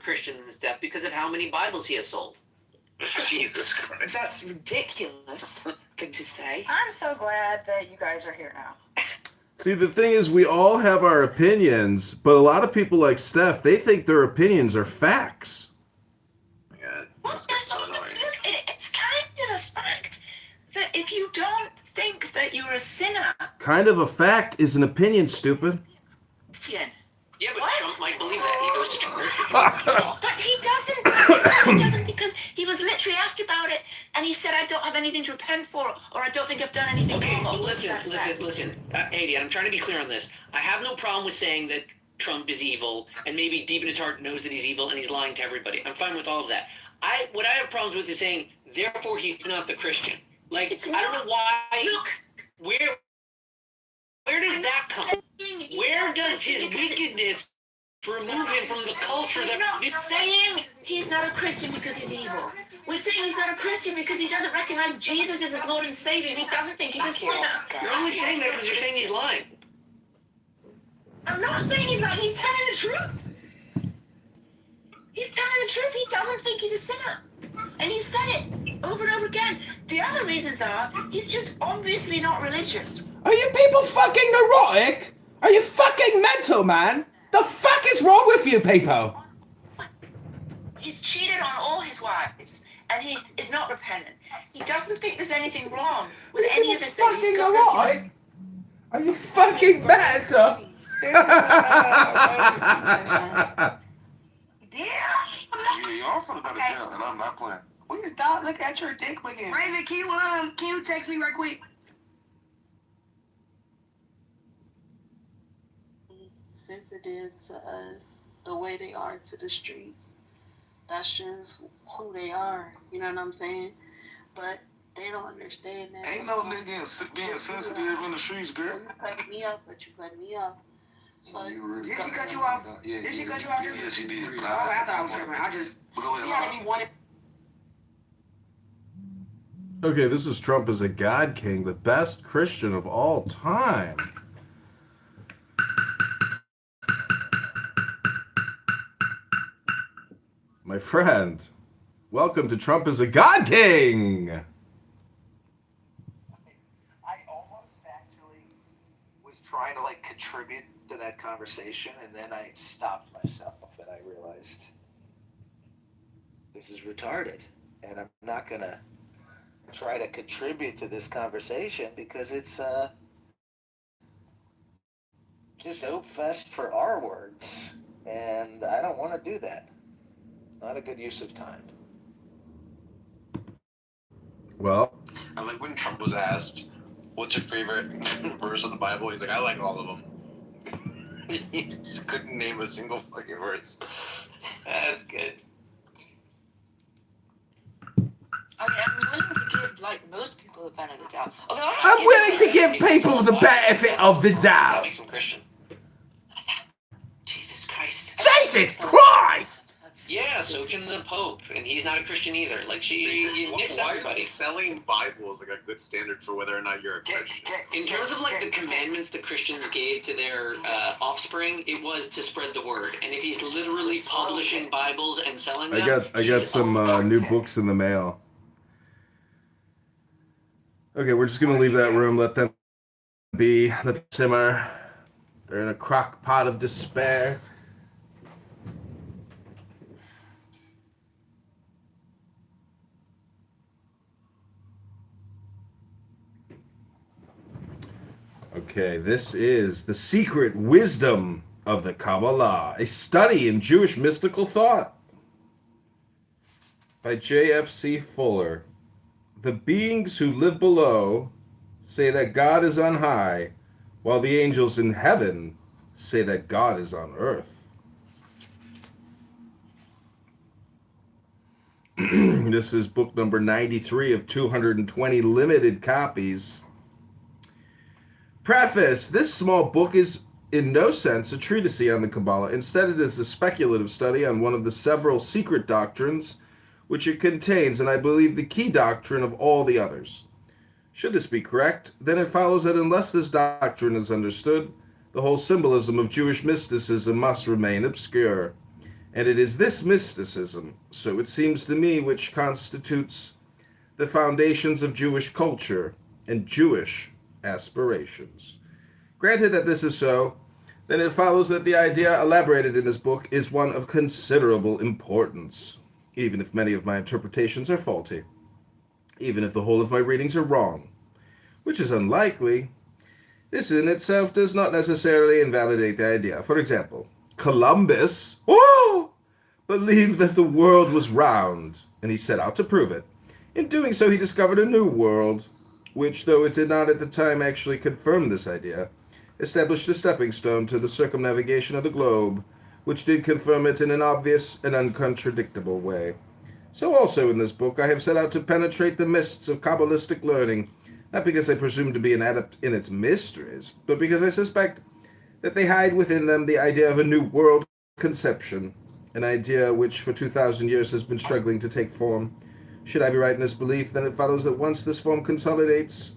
Christian than Steph because of how many Bibles he has sold. Jesus Christ. That's ridiculous thing to say. I'm so glad that you guys are here now. See, the thing is, we all have our opinions, but a lot of people like Steph, they think their opinions are facts. Yeah, What's that's so that? annoying. It's kind of a fact that if you don't think that you're a sinner, Kind of a fact is an opinion, stupid. Christian. Yeah, but Trump might believe that. He goes to church. But he doesn't. He doesn't because he was literally asked about it, and he said, "I don't have anything to repent for, or I don't think I've done anything Okay, wrong." well, listen. Haiti, I'm trying to be clear on this. I have no problem with saying that Trump is evil, and maybe deep in his heart knows that he's evil and he's lying to everybody. I'm fine with all of that. What I have problems with is saying, therefore, he's not the Christian. Like, I don't know why. Look, Where does that come? Where does his wickedness remove him from the culture we're that not is saying he's not a Christian because he's evil. We're saying he's not a Christian because he doesn't recognize Jesus as his Lord and Savior, and he doesn't think he's a sinner. You're only saying that because you're saying he's lying. I'm not saying he's not. He's telling the truth. He's telling the truth. He doesn't think he's a sinner. And he said it over and over again. The other reasons are he's just obviously not religious. Are you people fucking neurotic? Are you fucking mental, man? The fuck is wrong with you people? He's cheated on all his wives, and he is not repentant. He doesn't think there's anything wrong with any of his things. Fucking neurotic? Are you fucking mental? Damn! Y'all finna go to jail, and I'm not playing. We just start looking at your dick again. Raven, can you text me right quick? Sensitive to us the way they are to the streets. That's just who they are. You know what I'm saying? But they don't understand that. Ain't no nigga being sensitive in the streets, girl. You cut me off, but you cut me off. So Did she cut you off? Yeah, Did she cut you off? Yeah, she did. But Oh, I thought I was tripping. I just... But go ahead, Yeah, he wanted... Okay, this is Trump as a God King, the best Christian of all time. My friend, welcome to Trump as a God King. I almost actually was trying to like contribute to that conversation, and then I stopped myself and I realized this is retarded, and I'm not gonna try to contribute to this conversation because it's just hope fest for our words, and I don't want to do that. Not a good use of time. Well, I like when Trump was asked, what's your favorite verse of the Bible? He's like, I like all of them. He just couldn't name a single fucking verse. That's good. I mean, I'm willing to give, like, most people the benefit of the doubt. Although I'm willing to give people the benefit of the That doubt. makes him Christian. Jesus Christ. Jesus Christ! Yeah, so can the Pope, and he's not a Christian either. Like, he nicks everybody. Why is selling Bibles like a good standard for whether or not you're a Christian? In terms of, like, the commandments the Christians gave to their offspring, it was to spread the word. And if he's literally publishing Bibles and selling them... I got some new books in the mail. Okay, we're just going to leave that room, let them be, let them simmer. They're in a crock pot of despair. Okay, this is The Secret Wisdom of the Kabbalah, a study in Jewish mystical thought by J.F.C. Fuller. The beings who live below say that God is on high, while the angels in heaven say that God is on earth. This is book number 93 of 220 limited copies. Preface: this small book is in no sense a treatise on the Kabbalah. Instead, it is a speculative study on one of the several secret doctrines which it contains, and I believe the key doctrine of all the others. Should this be correct, then it follows that unless this doctrine is understood, the whole symbolism of Jewish mysticism must remain obscure. And it is this mysticism, so it seems to me, which constitutes the foundations of Jewish culture and Jewish aspirations. Granted that this is so, then it follows that the idea elaborated in this book is one of considerable importance, even if many of my interpretations are faulty, even if the whole of my readings are wrong, which is unlikely. This in itself does not necessarily invalidate the idea. For example, Columbus believed that the world was round, and he set out to prove it. In doing so, he discovered a new world, which, though it did not at the time actually confirm this idea, established a stepping stone to the circumnavigation of the globe, which did confirm it in an obvious and uncontradictable way. So also in this book I have set out to penetrate the mists of Kabbalistic learning, not because I presume to be an adept in its mysteries, but because I suspect that they hide within them the idea of a new world conception, an idea which for 2,000 years has been struggling to take form. Should I be right in this belief, then it follows that once this form consolidates,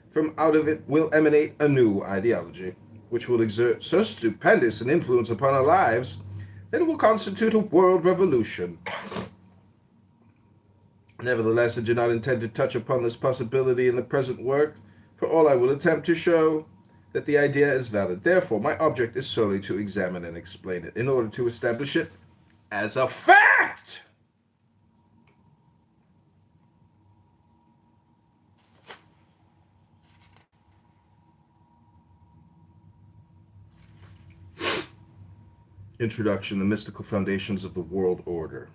from out of it will emanate a new ideology, which will exert so stupendous an influence upon our lives that it will constitute a world revolution. Nevertheless, I do not intend to touch upon this possibility in the present work, for all I will attempt to show that the idea is valid. Therefore, my object is solely to examine and explain it in order to establish it as a fact. Introduction: The Mystical Foundations of the World Order.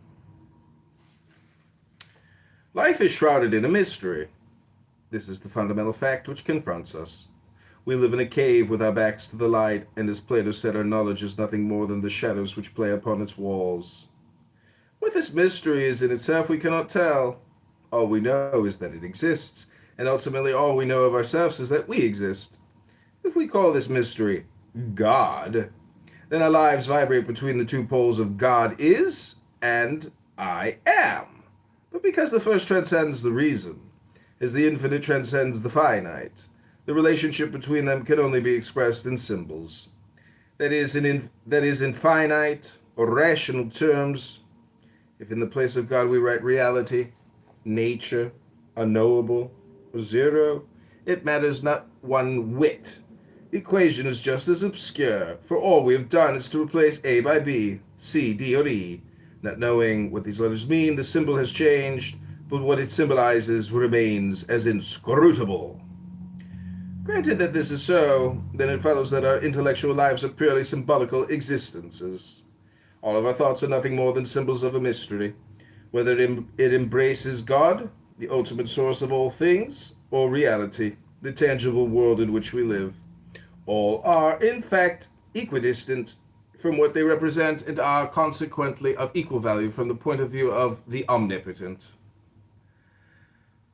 Life is shrouded in a mystery. This is the fundamental fact which confronts us. We live in a cave with our backs to the light, and as Plato said, our knowledge is nothing more than the shadows which play upon its walls. What this mystery is in itself we cannot tell. All we know is that it exists, and ultimately all we know of ourselves is that we exist. If we call this mystery God, then our lives vibrate between the two poles of God is and I am. But because the first transcends the reason, as the infinite transcends the finite, the relationship between them can only be expressed in symbols. That is in finite or rational terms. If in the place of God we write reality, nature, unknowable, or zero, it matters not one whit. The equation is just as obscure, for all we have done is to replace A by B, C, D, or E. Not knowing what these letters mean, the symbol has changed, but what it symbolizes remains as inscrutable. Granted that this is so, then it follows that our intellectual lives are purely symbolical existences. All of our thoughts are nothing more than symbols of a mystery, whether it embraces God, the ultimate source of all things, or reality, the tangible world in which we live. All are, in fact, equidistant from what they represent and are consequently of equal value from the point of view of the omnipotent.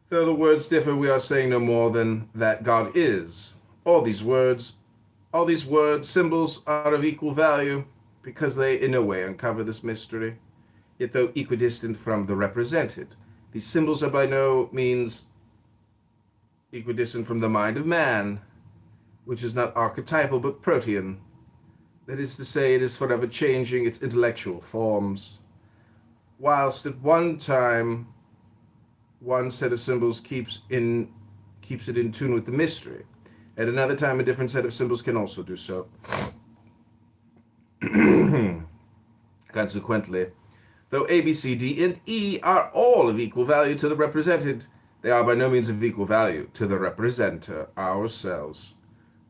Though the words differ, we are saying no more than that God is. All these words, symbols, are of equal value because they in no way uncover this mystery. Yet though equidistant from the represented, these symbols are by no means equidistant from the mind of man, which is not archetypal but protean. That is to say, it is forever changing its intellectual forms. Whilst at one time one set of symbols keeps it in tune with the mystery, at another time a different set of symbols can also do so. Consequently, though A, B, C, D, and E are all of equal value to the represented, they are by no means of equal value to the representer, ourselves.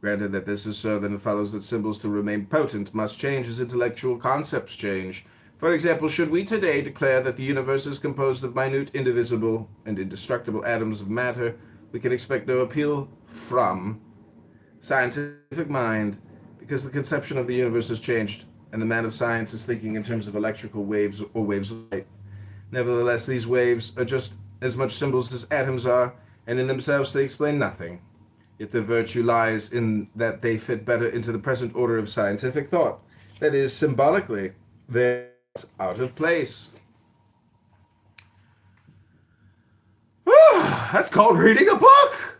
Granted that this is so, then it follows that symbols to remain potent must change as intellectual concepts change. For example, should we today declare that the universe is composed of minute, indivisible, and indestructible atoms of matter, we can expect no appeal from scientific mind, because the conception of the universe has changed, and the man of science is thinking in terms of electrical waves or waves of light. Nevertheless, these waves are just as much symbols as atoms are, and in themselves they explain nothing. Yet their virtue lies in that they fit better into the present order of scientific thought. That is, symbolically, they're out of place. That's called reading a book!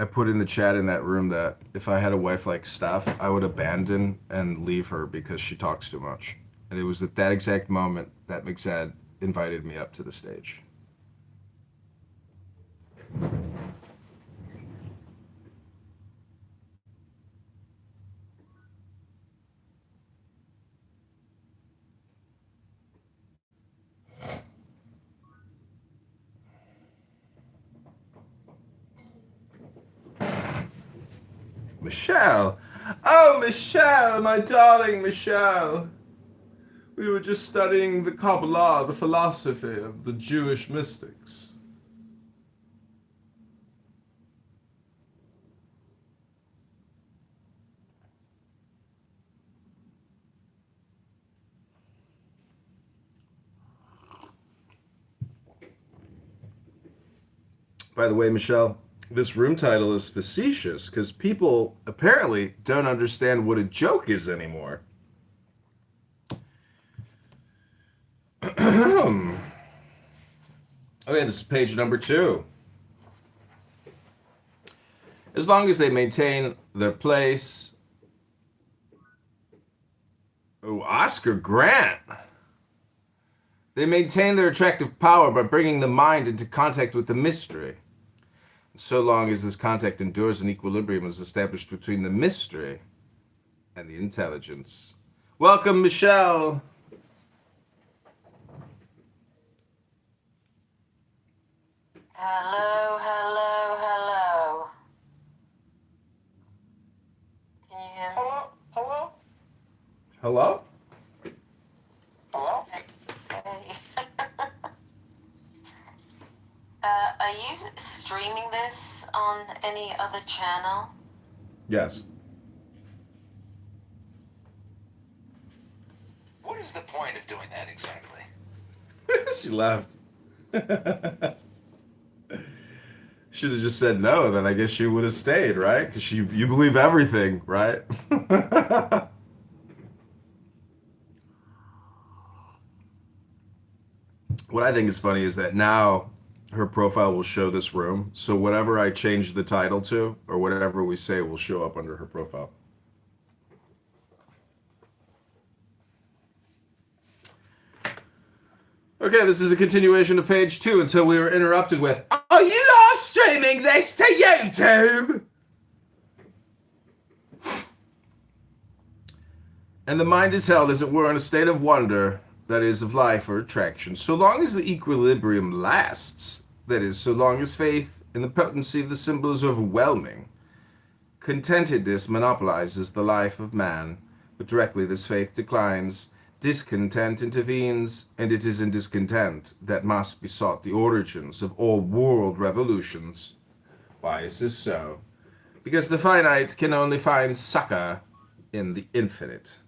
I put in the chat in that room that if I had a wife like Steph, I would abandon and leave her because she talks too much. And it was at that exact moment that McZad invited me up to the stage. Michelle! Oh, Michelle, my darling Michelle! We were just studying the Kabbalah, the philosophy of the Jewish mystics. By the way, Michelle, this room title is facetious because people apparently don't understand what a joke is anymore. Okay, this is page number 2. As long as they maintain their place. Oh, Oscar Grant. They maintain their attractive power by bringing the mind into contact with the mystery. So long as this contact endures, an equilibrium is established between the mystery and the intelligence. Welcome, Michelle. Hello, hello, hello. Can you hear me? Hello? Hello? Hello? Hello? Hey. Are you streaming this on any other channel? Yes. What is the point of doing that exactly? She laughed. Should have just said no, then I guess she would have stayed, right? Because you believe everything, right? What I think is funny is that now her profile will show this room. So whatever I change the title to, or whatever we say, will show up under her profile. Okay, this is a continuation of page 2 until we were interrupted with, "Are you live streaming this to YouTube?" And the mind is held, as it were, in a state of wonder, that is, of life or attraction, so long as the equilibrium lasts, that is, so long as faith in the potency of the symbol is overwhelming. Contentedness monopolizes the life of man, but directly this faith declines, discontent intervenes, and it is in discontent that must be sought the origins of all world revolutions. Why is this so? Because the finite can only find succor in the infinite,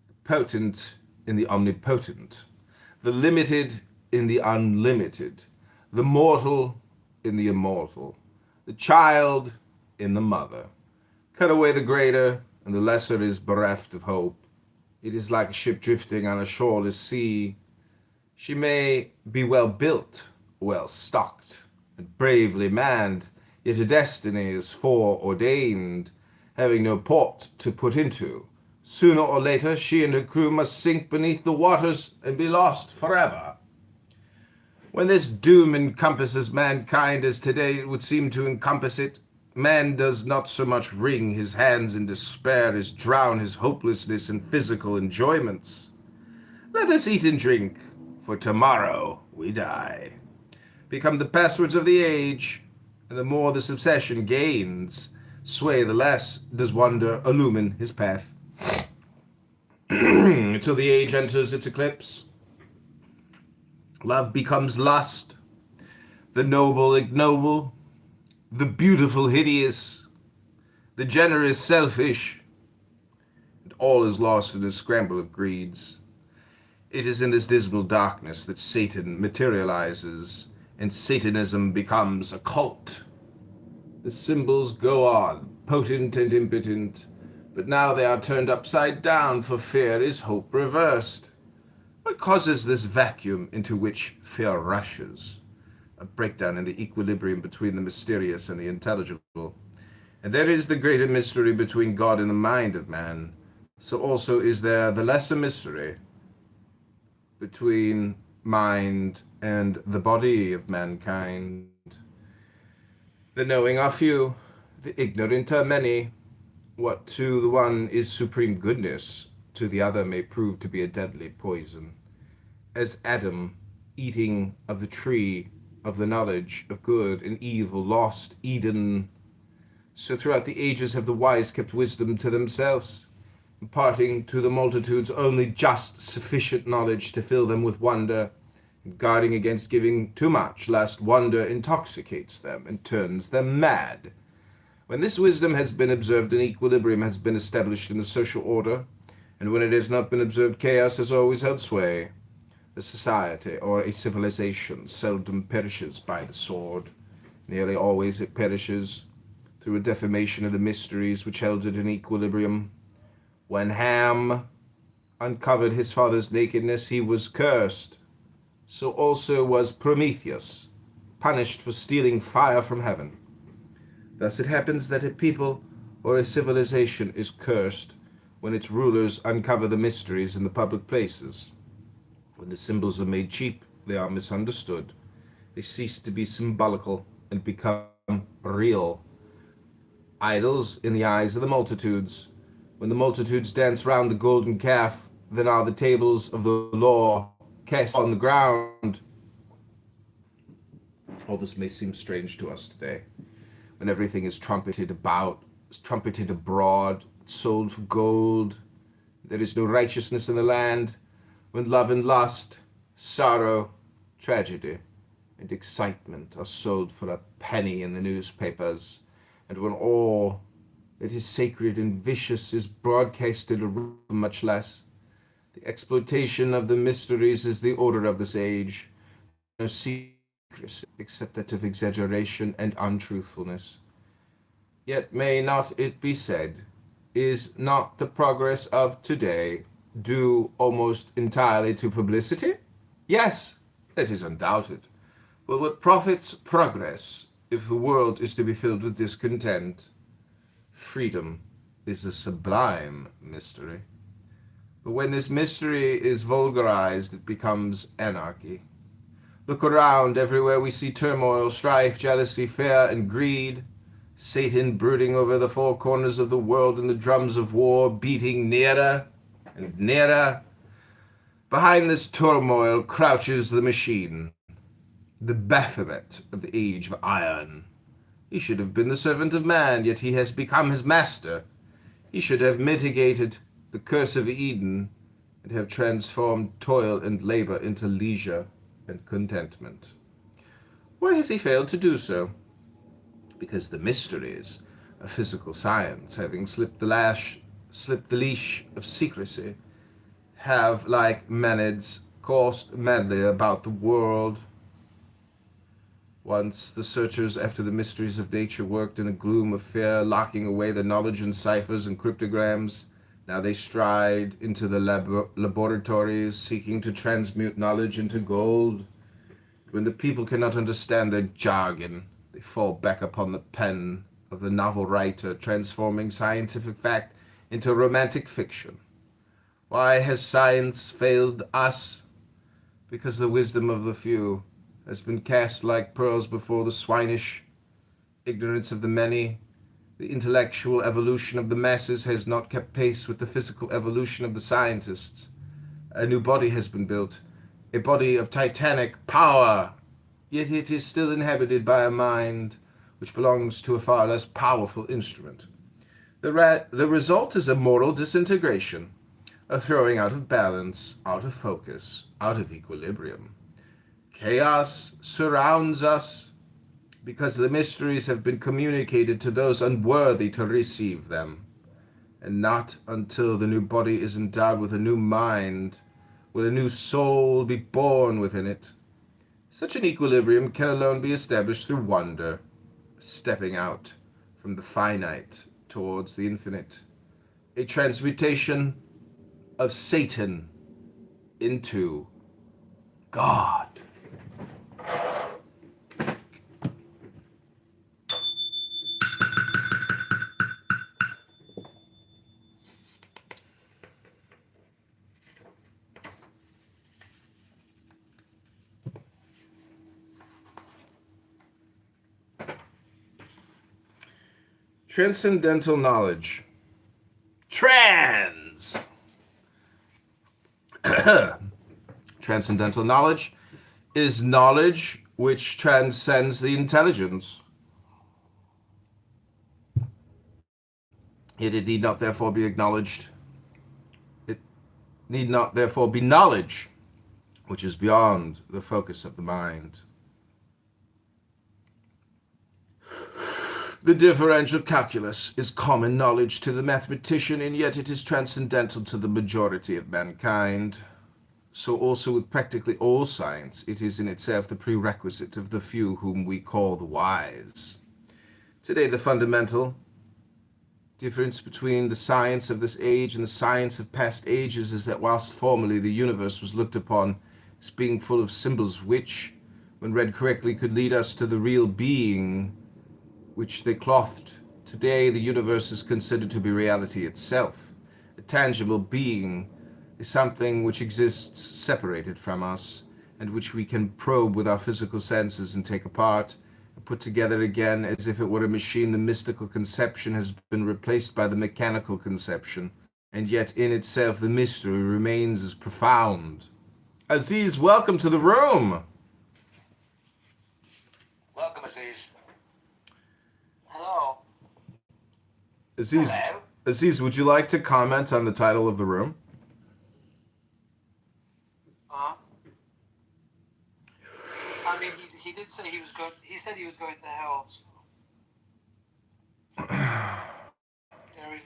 the potent in the omnipotent, the limited in the unlimited, the mortal in the immortal, the child in the mother. Cut away the greater, and the lesser is bereft of hope. It is like a ship drifting on a shoreless sea. She may be well built, well stocked, and bravely manned, yet her destiny is foreordained, having no port to put into. Sooner or later, she and her crew must sink beneath the waters and be lost forever. When this doom encompasses mankind as today it would seem to encompass it, man does not so much wring his hands in despair as drown his hopelessness in physical enjoyments. Let us eat and drink, for tomorrow we die. Become the passwords of the age, and the more this obsession gains sway, the less does wonder illumine his path. Until the age enters its eclipse, love becomes lust, the noble ignoble, the beautiful hideous, the generous selfish, and all is lost in a scramble of greeds. It is in this dismal darkness that Satan materializes, and Satanism becomes a cult. The symbols go on, potent and impotent, but now they are turned upside down, for fear is hope reversed. What causes this vacuum into which fear rushes? a breakdown in the equilibrium between the mysterious and the intelligible. And there is the greater mystery between God and the mind of man. So also is there the lesser mystery between mind and the body of mankind. The knowing are few, the ignorant are many. What to the one is supreme goodness, to the other may prove to be a deadly poison. As Adam, eating of the tree of the knowledge of good and evil, lost Eden, so throughout the ages have the wise kept wisdom to themselves, imparting to the multitudes only just sufficient knowledge to fill them with wonder, and guarding against giving too much, lest wonder intoxicates them and turns them mad. When this wisdom has been observed, an equilibrium has been established in the social order, and when it has not been observed, chaos has always held sway. A society or a civilization seldom perishes by the sword. Nearly always it perishes through a defamation of the mysteries which held it in equilibrium. When Ham uncovered his father's nakedness, he was cursed. So also was Prometheus, punished for stealing fire from heaven. Thus it happens that a people or a civilization is cursed when its rulers uncover the mysteries in the public places. When the symbols are made cheap, they are misunderstood. They cease to be symbolical and become real. Idols in the eyes of the multitudes. When the multitudes dance round the golden calf, then are the tables of the law cast on the ground. All this may seem strange to us today, when everything is trumpeted about, is trumpeted abroad, sold for gold. There is no righteousness in the land, when love and lust, sorrow, tragedy, and excitement are sold for a penny in the newspapers, and when all that is sacred and vicious is broadcasted around, much less. The exploitation of the mysteries is the order of this age. No secrecy except that of exaggeration and untruthfulness. Yet may not it be said, is not the progress of today due almost entirely to publicity? Yes, that is undoubted. But what profits progress if the world is to be filled with discontent? Freedom is a sublime mystery. But when this mystery is vulgarized, it becomes anarchy. Look around, everywhere we see turmoil, strife, jealousy, fear, and greed. Satan brooding over the four corners of the world, and the drums of war beating nearer and nearer. Behind this turmoil crouches the machine, the Baphomet of the age of iron. He should have been the servant of man, yet he has become his master. He should have mitigated the curse of Eden and have transformed toil and labor into leisure and contentment. Why has he failed to do so? Because the mysteries of physical science, having slipped the leash of secrecy, have, like Menids, coursed madly about the world. Once the searchers after the mysteries of nature worked in a gloom of fear, locking away the knowledge in ciphers and cryptograms. Now they stride into the laboratories, seeking to transmute knowledge into gold. When the people cannot understand their jargon, they fall back upon the pen of the novel writer, transforming scientific fact into romantic fiction. Why has science failed us? Because the wisdom of the few has been cast like pearls before the swinish ignorance of the many. The intellectual evolution of the masses has not kept pace with the physical evolution of the scientists. A new body has been built, a body of titanic power, yet it is still inhabited by a mind which belongs to a far less powerful instrument. The result is a moral disintegration, a throwing out of balance, out of focus, out of equilibrium. Chaos surrounds us because the mysteries have been communicated to those unworthy to receive them. And not until the new body is endowed with a new mind will a new soul be born within it. Such an equilibrium can alone be established through wonder, stepping out from the finite towards the infinite, a transmutation of Satan into God. Transcendental knowledge. Trans. Transcendental knowledge is knowledge which transcends the intelligence. Yet it need not therefore be acknowledged. It need not therefore be knowledge which is beyond the focus of the mind. The differential calculus is common knowledge to the mathematician, and yet it is transcendental to the majority of mankind. So also with practically all science, it is in itself the prerequisite of the few whom we call the wise. Today, the fundamental difference between the science of this age and the science of past ages is that whilst formerly the universe was looked upon as being full of symbols which, when read correctly, could lead us to the real being which they clothed, today the universe is considered to be reality itself. A tangible being is something which exists separated from us, and which we can probe with our physical senses and take apart and put together again as if it were a machine. The mystical conception has been replaced by the mechanical conception, and yet in itself the mystery remains as profound. Aziz, welcome to the room. Welcome, Aziz. Hello. Aziz, Hello. Aziz, would you like to comment on the title of the room? I mean, he did say he was going. He said he was going to hell. So. Yeah,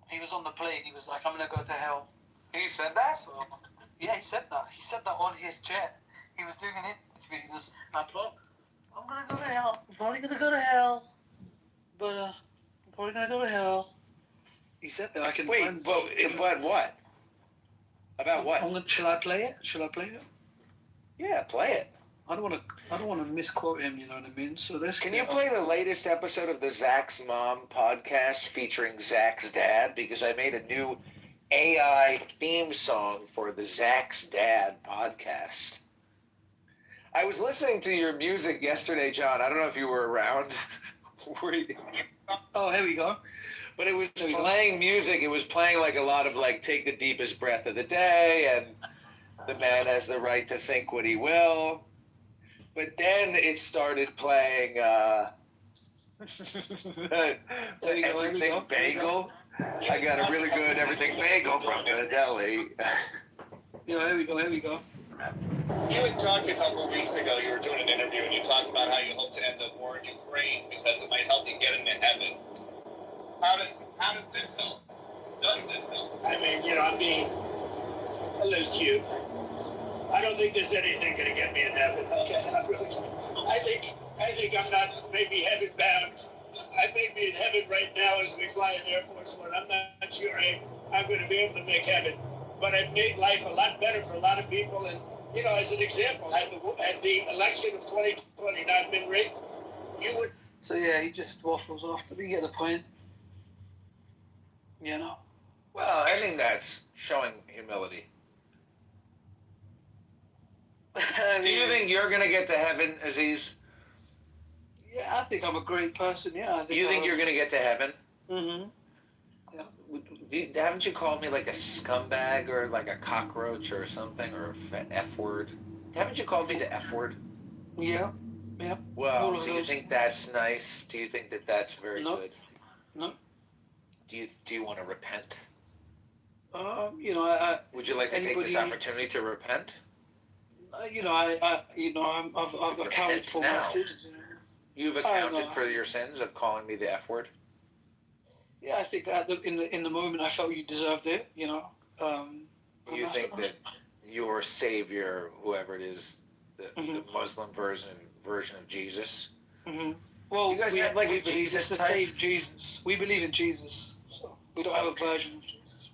he was on the plane. He was like, "I'm gonna go to hell." He said that? So, yeah, he said that. He said that on his jet. He was doing an interview. He was, I'm gonna go to hell. I'm probably gonna go to hell, but I'm probably gonna go to hell. He said that. I can. Wait, but what? About what? Shall I play it? Shall I play it? Yeah, play it. I don't want to misquote him. You know what I mean? So let's. Can you play the latest episode of the Zach's Mom podcast featuring Zach's dad? Because I made a new AI theme song for the Zach's Dad podcast. I was listening to your music yesterday, John. I don't know if you were around. Oh, here we go. But it was playing music. It was playing like a lot of like Take the Deepest Breath of the Day and The Man Has the Right to Think What He Will. But then it started playing Everything Bagel. I got a really good Everything Bagel from the deli. Yeah, here we go. You had talked a couple of weeks ago, you were doing an interview, and you talked about how you hope to end the war in Ukraine because it might help you get into heaven. How does this help? Does this help? I mean, I'm being a little cute. I don't think there's anything going to get me in heaven. Okay, I think I'm not maybe heaven bound. I may be in heaven right now as we fly in Air Force One. I'm not sure I'm going to be able to make heaven, but I've made life a lot better for a lot of people. And as an example, had the election of 2020 not been rigged, you would. So yeah, he just waffles off. We get the point. Well, I think that's showing humility. Do you think you're going to get to heaven, Aziz? Yeah, I think I'm a great person. Yeah. Do you think you're going to get to heaven? Mm-hmm. Yeah. Haven't you called me like a scumbag or like a cockroach or something or an F word? Haven't you called me the F word? Yeah. Well, do you think that's nice? Do you think that that's very good? No. Do you want to repent? Would you like to take this opportunity to repent? I've accounted for my sins. You've accounted for your sins of calling me the F word? Yeah, I think in the moment I felt you deserved it, You think that your savior, whoever it is, the Muslim version of Jesus? Mm-hmm. Well, you guys have like a Jesus type? Jesus. We believe in Jesus, so we don't have a version of Jesus.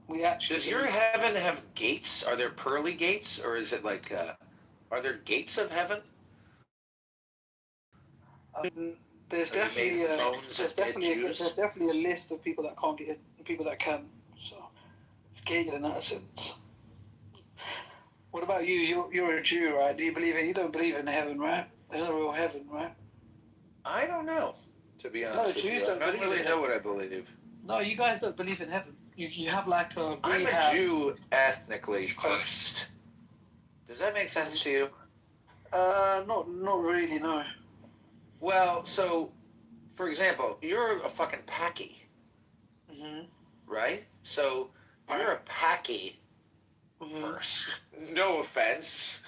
We actually. Does your heaven have gates? Are there pearly gates, or is it like? Are there gates of heaven? There's definitely a list of people that can't get in, and people that can. So it's gated in that sense. What about you? You're a Jew, right? Do you believe in? You don't believe in heaven, right? There's no real heaven, right? I don't know, to be honest with Jews you. I don't don't believe really in know heaven. what I believe. No, you guys don't believe in heaven. You have like a I'm rehab. a Jew ethnically first. Does that make sense to you? Not really, no. Well, so, for example, you're a fucking Paki, right? So, you're a Paki first. No offense.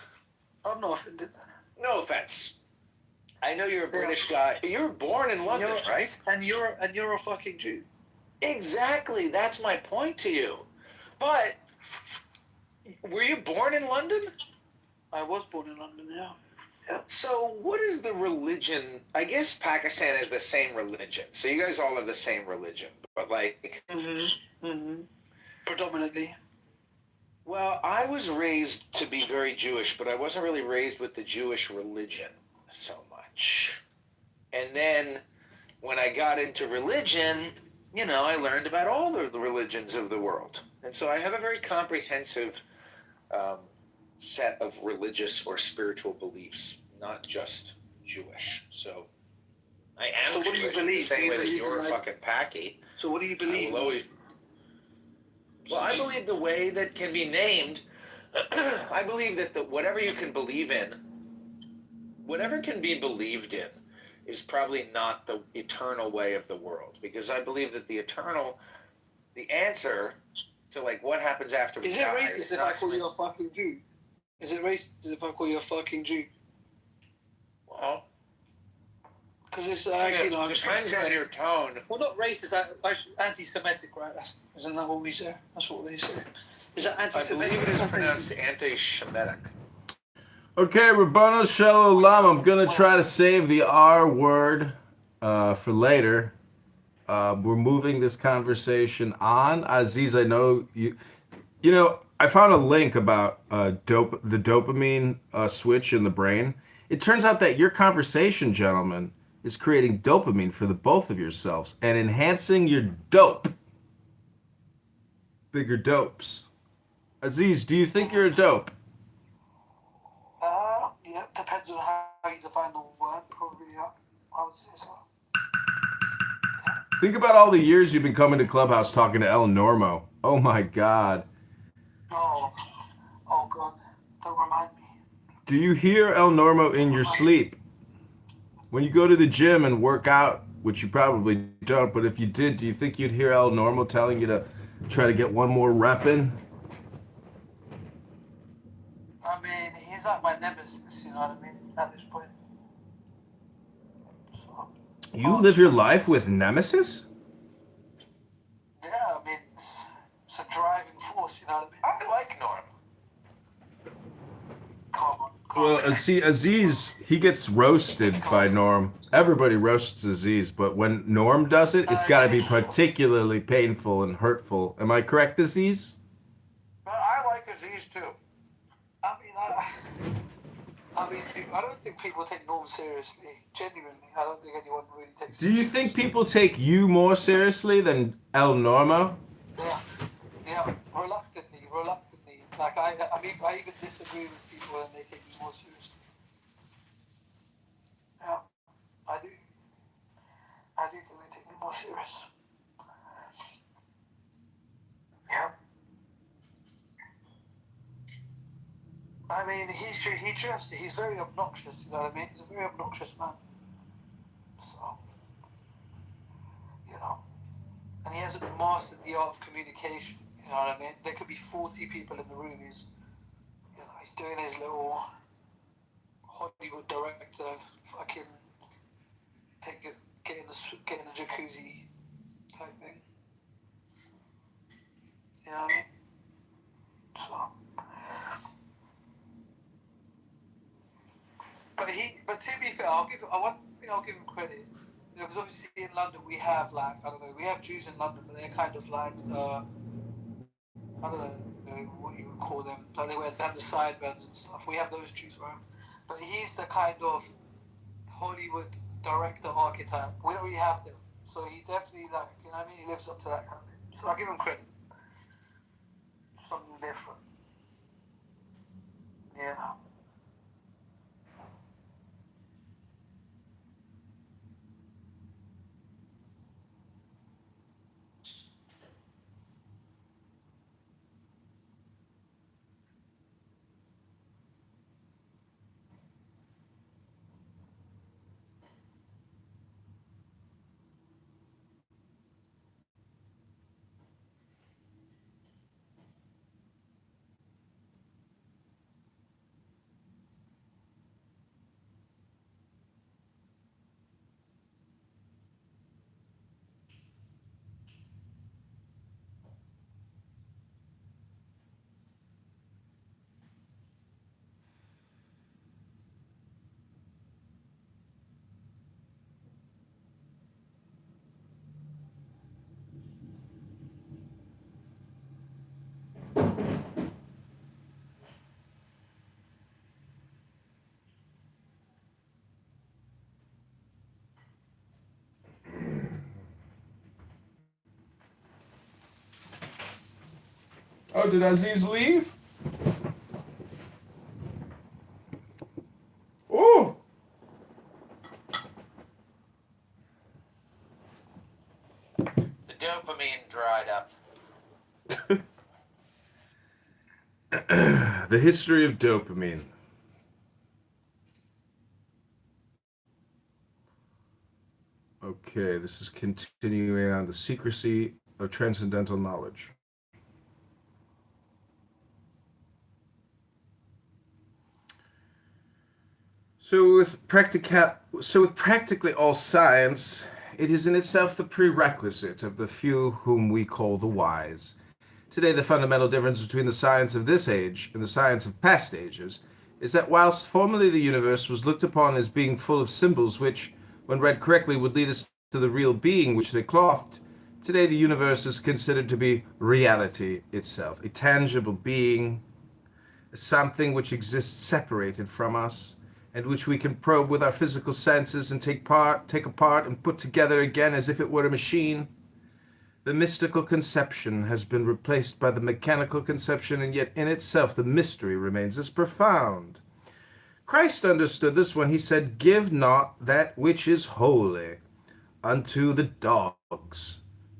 I'm not offended. No offense. I know you're a British guy. You were born in London, right? And you're a fucking Jew. Exactly. That's my point to you. But were you born in London? I was born in London, yeah. So what is the religion? I guess Pakistan is the same religion. So you guys all have the same religion. But like... Predominantly. Well, I was raised to be very Jewish, but I wasn't really raised with the Jewish religion so much. And then when I got into religion, you know, I learned about all the religions of the world. And so I have a very comprehensive set of religious or spiritual beliefs, not just Jewish. So I am So what do you Jewish believe? the same Do you way that believe you're in, a fucking Paki. So what do you believe? I will always... Well, I believe the way that can be named, I believe that whatever you can believe in, whatever can be believed in, is probably not the eternal way of the world. Because I believe that the answer to like what happens after we die... Is it racist if I call you a fucking Jew? Is it racist if I call you a fucking Jew? Well... Because it's like, yeah, you know... depends on your tone. Well, not racist, anti-Semitic, right? Isn't that what we say? That's what they say. Is that anti-Semitic? I believe it is pronounced anti-Shemitic. Okay, Rabbano Shalom. I'm gonna try to save the R word for later. We're moving this conversation on. Aziz, I know you. You know, I found a link about the dopamine switch in the brain. It turns out that your conversation, gentlemen, is creating dopamine for the both of yourselves and enhancing your dope. Bigger dopes. Aziz, do you think you're a dope? Yeah, depends on how you define the word. Probably, yeah. I would say so. Think about all the years you've been coming to Clubhouse talking to El Normo. Oh my God. Oh God. Don't remind me. Do you hear El Normo in your sleep? When you go to the gym and work out, which you probably don't, but if you did, do you think you'd hear El Normo telling you to try to get one more rep in? I mean, he's like my nemesis, you know what I mean, at this point. So, You live your life with Nemesis? yeah, I mean, it's a driving force, you know what I mean? I like Norm. Come on. Well, Aziz, he gets roasted by Norm. Everybody roasts Aziz, but when Norm does it, it's got to be particularly painful and hurtful. Am I correct, Aziz? But I like Aziz too. I mean, I don't think people take Norm seriously. Genuinely, I don't think anyone really takes. Do you think people take you more seriously than El Normo? Yeah, reluctantly. Like I mean, I even disagree with people and they take me more seriously. Yeah, I do. I do think they take me more serious. Yeah. I mean, he's very obnoxious, you know what I mean? He's a very obnoxious man. So, you know. And he hasn't mastered the art of communication, you know what I mean? There could be 40 people in the room. He's doing his little Hollywood director, fucking get in the jacuzzi type thing. You know what I mean? So. But to be fair, I'll give him credit. You know, because obviously in London we have like, I don't know, we have Jews in London, but they're kind of like, I don't know what you would call them. Like they have the sideburns and stuff. We have those Jews, right? But he's the kind of Hollywood director archetype. We don't really have them. So he definitely, like, you know what I mean? He lives up to that kind of thing. So I'll give him credit. Something different. Yeah. Oh, did Aziz leave? Oh! The dopamine dried up. The history of dopamine. Okay, this is continuing on the secrecy of transcendental knowledge. So with practically all science, it is in itself the prerequisite of the few whom we call the wise. Today, the fundamental difference between the science of this age and the science of past ages is that whilst formerly the universe was looked upon as being full of symbols which, when read correctly, would lead us to the real being which they clothed, today the universe is considered to be reality itself, a tangible being, something which exists separated from us, and which we can probe with our physical senses and take apart and put together again as if it were a machine. The mystical conception has been replaced by the mechanical conception, and yet in itself the mystery remains as profound. Christ understood this when he said, "Give not that which is holy unto the dogs,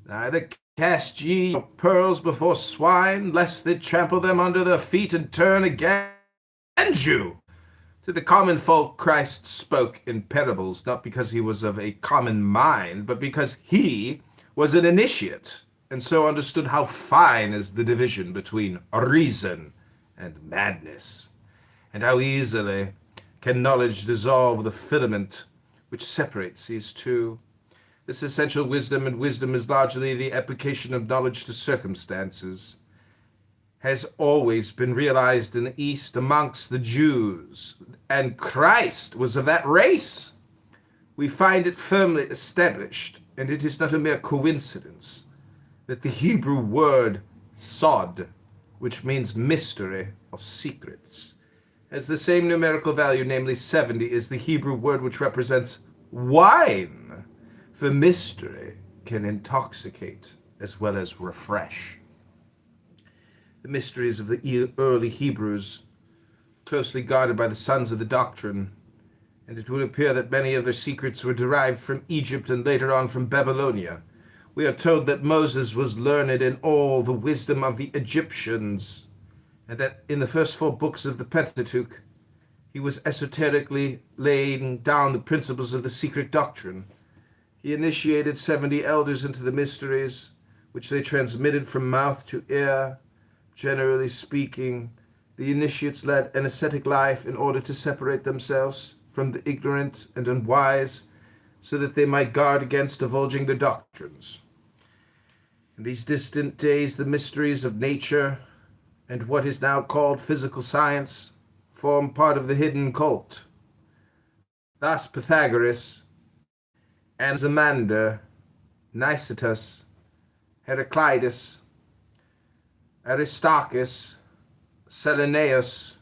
neither cast ye your pearls before swine, lest they trample them under their feet and turn against you." To the common folk, Christ spoke in parables, not because he was of a common mind, but because he was an initiate, and so understood how fine is the division between reason and madness, and how easily can knowledge dissolve the filament which separates these two. This essential wisdom, and wisdom is largely the application of knowledge to circumstances, has always been realized in the East amongst the Jews, and Christ was of that race. We find it firmly established, and it is not a mere coincidence, that the Hebrew word sod, which means mystery or secrets, has the same numerical value, namely 70, as the Hebrew word which represents wine, for mystery can intoxicate as well as refresh. The mysteries of the early Hebrews, closely guarded by the sons of the doctrine, and it would appear that many of their secrets were derived from Egypt and later on from Babylonia. We are told that Moses was learned in all the wisdom of the Egyptians, and that in the first 4 books of the Pentateuch, he was esoterically laying down the principles of the secret doctrine. He initiated 70 elders into the mysteries, which they transmitted from mouth to ear. Generally speaking, the initiates led an ascetic life in order to separate themselves from the ignorant and unwise, so that they might guard against divulging their doctrines. In these distant days, the mysteries of nature and what is now called physical science form part of the hidden cult. Thus Pythagoras, Anaximander, Nicetas, Heraclitus, Aristarchus, Selenius,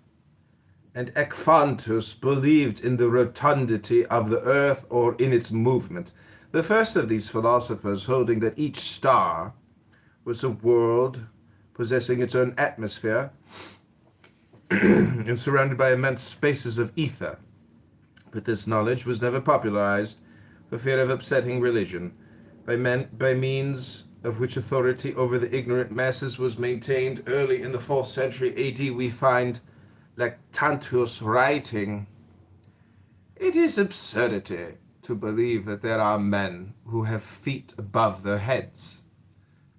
and Ecphantus believed in the rotundity of the earth or in its movement. The first of these philosophers holding that each star was a world possessing its own atmosphere and surrounded by immense spaces of ether. But this knowledge was never popularized for fear of upsetting religion, by means of which authority over the ignorant masses was maintained. Early in the 4th century AD, we find Lactantius writing, "It is absurdity to believe that there are men who have feet above their heads.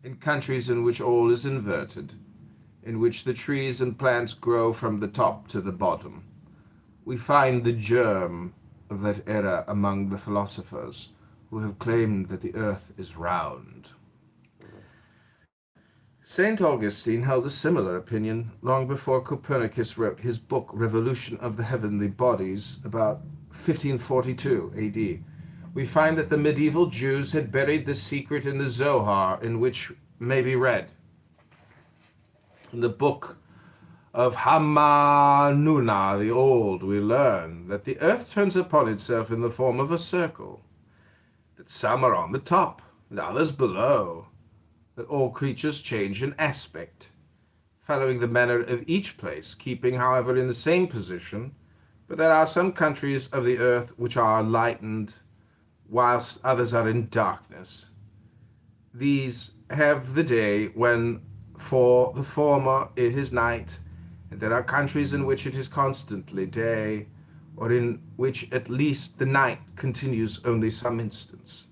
In countries in which all is inverted, in which the trees and plants grow from the top to the bottom, we find the germ of that error among the philosophers who have claimed that the earth is round." St. Augustine held a similar opinion long before Copernicus wrote his book Revolution of the Heavenly Bodies about 1542 AD. We find that the medieval Jews had buried the secret in the Zohar, in which may be read, in the book of Hamanuna the Old, we learn that the earth turns upon itself in the form of a circle, that some are on the top and others below, that all creatures change in aspect, following the manner of each place, keeping, however, in the same position. But there are some countries of the earth which are lightened, whilst others are in darkness. These have the day when for the former it is night, and there are countries in which it is constantly day, or in which at least the night continues only some instants.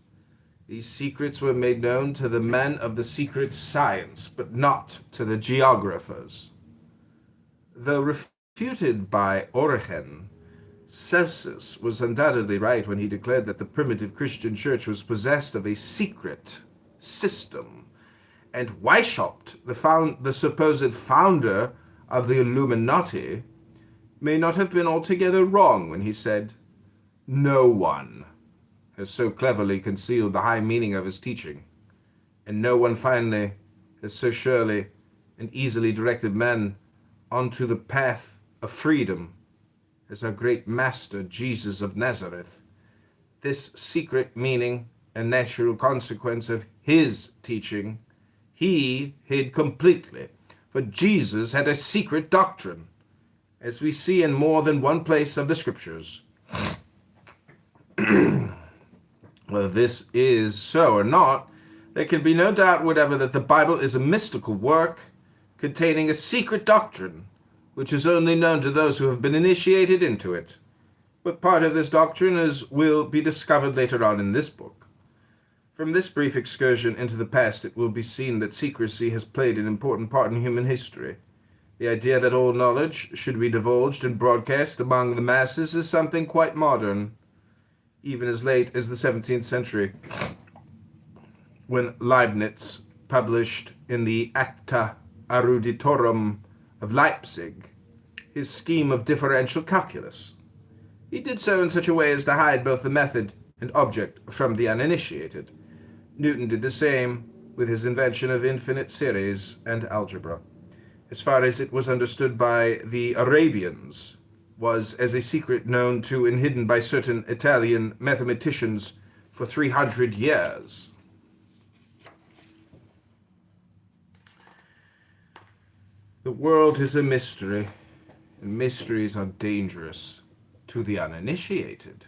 These secrets were made known to the men of the secret science, but not to the geographers. Though refuted by Origen, Celsus was undoubtedly right when he declared that the primitive Christian church was possessed of a secret system, and Weishaupt, the supposed founder of the Illuminati, may not have been altogether wrong when he said, "No one has so cleverly concealed the high meaning of his teaching, and no one finally has so surely and easily directed men onto the path of freedom as our great master Jesus of Nazareth. This secret meaning and natural consequence of his teaching he hid completely, for Jesus had a secret doctrine, as we see in more than one place of the Scriptures." Whether this is so or not, there can be no doubt whatever that the Bible is a mystical work containing a secret doctrine which is only known to those who have been initiated into it. But part of this doctrine will be discovered later on in this book. From this brief excursion into the past, it will be seen that secrecy has played an important part in human history. The idea that all knowledge should be divulged and broadcast among the masses is something quite modern, even as late as the 17th century, when Leibniz published in the Acta Eruditorum of Leipzig his scheme of differential calculus. He did so in such a way as to hide both the method and object from the uninitiated. Newton did the same with his invention of infinite series and algebra. As far as it was understood by the Arabians, was as a secret known to and hidden by certain Italian mathematicians for 300 years. The world is a mystery, and mysteries are dangerous to the uninitiated.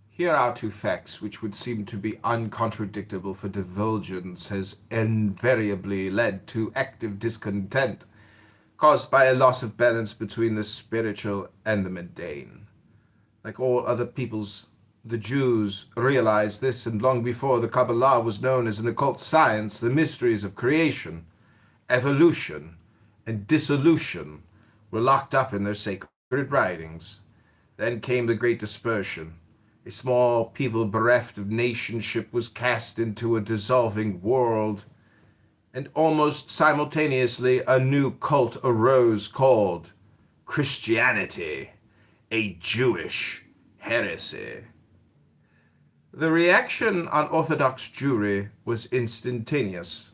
Here are two facts which would seem to be uncontradictable, for divulgence has invariably led to active discontent, caused by a loss of balance between the spiritual and the mundane. Like all other peoples, the Jews realized this, and long before the Kabbalah was known as an occult science, the mysteries of creation, evolution, and dissolution were locked up in their sacred writings. Then came the Great Dispersion. A small people bereft of nationship was cast into a dissolving world, and almost simultaneously a new cult arose called Christianity, a Jewish heresy. The reaction on Orthodox Jewry was instantaneous,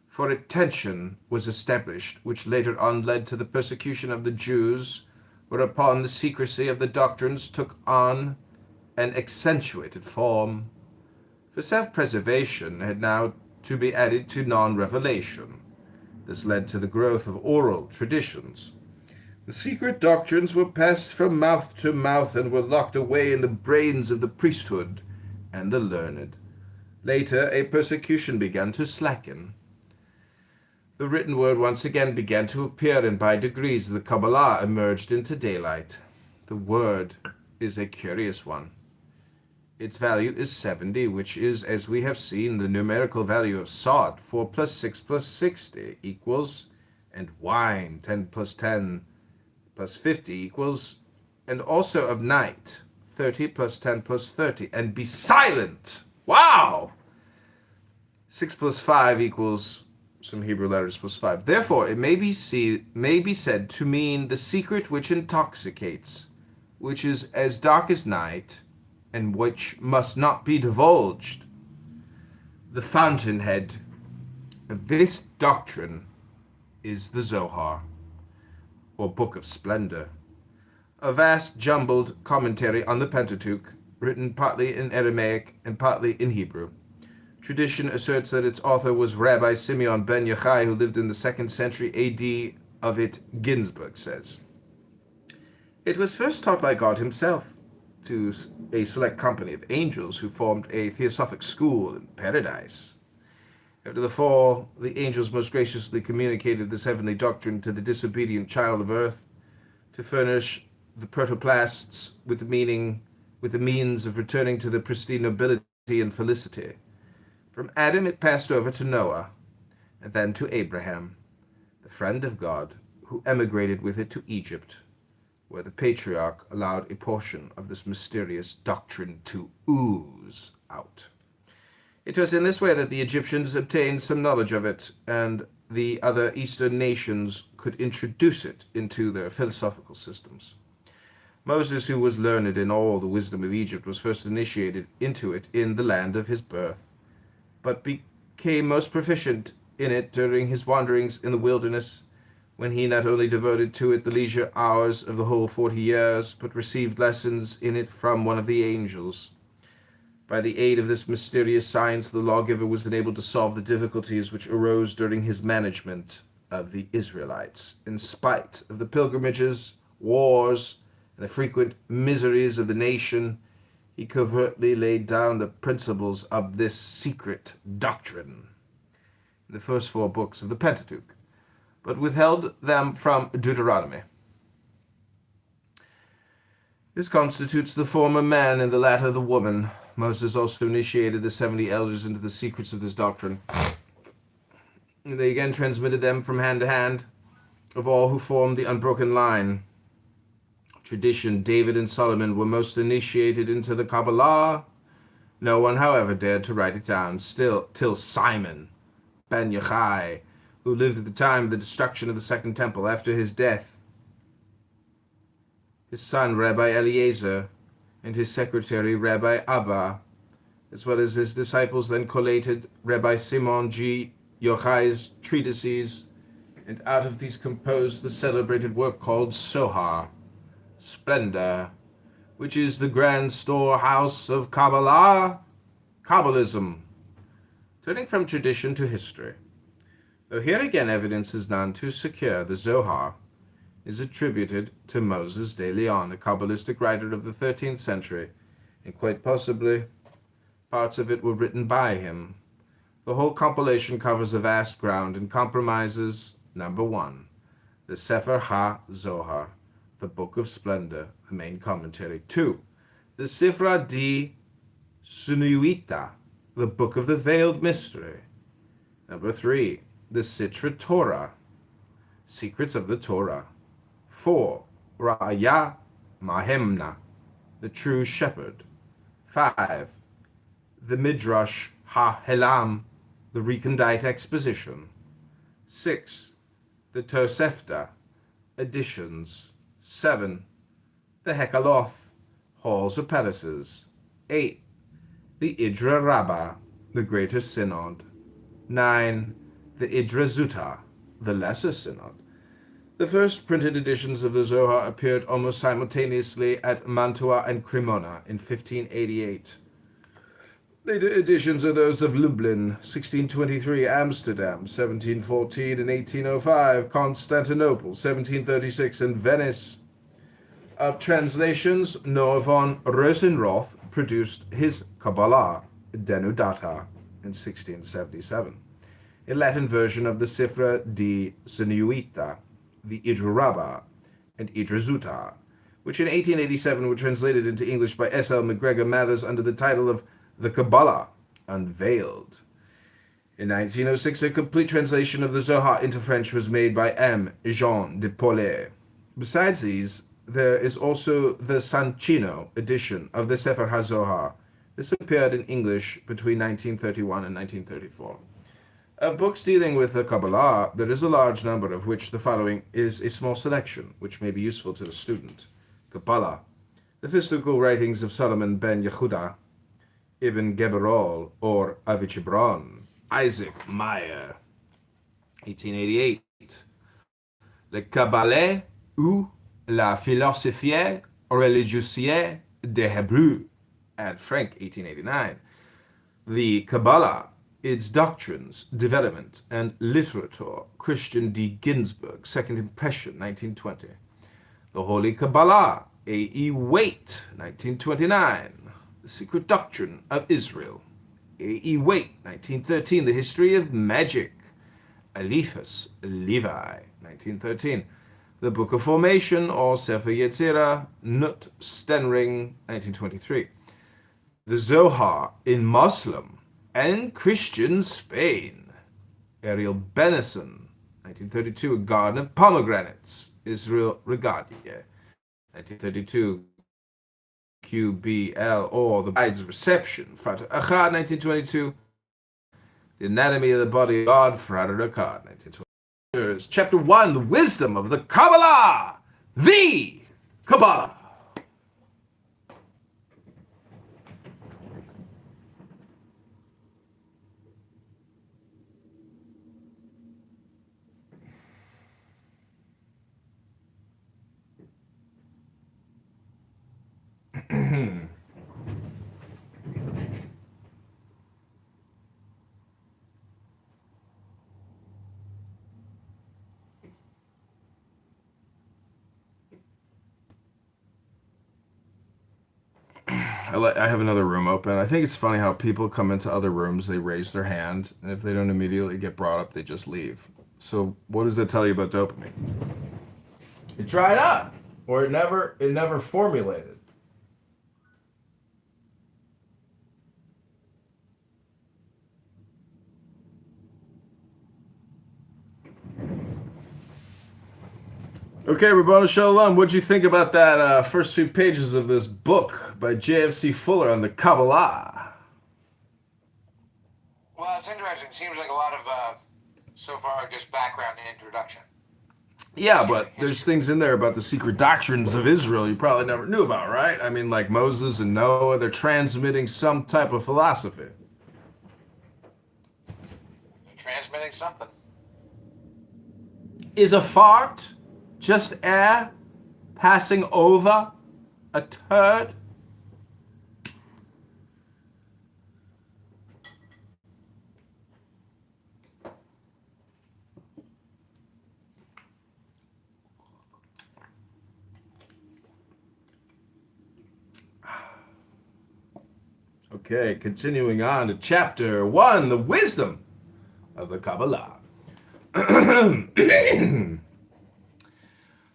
for a tension was established which later on led to the persecution of the Jews, whereupon the secrecy of the doctrines took on an accentuated form. For self-preservation had now to be added to non-revelation. This led to the growth of oral traditions. The secret doctrines were passed from mouth to mouth and were locked away in the brains of the priesthood and the learned. Later, a persecution began to slacken. The written word once again began to appear, and by degrees the Kabbalah emerged into daylight. The word is a curious one. Its value is 70, which is, as we have seen, the numerical value of sod. 4 plus 6 plus 60 equals, and wine, 10 plus 10 plus 50 equals, and also of night, 30 plus 10 plus 30, and be silent. Wow! 6 plus 5 equals some Hebrew letters plus 5. Therefore, it may be said to mean the secret which intoxicates, which is as dark as night, and which must not be divulged. The fountainhead of this doctrine is the Zohar, or Book of Splendor, a vast jumbled commentary on the Pentateuch, written partly in Aramaic and partly in Hebrew. Tradition asserts that its author was Rabbi Simeon ben Yochai, who lived in the 2nd century AD. Of it, Ginsburg says, "It was first taught by God himself to a select company of angels who formed a theosophic school in paradise. After the fall, the angels most graciously communicated this heavenly doctrine to the disobedient child of earth to furnish the protoplasts with the means of returning to the pristine nobility and felicity. From Adam it passed over to Noah, and then to Abraham, the friend of God, who emigrated with it to Egypt, where the patriarch allowed a portion of this mysterious doctrine to ooze out. It was in this way that the Egyptians obtained some knowledge of it, and the other Eastern nations could introduce it into their philosophical systems. Moses, who was learned in all the wisdom of Egypt, was first initiated into it in the land of his birth, but became most proficient in it during his wanderings in the wilderness, when he not only devoted to it the leisure hours of the whole 40 years, but received lessons in it from one of the angels. By the aid of this mysterious science, the lawgiver was enabled to solve the difficulties which arose during his management of the Israelites. In spite of the pilgrimages, wars, and the frequent miseries of the nation, he covertly laid down the principles of this secret doctrine in the first 4 books of the Pentateuch, but withheld them from Deuteronomy. This constitutes the former man and the latter the woman. Moses also initiated the 70 elders into the secrets of this doctrine. They again transmitted them from hand to hand of all who formed the unbroken line. Tradition, David and Solomon were most initiated into the Kabbalah. No one, however, dared to write it down, till Simon ben Yochai, who lived at the time of the destruction of the Second Temple. After his death, his son Rabbi Eliezer and his secretary Rabbi Abba, as well as his disciples, then collated Rabbi Simon G. Yochai's treatises, and out of these composed the celebrated work called Sohar, Splendor, which is the grand storehouse of Kabbalah, Kabbalism. Turning from tradition to history, though here again evidence is none too secure, the Zohar is attributed to Moses de Leon, a Kabbalistic writer of the 13th century, and quite possibly parts of it were written by him. The whole compilation covers a vast ground and comprises, number 1, the Sefer HaZohar, the Book of Splendor, the main commentary. 2, the Sifra di Sunuita, the Book of the Veiled Mystery. Number 3, the Sitra Torah, Secrets of the Torah. 4, Ra'aya Mahemna, the True Shepherd. 5, the Midrash HaHelam, the Recondite Exposition. 6, the Tosefta, Additions. 7, the Hekaloth, Halls of Palaces. 8, the Idra Rabbah, the Greater Synod. 9, the Idra Zuta, the Lesser Synod. The first printed editions of the Zohar appeared almost simultaneously at Mantua and Cremona in 1588. Later editions are those of Lublin, 1623, Amsterdam, 1714 and 1805, Constantinople, 1736, and Venice. Of translations, Noah von Rosenroth produced his Kabbalah Denudata in 1677, a Latin version of the Sifra di Sunuita, the Idra Rabbah, and Idra Zuta, which in 1887 were translated into English by S.L. McGregor Mathers under the title of The Kabbalah Unveiled. In 1906, a complete translation of the Zohar into French was made by M. Jean de Paulet. Besides these, there is also the Sanchino edition of the Sefer HaZohar. This appeared in English between 1931 and 1934. Of books dealing with the Kabbalah, there is a large number, of which the following is a small selection, which may be useful to the student. Kabbalah, the mystical writings of Solomon ben Yehuda, Ibn Geberol, or Avichibron, Isaac Meyer, 1888. Le Kabbalah ou la philosophie religieuse des Hébreux, Anne Frank, 1889. The Kabbalah, its doctrines, development, and literature, Christian D. Ginsburg, Second Impression, 1920. The Holy Kabbalah, A.E. Waite, 1929. The Secret Doctrine of Israel, A.E. Waite, 1913. The History of Magic, Eliphas Levi, 1913. The Book of Formation, or Sefer Yetzirah, Nut Stenring, 1923. The Zohar in Muslim and Christian Spain, Ariel Benison, 1932. A Garden of Pomegranates, Israel Regadia, 1932. QBL, or The Bride's Reception, Frater Achad, 1922. The Anatomy of the Body of God, Frater Achad, 1922. Chapter 1, The Wisdom of the Kabbalah, the Kabbalah. I have another room open. I think it's funny how people come into other rooms, they raise their hand, and if they don't immediately get brought up, they just leave. So what does that tell you about dopamine? It dried up, or it never formulated. Okay, Rabbanu Shalom, what'd you think about that first few pages of this book by J.F.C. Fuller on the Kabbalah? Well, it's interesting. It seems like a lot of, so far, just background and introduction. Yeah, but there's things in there about the secret doctrines of Israel you probably never knew about, right? I mean, like Moses and Noah, they're transmitting some type of philosophy. They're transmitting something. Is a fart just air passing over a turd? Okay, continuing on to chapter 1, the wisdom of the Kabbalah.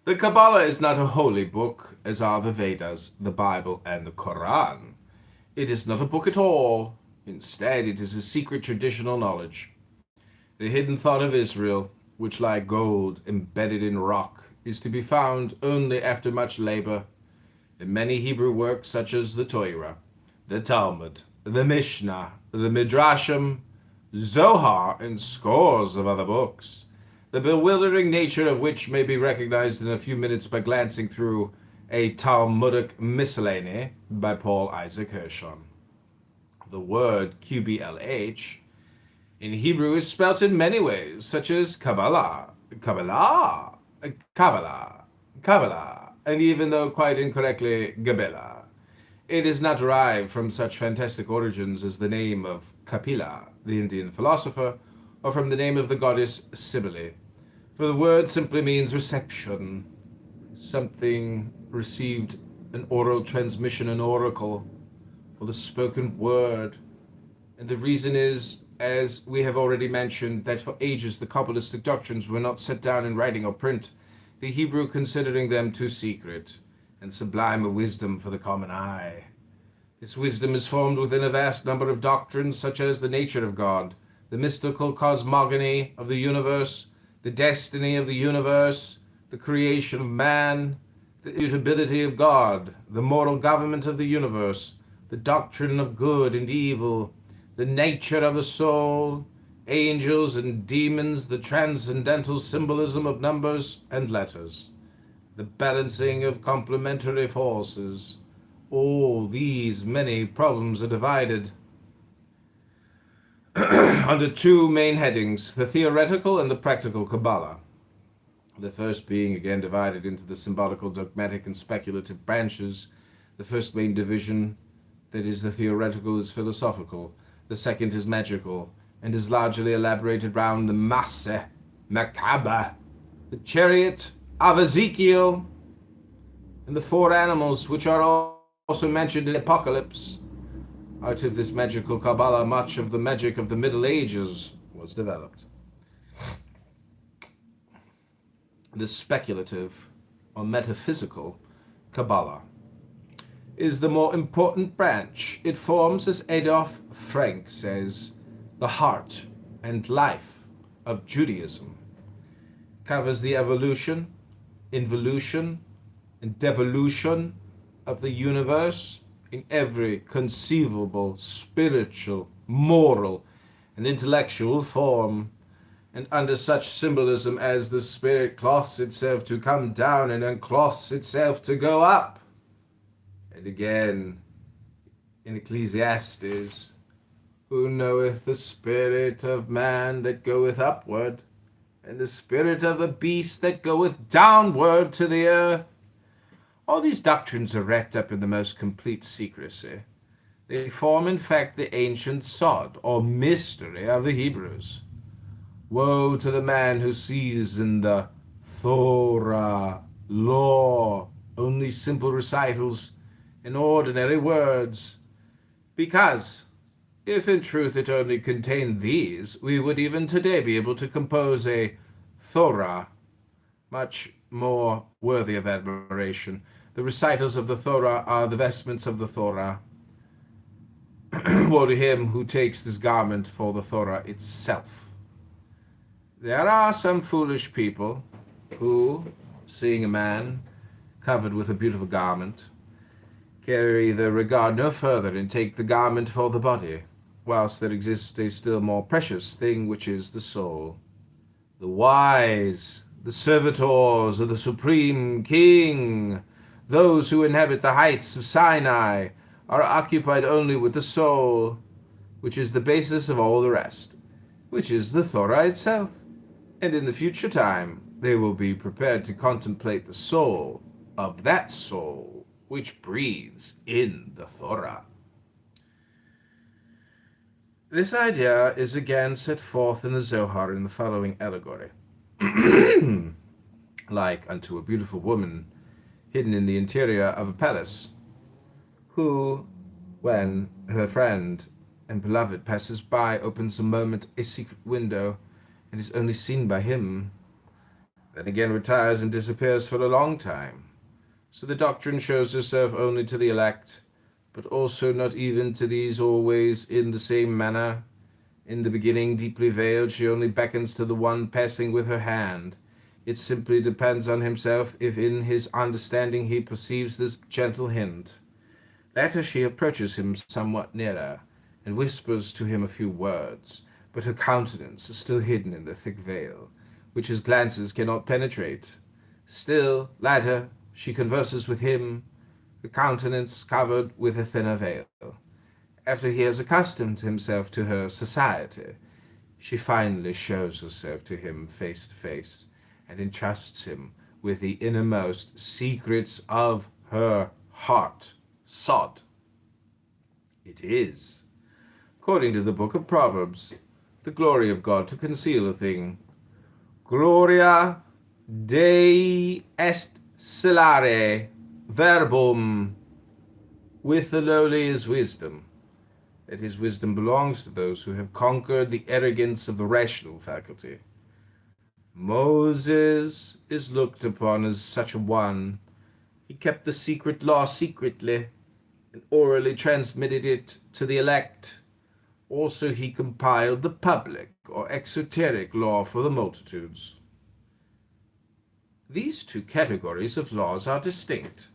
The Kabbalah is not a holy book, as are the Vedas, the Bible, and the Quran. It is not a book at all. Instead, it is a secret traditional knowledge. The hidden thought of Israel, which like gold embedded in rock, is to be found only after much labor in many Hebrew works such as the Torah, the Talmud, the Mishnah, the Midrashim, Zohar, and scores of other books, the bewildering nature of which may be recognized in a few minutes by glancing through a Talmudic miscellany by Paul Isaac Hirschon. The word QBLH in Hebrew is spelt in many ways, such as Kabbalah, Kabbalah, Kabbalah, Kabbalah, and even though quite incorrectly, Gabela. It is not derived from such fantastic origins as the name of Kapila, the Indian philosopher, or from the name of the goddess Cybele. For the word simply means reception. Something received an oral transmission, an oracle, for the spoken word. And the reason is, as we have already mentioned, that for ages the Kabbalistic doctrines were not set down in writing or print, the Hebrew considering them too secret and sublime a wisdom for the common eye. This wisdom is formed within a vast number of doctrines, such as the nature of God, the mystical cosmogony of the universe, the destiny of the universe, the creation of man, the immutability of God, the moral government of the universe, the doctrine of good and evil, the nature of the soul, angels and demons, the transcendental symbolism of numbers and letters, the balancing of complementary forces. All these many problems are divided under two main headings, the theoretical and the practical Kabbalah. The first being again divided into the symbolical, dogmatic, and speculative branches. The first main division, that is the theoretical, is philosophical. The second is magical, and is largely elaborated round the Masse Macabre, the chariot of Ezekiel, and the 4 animals which are also mentioned in the Apocalypse. Out of this magical Kabbalah, much of the magic of the Middle Ages was developed. The speculative or metaphysical Kabbalah is the more important branch. It forms, as Adolf Frank says, the heart and life of Judaism. Covers the evolution, involution, and devolution of the universe in every conceivable spiritual, moral, and intellectual form, and under such symbolism as the spirit cloths itself to come down and uncloths itself to go up. And again, in Ecclesiastes, who knoweth the spirit of man that goeth upward, and the spirit of the beast that goeth downward to the earth? All these doctrines are wrapped up in the most complete secrecy. They form, in fact, the ancient sod, or mystery, of the Hebrews. Woe to the man who sees in the Torah, law, only simple recitals and ordinary words, because if in truth it only contained these, we would even today be able to compose a Torah much more worthy of admiration. The recitals of the Torah are the vestments of the Torah. Woe to him who takes this garment for the Torah itself. There are some foolish people who, seeing a man covered with a beautiful garment, carry their regard no further and take the garment for the body, whilst there exists a still more precious thing, which is the soul. The wise, the servitors of the Supreme King, those who inhabit the heights of Sinai, are occupied only with the soul, which is the basis of all the rest, which is the Torah itself. And in the future time, they will be prepared to contemplate the soul of that soul which breathes in the Torah. This idea is again set forth in the Zohar in the following allegory. Like unto a beautiful woman hidden in the interior of a palace, who, when her friend and beloved passes by, opens a moment a secret window, and is only seen by him, then again retires and disappears for a long time. So the doctrine shows herself only to the elect, but also not even to these always in the same manner. In the beginning, deeply veiled, she only beckons to the one passing with her hand. It simply depends on himself if in his understanding he perceives this gentle hint. Later she approaches him somewhat nearer, and whispers to him a few words, but her countenance is still hidden in the thick veil, which his glances cannot penetrate. Still, later, she converses with him, her countenance covered with a thinner veil. After he has accustomed himself to her society, she finally shows herself to him face to face, and entrusts him with the innermost secrets of her heart. Sod. It is, according to the book of Proverbs, the glory of God to conceal a thing. Gloria Dei est celare verbum. With the lowly is wisdom. That his wisdom belongs to those who have conquered the arrogance of the rational faculty. Moses is looked upon as such a one. He kept the secret law secretly, and orally transmitted it to the elect. Also he compiled the public or exoteric law for the multitudes. These two categories of laws are distinct,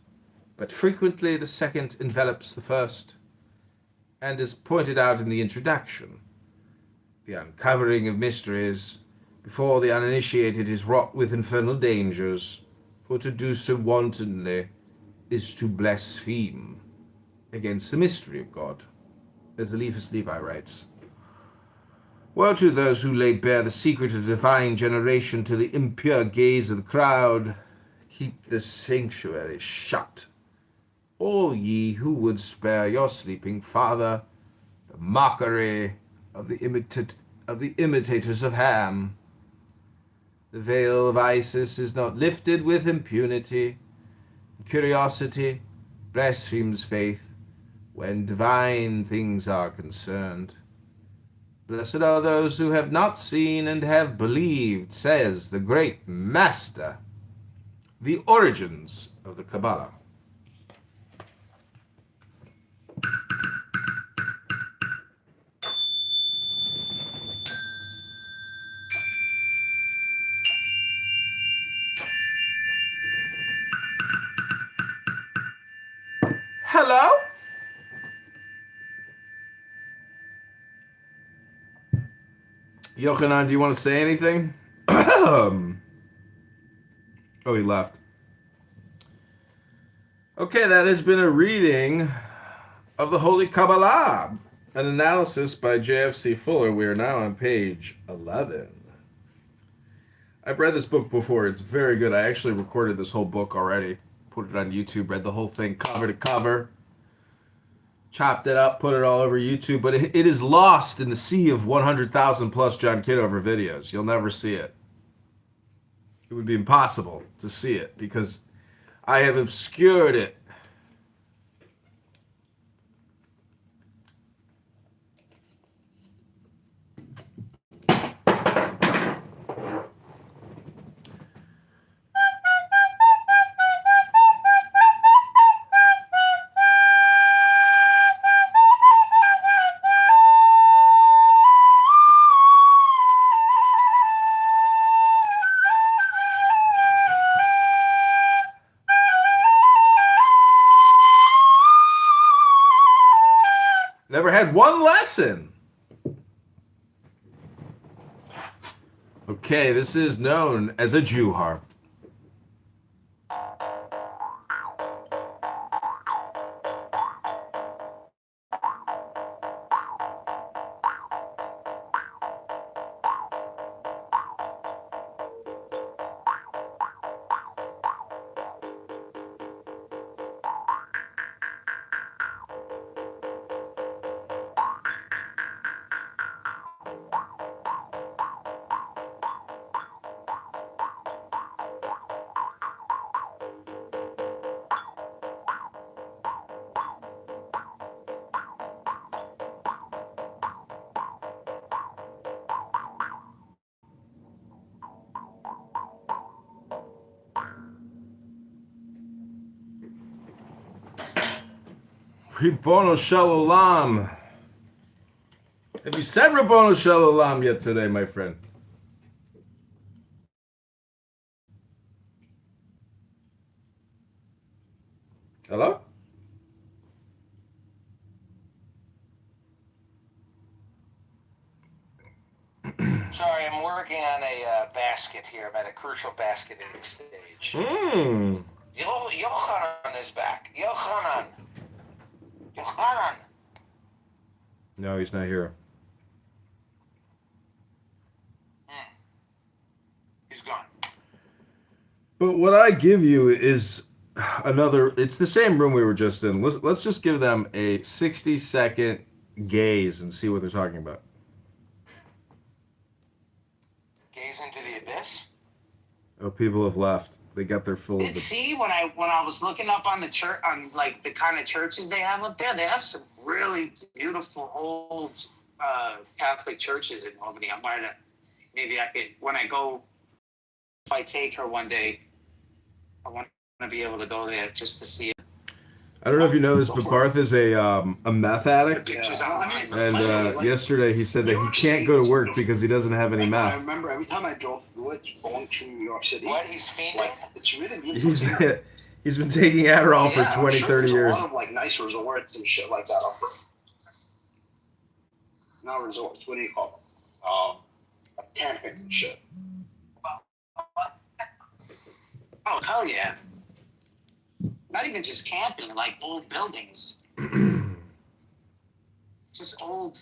but frequently the second envelops the first, and is pointed out in the introduction. The uncovering of mysteries before the uninitiated is wrought with infernal dangers, for to do so wantonly is to blaspheme against the mystery of God, as Eliphas Levi writes. Woe to those who lay bare the secret of divine generation to the impure gaze of the crowd. Keep the sanctuary shut, all ye who would spare your sleeping father, the mockery of the imitators of Ham. The veil of Isis is not lifted with impunity. Curiosity blasphemes faith when divine things are concerned. Blessed are those who have not seen and have believed, says the great master. The origins of the Kabbalah. Hello? Yochanan, do you want to say anything? Oh, he left. Okay, that has been a reading of the Holy Kabbalah, an analysis by J.F.C. Fuller. We are now on page 11. I've read this book before. It's very good. I actually recorded this whole book already, put it on YouTube, read the whole thing cover to cover, chopped it up, put it all over YouTube, but it is lost in the sea of 100,000 plus John Kitover videos. You'll never see it. It would be impossible to see it because I have obscured it. Never had one lesson. Okay, this is known as a Jew harp. Ribono Shel Olam. Have you said Ribono Shel Olam yet today, my friend? Hello? Sorry, I'm working on a basket here. I'm at a crucial basketing stage. Yochanan is back. Yochanan. No, he's not here. He's gone. But what I give you is another. It's the same room we were just in. Let's just give them a 60-second gaze and see what they're talking about. Gaze into the abyss. Oh, people have left. They got their full of the. See, when I was looking up on the church, on like the kind of churches they have up there, they have some really beautiful old Catholic churches in Albany. I'm wondering if maybe I could, when I go, if I take her one day, I want to be able to go there just to see it. I don't know if you know this, but Barth is a meth addict, and yesterday he said that he can't go to work because he doesn't have any I meth. remember every time I drove through it, going to New York City. What? He's fiending? Like, it's really beautiful. He's been taking Adderall for Yeah, 20, I'm sure 30 there's years. a lot of like nice resorts and shit like that up there. Not resorts. What do you call them? Like camping and shit. Oh, hell yeah. Not even just camping, like old buildings. Just old,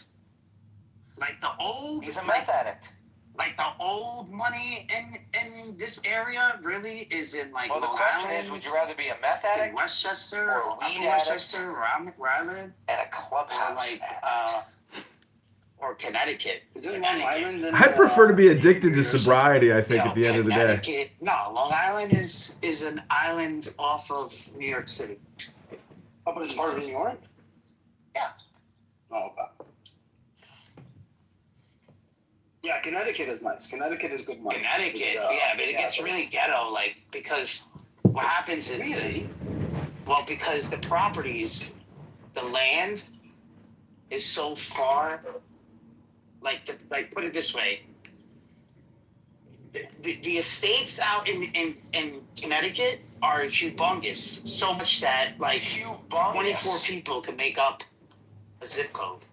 like the old. He's a meth addict. Like the old money in this area really is in like. Well, the Long question Island, is, would you rather be a meth in addict Westchester or a or weed Upper Westchester, where I live, and a clubhouse or like addict? or Connecticut. Isn't Long Island in, I'd prefer to be addicted to sobriety, I think, You know, at the end of the day. Connecticut. No, Long Island is an island off of New York City. Oh, but it's part of New York? Yeah. Oh, okay. Yeah, Connecticut is nice. Connecticut is good money. Connecticut, It's, yeah, but it gets really ghetto, like, because what happens is, well, because the properties, the land is so far, like put it this way, the estates out in Connecticut are humongous, so much that, like, 24 people can make up a zip code.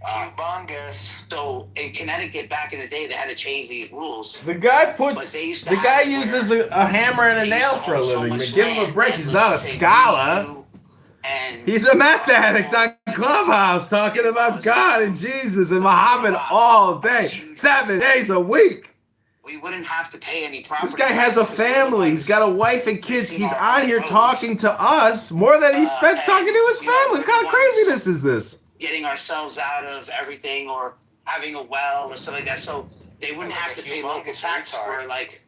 Humongous. So in Connecticut back in the day, they had to change these rules. The guy uses a hammer and a nail for a living. But give him a break. He's not a scholar. He's a meth addict on Clubhouse talking about God and Jesus and Muhammad all day, 7 days a week. We wouldn't have to pay any property. This guy has a family. He's got a wife and kids. He's on here talking to us more than he spends talking to his family. What kind of craziness is this? Getting ourselves out of everything or having a well or something like that. So they wouldn't have to pay local tax for, like,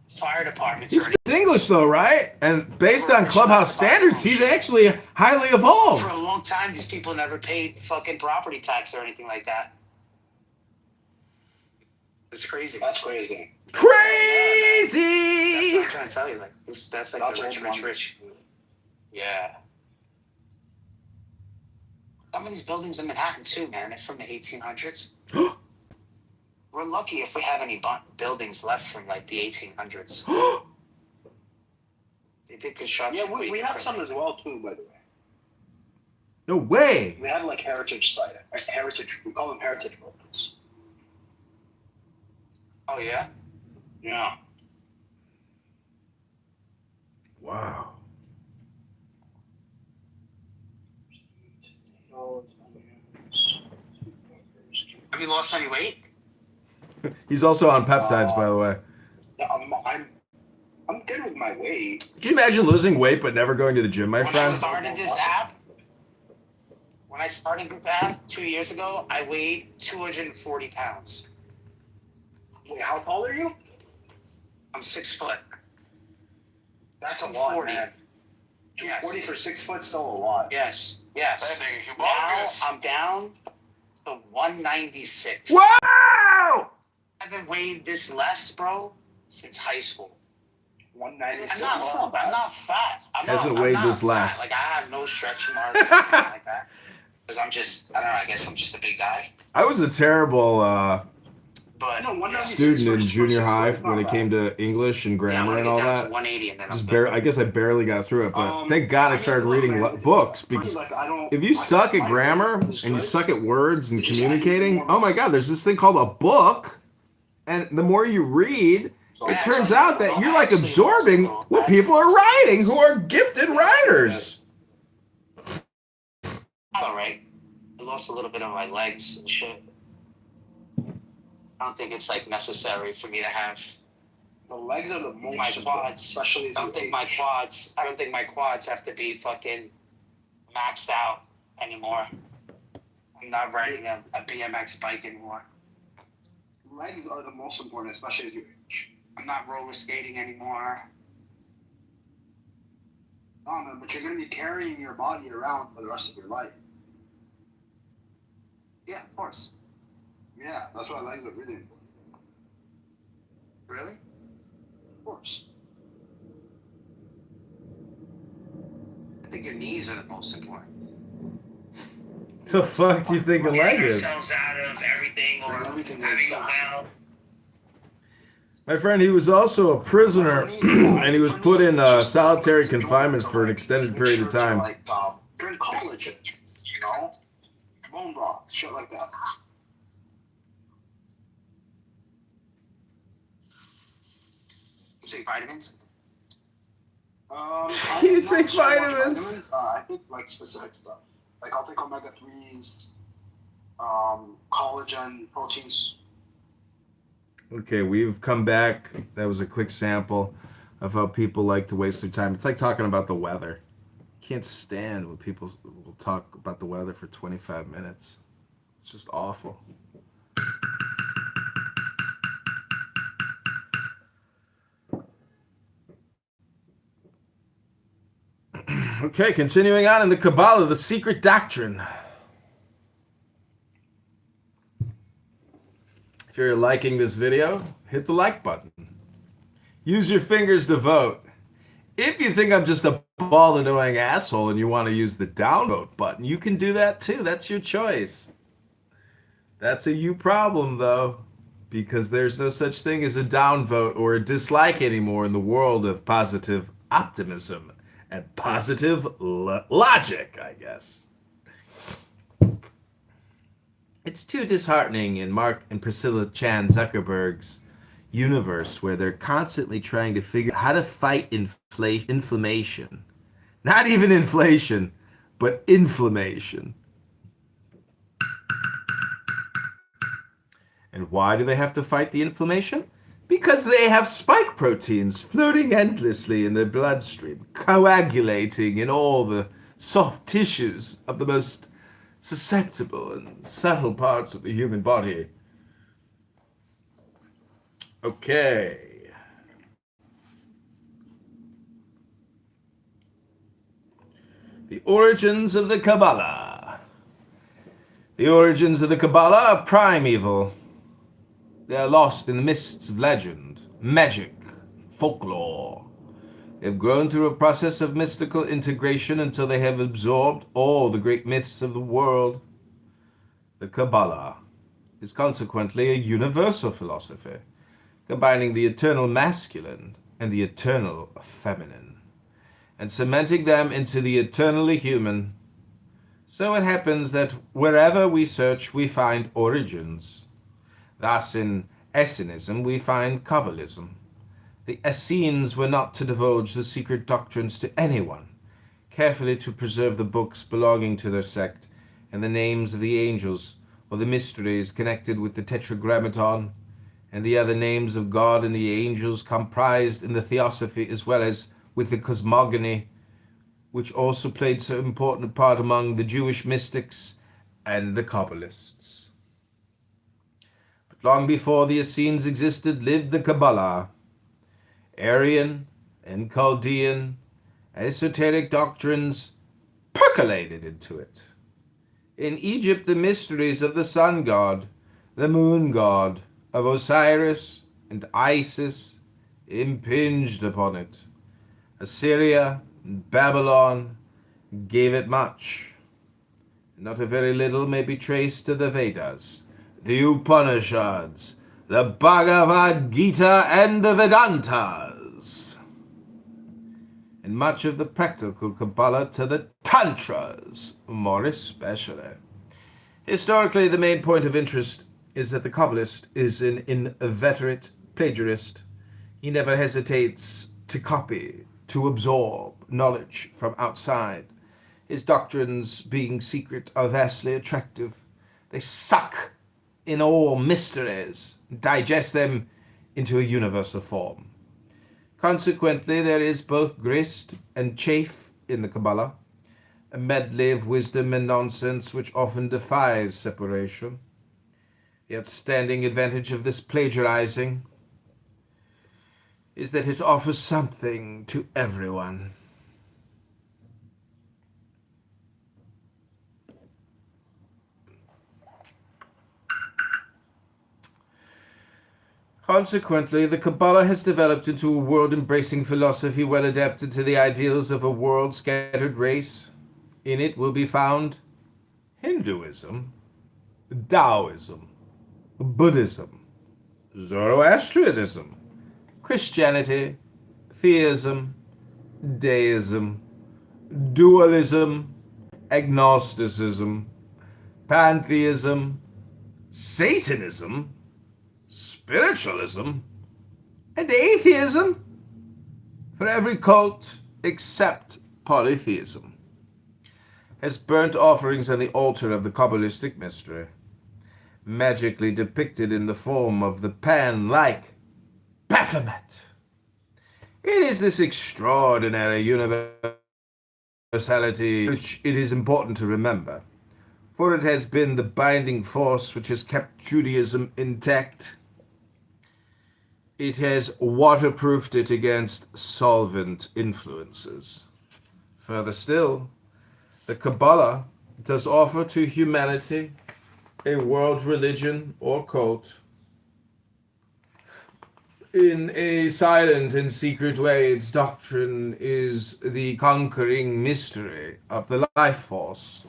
fire departments. He speaks English though, right? And based on Clubhouse standards, he's actually highly evolved. For a long time, these people never paid fucking property tax or anything like that. It's crazy. That's crazy. Crazy! That's what I'm trying to tell you. Like, that's like the rich. Yeah. Some of these buildings in Manhattan too, man, they're from the 1800s. We're lucky if we have any buildings left from, like, the 1800s. They did construction. Yeah, we have some as well too, by the way. No way. We have, like, heritage site, we call them heritage buildings. Oh yeah. Yeah. Wow. Have you lost any weight? He's also on peptides, by the way. I'm good with my weight. Could you imagine losing weight but never going to the gym, my When I friend? started this app 2 years ago, I weighed 240 pounds. Wait, how tall are you? I'm 6 foot. That's a lot, 40. man. 240 for 6 foot, still a lot. Yes. Now I'm down to 196. Wow! I haven't weighed this less, bro, since high school. 196. I'm not fat. Hasn't weighed this less. Like, I have no stretch marks or anything like that. Because I don't know, I guess I'm just a big guy. I was a terrible But student in junior high when it came to English and grammar and all that. 180 and then I guess I barely got through it, but thank God I started reading books, because if you suck at grammar and you suck at words and communicating, oh my God, there's this thing called a book, and the more you read, it turns out that you're like absorbing what people are writing who are gifted writers. all right. I lost a little bit of my legs and shit. I don't think it's, like, necessary for me to have the legs are the most my quads. Especially I don't think my quads have to be fucking maxed out anymore. I'm not riding a BMX bike anymore. Legs are the most important, especially as you age. I'm not roller skating anymore. Oh man, but you're gonna be carrying your body around for the rest of your life. Yeah, of course. Yeah, that's why legs are really important. Really? Of course. I think your knees are the most important. The fuck do you think a leg Getting is? ourselves out of everything or having a well. My friend, he was also a prisoner, and he was put in solitary confinement for an extended period of time. Like drink collagen, you know, bone broth, shit like that. Take vitamins? You take vitamins? I take, like, specific stuff. Like, I'll take omega-3s, collagen, proteins. Okay, we've come back. That was a quick sample of how people like to waste their time. It's like talking about the weather. can't stand when people will talk about the weather for 25 minutes. It's just awful. Okay, continuing on in the Kabbalah, the secret doctrine. If you're liking this video, hit the like button. Use your fingers to vote. If you think I'm just a bald, annoying asshole and you want to use the downvote button, you can do that too. That's your choice. That's a you problem, though, because there's no such thing as a downvote or a dislike anymore in the world of positive optimism and positive logic, I guess. It's too disheartening in Mark and Priscilla Chan Zuckerberg's universe where they're constantly trying to figure out how to fight inflammation. Not even inflation, but inflammation. And why do they have to fight the inflammation? Because they have spike proteins floating endlessly in their bloodstream, coagulating in all the soft tissues of the most susceptible and subtle parts of the human body. Okay. The origins of the Kabbalah. The origins of the Kabbalah are primeval. They are lost in the mists of legend, magic, folklore. They have grown through a process of mystical integration until they have absorbed all the great myths of the world. The Kabbalah is consequently a universal philosophy, combining the eternal masculine and the eternal feminine, and cementing them into the eternally human. So it happens that wherever we search, we find origins. Thus, in Essenism, we find Kabbalism. The Essenes were not to divulge the secret doctrines to anyone, carefully to preserve the books belonging to their sect, and the names of the angels, or the mysteries connected with the Tetragrammaton, and the other names of God and the angels comprised in the Theosophy, as well as with the cosmogony, which also played so important a part among the Jewish mystics and the Kabbalists. But long before the Essenes existed lived the Kabbalah. Aryan and Chaldean esoteric doctrines percolated into it. In Egypt, the mysteries of the sun god, the moon god, of Osiris and Isis impinged upon it. Assyria and Babylon gave it much. Not a very little may be traced to the Vedas, the Upanishads, the Bhagavad Gita, and the Vedantas, and much of the practical Kabbalah to the Tantras, more especially. Historically, the main point of interest is that the Kabbalist is an inveterate plagiarist. He never hesitates to copy, to absorb knowledge from outside. His doctrines, being secret, are vastly attractive. They suck in all mysteries, digest them into a universal form. Consequently, there is both grist and chaff in the Kabbalah, a medley of wisdom and nonsense which often defies separation. The outstanding advantage of this plagiarizing is that it offers something to everyone. Consequently, the Kabbalah has developed into a world-embracing philosophy well adapted to the ideals of a world-scattered race. In it will be found Hinduism, Taoism, Buddhism, Zoroastrianism, Christianity, theism, deism, dualism, agnosticism, pantheism, Satanism, spiritualism, and atheism, for every cult except polytheism has burnt offerings on the altar of the Kabbalistic mystery, magically depicted in the form of the pan-like Baphomet. It is this extraordinary universe universality which it is important to remember, for it has been the binding force which has kept Judaism intact. It has waterproofed it against solvent influences. Further still, the Kabbalah does offer to humanity a world religion or cult in a silent and secret way. Its doctrine is the conquering mystery of the life force.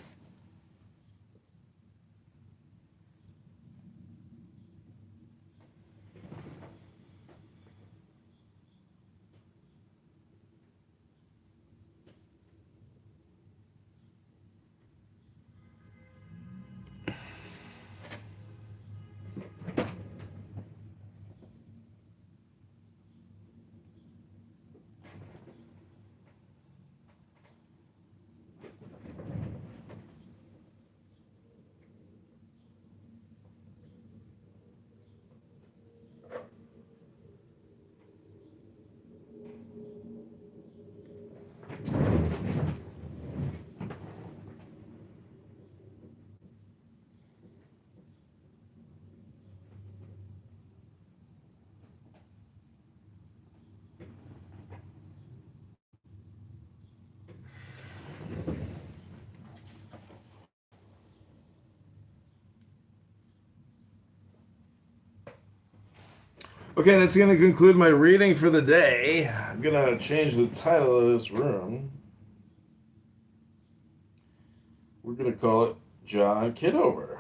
Okay, that's going to conclude my reading for the day. I'm going to change the title of this room. We're going to call it John Kitover.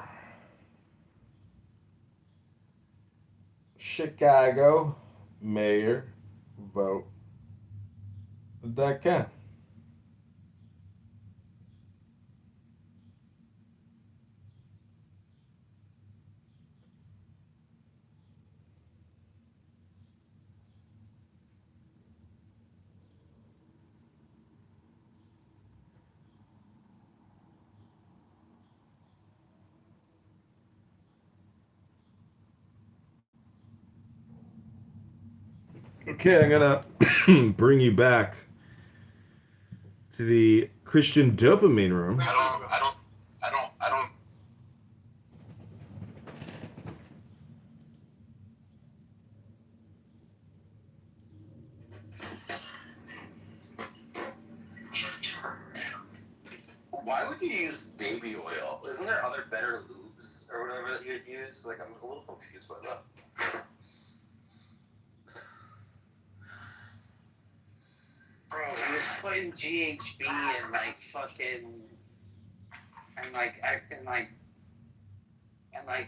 Chicago Mayor Vote.com. Okay, I'm going to bring you back to the Christian dopamine room. I don't. Why would you use baby oil? Isn't there other better lubes or whatever that you'd use? Like, I'm a little confused by that. Bro, he was putting GHB and like fucking and like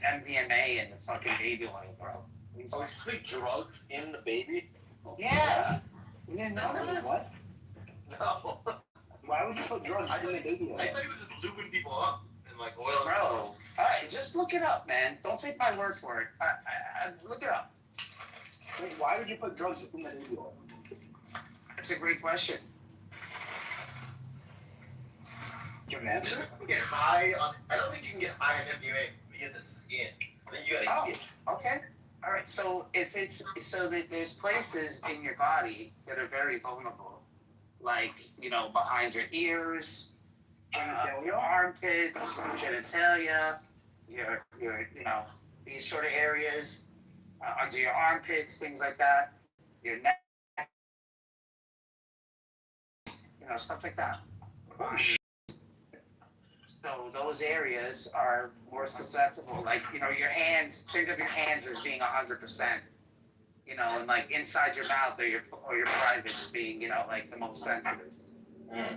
MDMA in the fucking baby oil, bro. Oh, he's putting drugs in the baby? Yeah. You didn't know that? What? No. Why would you put drugs in the baby oil? I thought he was just lubing people up and like oil. Bro, alright, just look it up, man. Don't take my word for it. Look it up. Wait, why would you put drugs in the baby oil? That's a great question. You can answer? Get high on. I don't think you can get high on MDMA via the skin. I think you gotta eat it. Okay. All right. So if it's so that there's places in your body that are very vulnerable, like behind your ears, your armpits, genitalia, your these sort of areas, under your armpits, things like that, your neck, stuff like that. So those areas are more susceptible. Like, your hands, think of your hands as being 100%, and like inside your mouth or your privates being, like the most sensitive. Mm.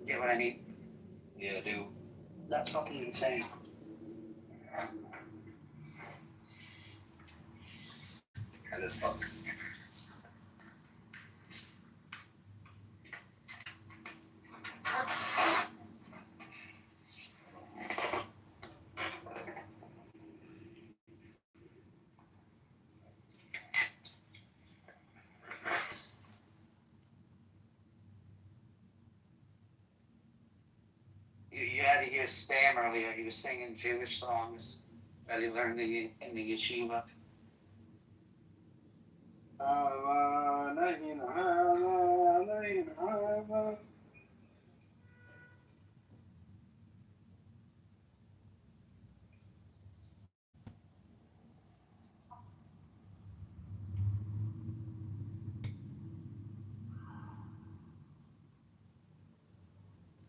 Get what I mean? Yeah, I do. That's fucking insane. That is fucking. You had to hear Spam earlier. He was singing Jewish songs that he learned in the yeshiva.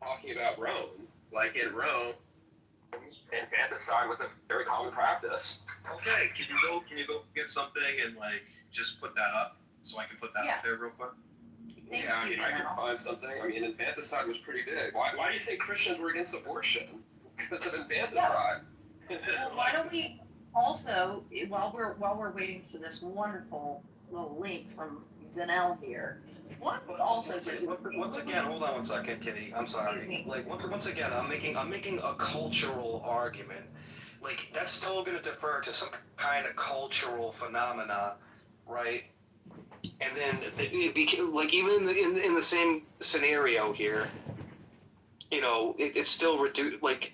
talking about Rome. Like in Rome, infanticide was a very common practice. Okay, can you go get something and like just put that up so I can put that up there real quick? Yeah, I mean, I can find something. I mean, infanticide was pretty big. Why do you think Christians were against abortion? Because of infanticide. Well, why don't we also, while we're waiting for this wonderful little link from Danelle here, one would also just Once again, hold on one second, Kitty. I'm sorry. Like once again, I'm making a cultural argument. Like that's still going to defer to some kind of cultural phenomena, right? And then like even in the same scenario here, you know, it's still reduced. Like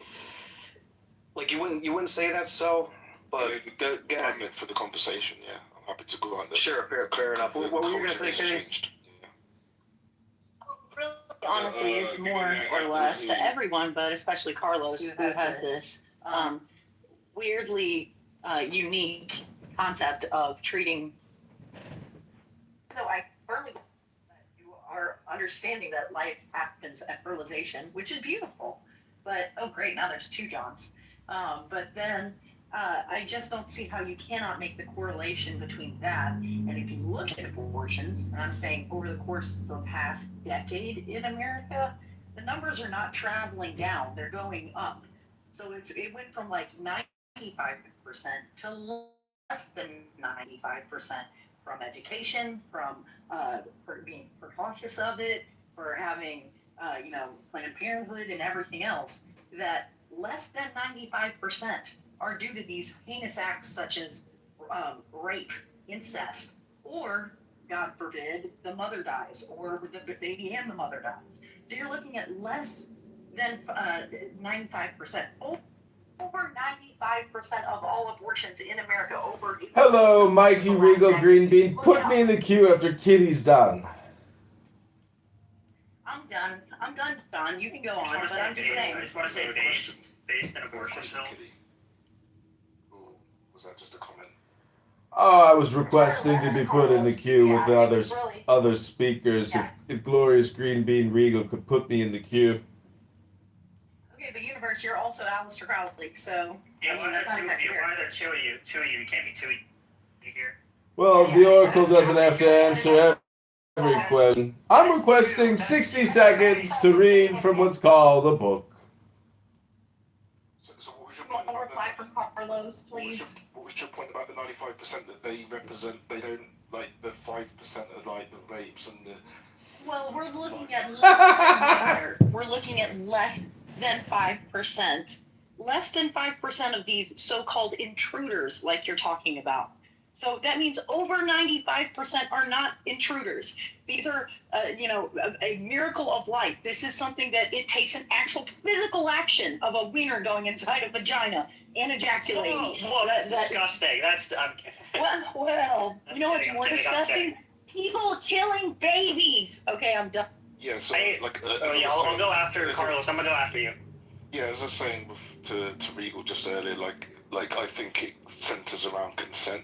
you wouldn't say that's so, but go ahead for the conversation. Yeah, I'm happy to go on there. Sure, fair enough. What were you going to say, Kitty? honestly, it's more or less to everyone, but especially Carlos, who has this weirdly unique concept of treating. Though I firmly believe that you are understanding that life happens at fertilization, which is beautiful. But oh, great! Now there's two Johns. But then I just don't see how you cannot make the correlation between that. And if you look at abortions, and I'm saying over the course of the past decade in America, the numbers are not traveling down; they're going up. So it went from like 95% to less than 95% from education, from for being precautious of it, for having Planned Parenthood and everything else. That less than 95% are due to these heinous acts such as rape, incest, or, God forbid, the mother dies, or the baby and the mother dies. So you're looking at less than 95%. Over 95% of all abortions in America over. Hello, Mighty Regal Green Bean. Put me in the queue after Kitty's done. I'm done. You can go on, but I'm just saying. I just want to say based in abortion pill. Was that just a comment? Oh, I was requesting to be put in the queue with the other speakers. If Glorious Green Bean Regal could put me in the queue. Okay, but Universe, you're also Aleister Crowley, so Yeah, I mean, that's not exactly fair. why are two of you? You can't be two here. Well, the Oracle doesn't have to answer every question. I'm requesting 60 seconds to read from what's called a book. So what was your point about reply from Carlos, please. What was your point about the 95% that they represent? They don't like the 5% of like the rapes and the. Well, we're looking at yes, sir. We're looking at less than 5%. Less than 5% of these so-called intruders, like you're talking about. So that means over 95% are not intruders. These are, a miracle of life. This is something that it takes an actual physical action of a wiener going inside a vagina and ejaculating. Whoa, that's disgusting. That's. Well, you know what's more disgusting? People killing babies. Okay, I'm done. Yeah, so I'll go after Carlos. I'm gonna go after you. Yeah, as I was saying to Regal just earlier, like I think it centers around consent.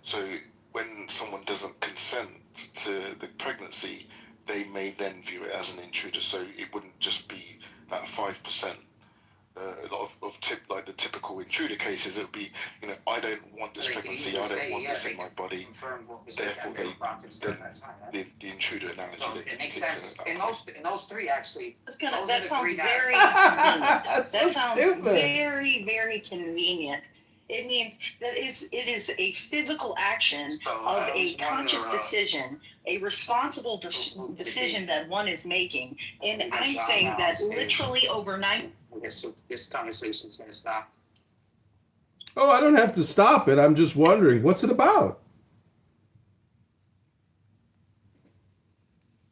So when someone doesn't consent to the pregnancy, they may then view it as an intruder. So it wouldn't just be that 5%. A lot of like the typical intruder cases, it would be, I don't want this pregnancy, I don't want this in my body. Therefore, the intruder analogy. It makes sense. In those three, actually. That sounds very convenient. That sounds very, very convenient. It means that it is a physical action of a conscious decision, a responsible decision that one is making. And I'm saying that literally overnight. I guess this conversation's going to stop. Oh, I don't have to stop it. I'm just wondering, what's it about?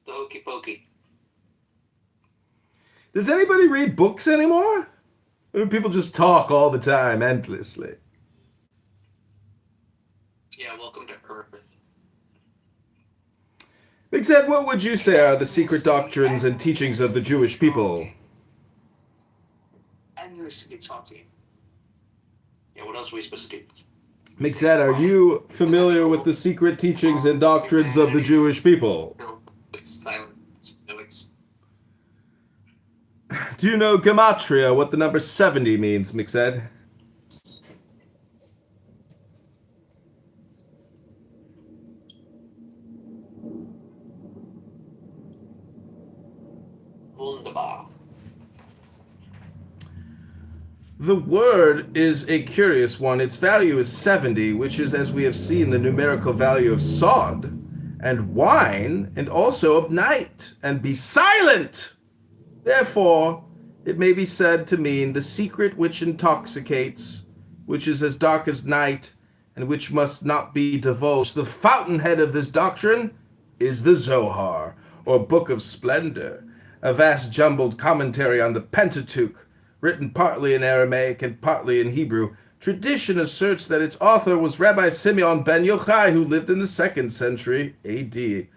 The hokey pokey. Does anybody read books anymore? Or do people just talk all the time, endlessly? Yeah, welcome to Earth. Big Zed, what would you say are the secret doctrines and teachings of the Jewish people? And you should be talking. Yeah, what else are we supposed to do? Mixed, are you familiar with the secret teachings and doctrines of the Jewish people? Silence. Do you know gematria, what the number 70 means, Mixed? Wunderbar. The word is a curious one. Its value is 70, which is, as we have seen, the numerical value of sod, and wine, and also of night, and be silent! Therefore, it may be said to mean the secret which intoxicates, which is as dark as night, and which must not be divulged. The fountainhead of this doctrine is the Zohar, or Book of Splendor, a vast jumbled commentary on the Pentateuch, written partly in Aramaic and partly in Hebrew. Tradition asserts that its author was Rabbi Simeon ben Yochai, who lived in the 2nd century A.D.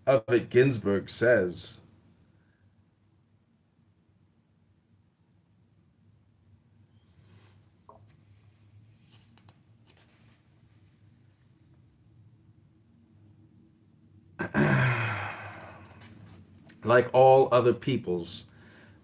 Of it, Ginsburg says, like all other peoples,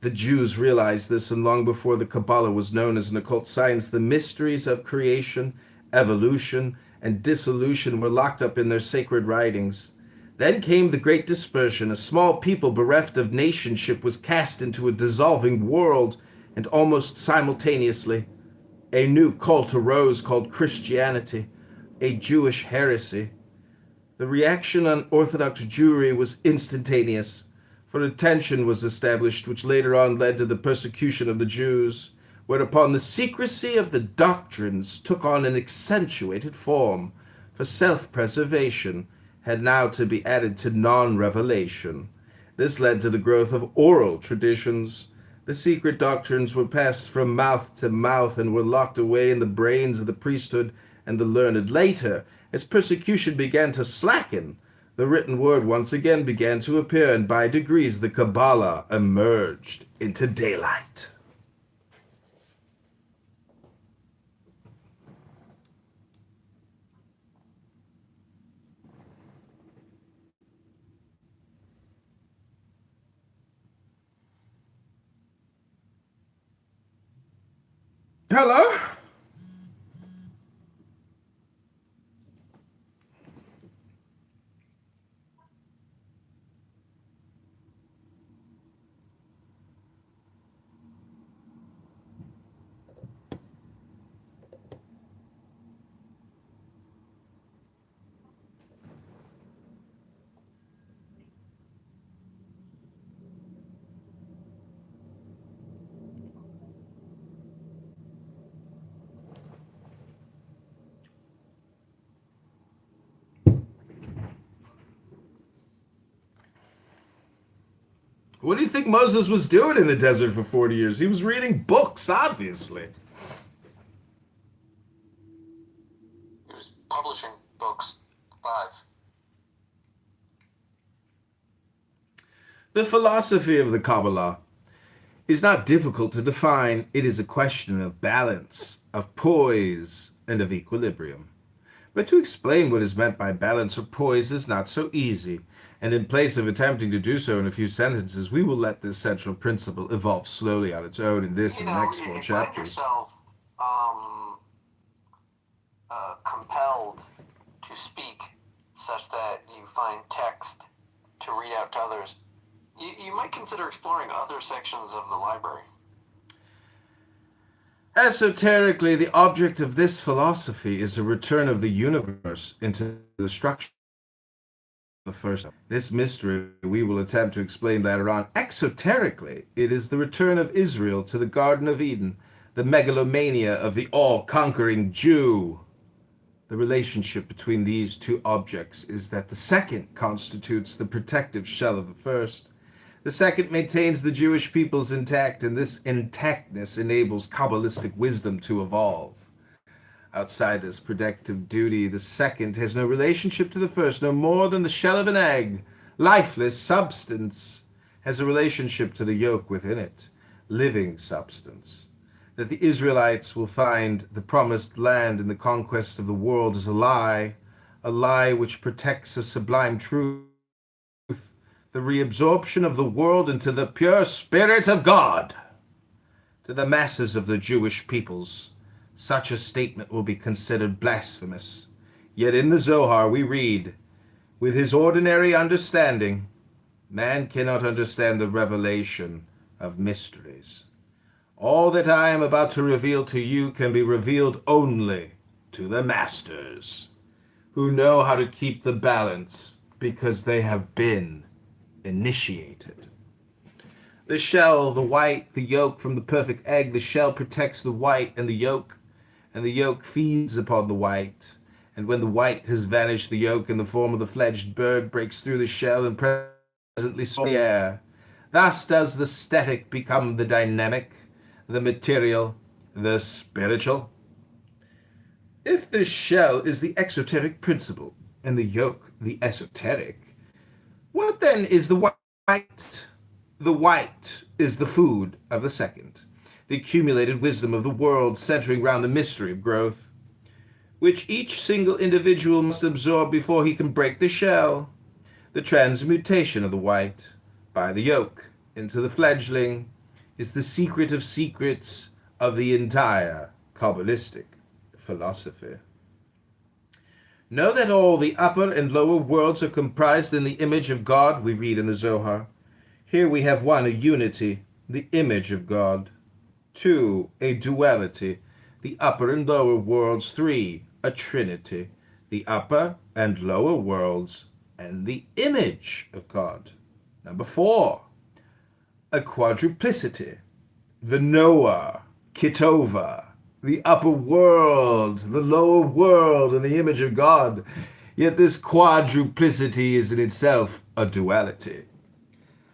the Jews realized this, and long before the Kabbalah was known as an occult science, the mysteries of creation, evolution, and dissolution were locked up in their sacred writings. Then came the Great Dispersion. A small people bereft of nationship was cast into a dissolving world, and almost simultaneously, a new cult arose called Christianity, a Jewish heresy. The reaction on Orthodox Jewry was instantaneous, for a tension was established which later on led to the persecution of the Jews, whereupon the secrecy of the doctrines took on an accentuated form, for self-preservation had now to be added to non-revelation. This led to the growth of oral traditions. The secret doctrines were passed from mouth to mouth and were locked away in the brains of the priesthood and the learned. Later, as persecution began to slacken, the written word once again began to appear, and by degrees the Kabbalah emerged into daylight. Hello? What do you think Moses was doing in the desert for 40 years? He was reading books, obviously. He was publishing books live. The philosophy of the Kabbalah is not difficult to define. It is a question of balance, of poise, and of equilibrium. But to explain what is meant by balance or poise is not so easy, and in place of attempting to do so in a few sentences, we will let this central principle evolve slowly on its own in this and the next 4 chapters. Yourself compelled to speak such that you find text to read out to others, you might consider exploring other sections of the library. Esoterically, the object of this philosophy is a return of the universe into the structure of the first. This mystery we will attempt to explain later on. Exoterically, it is the return of Israel to the Garden of Eden, the megalomania of the all-conquering Jew. The relationship between these two objects is that the second constitutes the protective shell of the first. The second maintains the Jewish peoples intact, and this intactness enables Kabbalistic wisdom to evolve. Outside this protective duty, the second has no relationship to the first, no more than the shell of an egg. Lifeless substance has a relationship to the yolk within it, living substance. That the Israelites will find the promised land in the conquest of the world is a lie which protects a sublime truth, the reabsorption of the world into the pure Spirit of God. To the masses of the Jewish peoples, such a statement will be considered blasphemous. Yet in the Zohar we read, with his ordinary understanding, man cannot understand the revelation of mysteries. All that I am about to reveal to you can be revealed only to the masters, who know how to keep the balance because they have been initiated. The shell, the white, the yolk from the perfect egg, the shell protects the white and the yolk feeds upon the white. And when the white has vanished, the yolk in the form of the fledged bird breaks through the shell and presently soars in the air. Thus does the static become the dynamic, the material, the spiritual. If the shell is the exoteric principle and the yolk the esoteric, what then is the white? The white is the food of the second, the accumulated wisdom of the world centering round the mystery of growth, which each single individual must absorb before he can break the shell. The transmutation of the white by the yolk into the fledgling is the secret of secrets of the entire Kabbalistic philosophy. Know that all the upper and lower worlds are comprised in the image of God, we read in the Zohar. Here we have 1, a unity, the image of God. 2, a duality, the upper and lower worlds. 3, a trinity, the upper and lower worlds and the image of God. Number 4, a quadruplicity, the Noah, Kitover, the upper world, the lower world, and the image of God. Yet this quadruplicity is in itself a duality.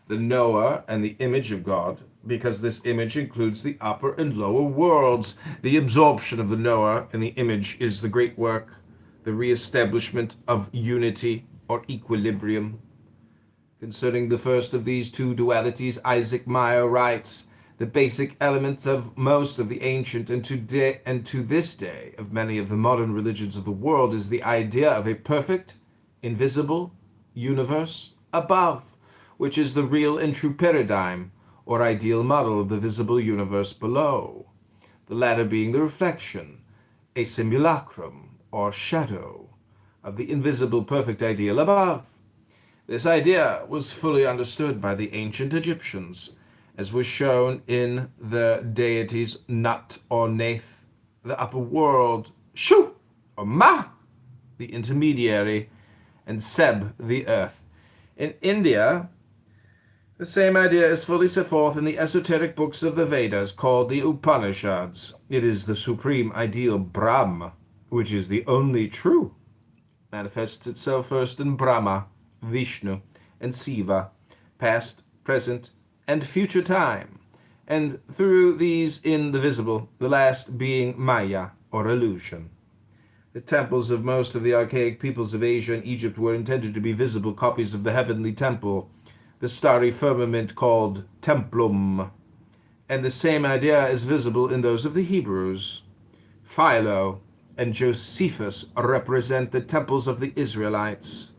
The Noah and the image of God, because this image includes the upper and lower worlds. The absorption of the Noah and the image is the great work, the reestablishment of unity or equilibrium. Concerning the first of these two dualities, Isaac Meyer writes, the basic elements of most of the ancient and to this day of many of the modern religions of the world is the idea of a perfect, invisible universe above, which is the real and true paradigm or ideal model of the visible universe below, the latter being the reflection, a simulacrum or shadow of the invisible perfect ideal above. This idea was fully understood by the ancient Egyptians, as was shown in the deities Nut or Nath, the upper world, Shu or Ma, the intermediary, and Seb, the earth. In India, the same idea is fully set forth in the esoteric books of the Vedas called the Upanishads. It is the supreme ideal Brahma, which is the only true, manifests itself first in Brahma, Vishnu, and Siva, past, present, and future time, and through these in the visible, the last being Maya, or illusion. The temples of most of the archaic peoples of Asia and Egypt were intended to be visible copies of the heavenly temple, the starry firmament called templum, and the same idea is visible in those of the Hebrews. Philo and Josephus represent the temples of the Israelites.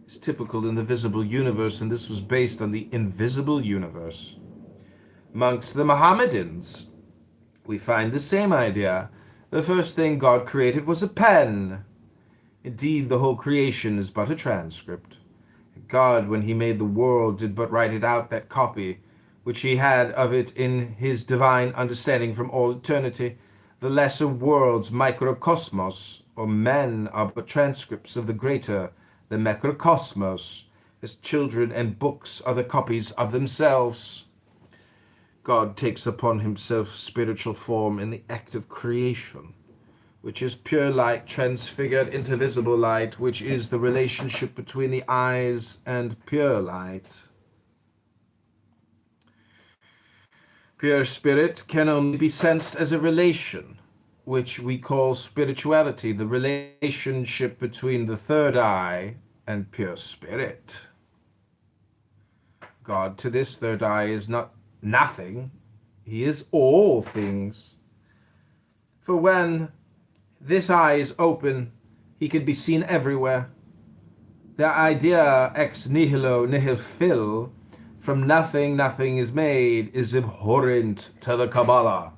It's typical in the visible universe, and this was based on the invisible universe. Amongst the Mohammedans, we find the same idea. The first thing God created was a pen. Indeed, the whole creation is but a transcript. God, when he made the world, did but write it out, that copy, which he had of it in his divine understanding from all eternity. The lesser worlds, microcosmos, or men, are but transcripts of the greater, the macrocosmos, as children and books are the copies of themselves. God takes upon himself spiritual form in the act of creation, which is pure light transfigured into visible light, which is the relationship between the eyes and pure light. Pure spirit can only be sensed as a relation, which we call spirituality, the relationship between the third eye and pure spirit. God to this third eye is not nothing, he is all things. For when this eye is open, he can be seen everywhere. The idea ex nihilo nihil fil from nothing nothing is made is abhorrent to the Kabbalah.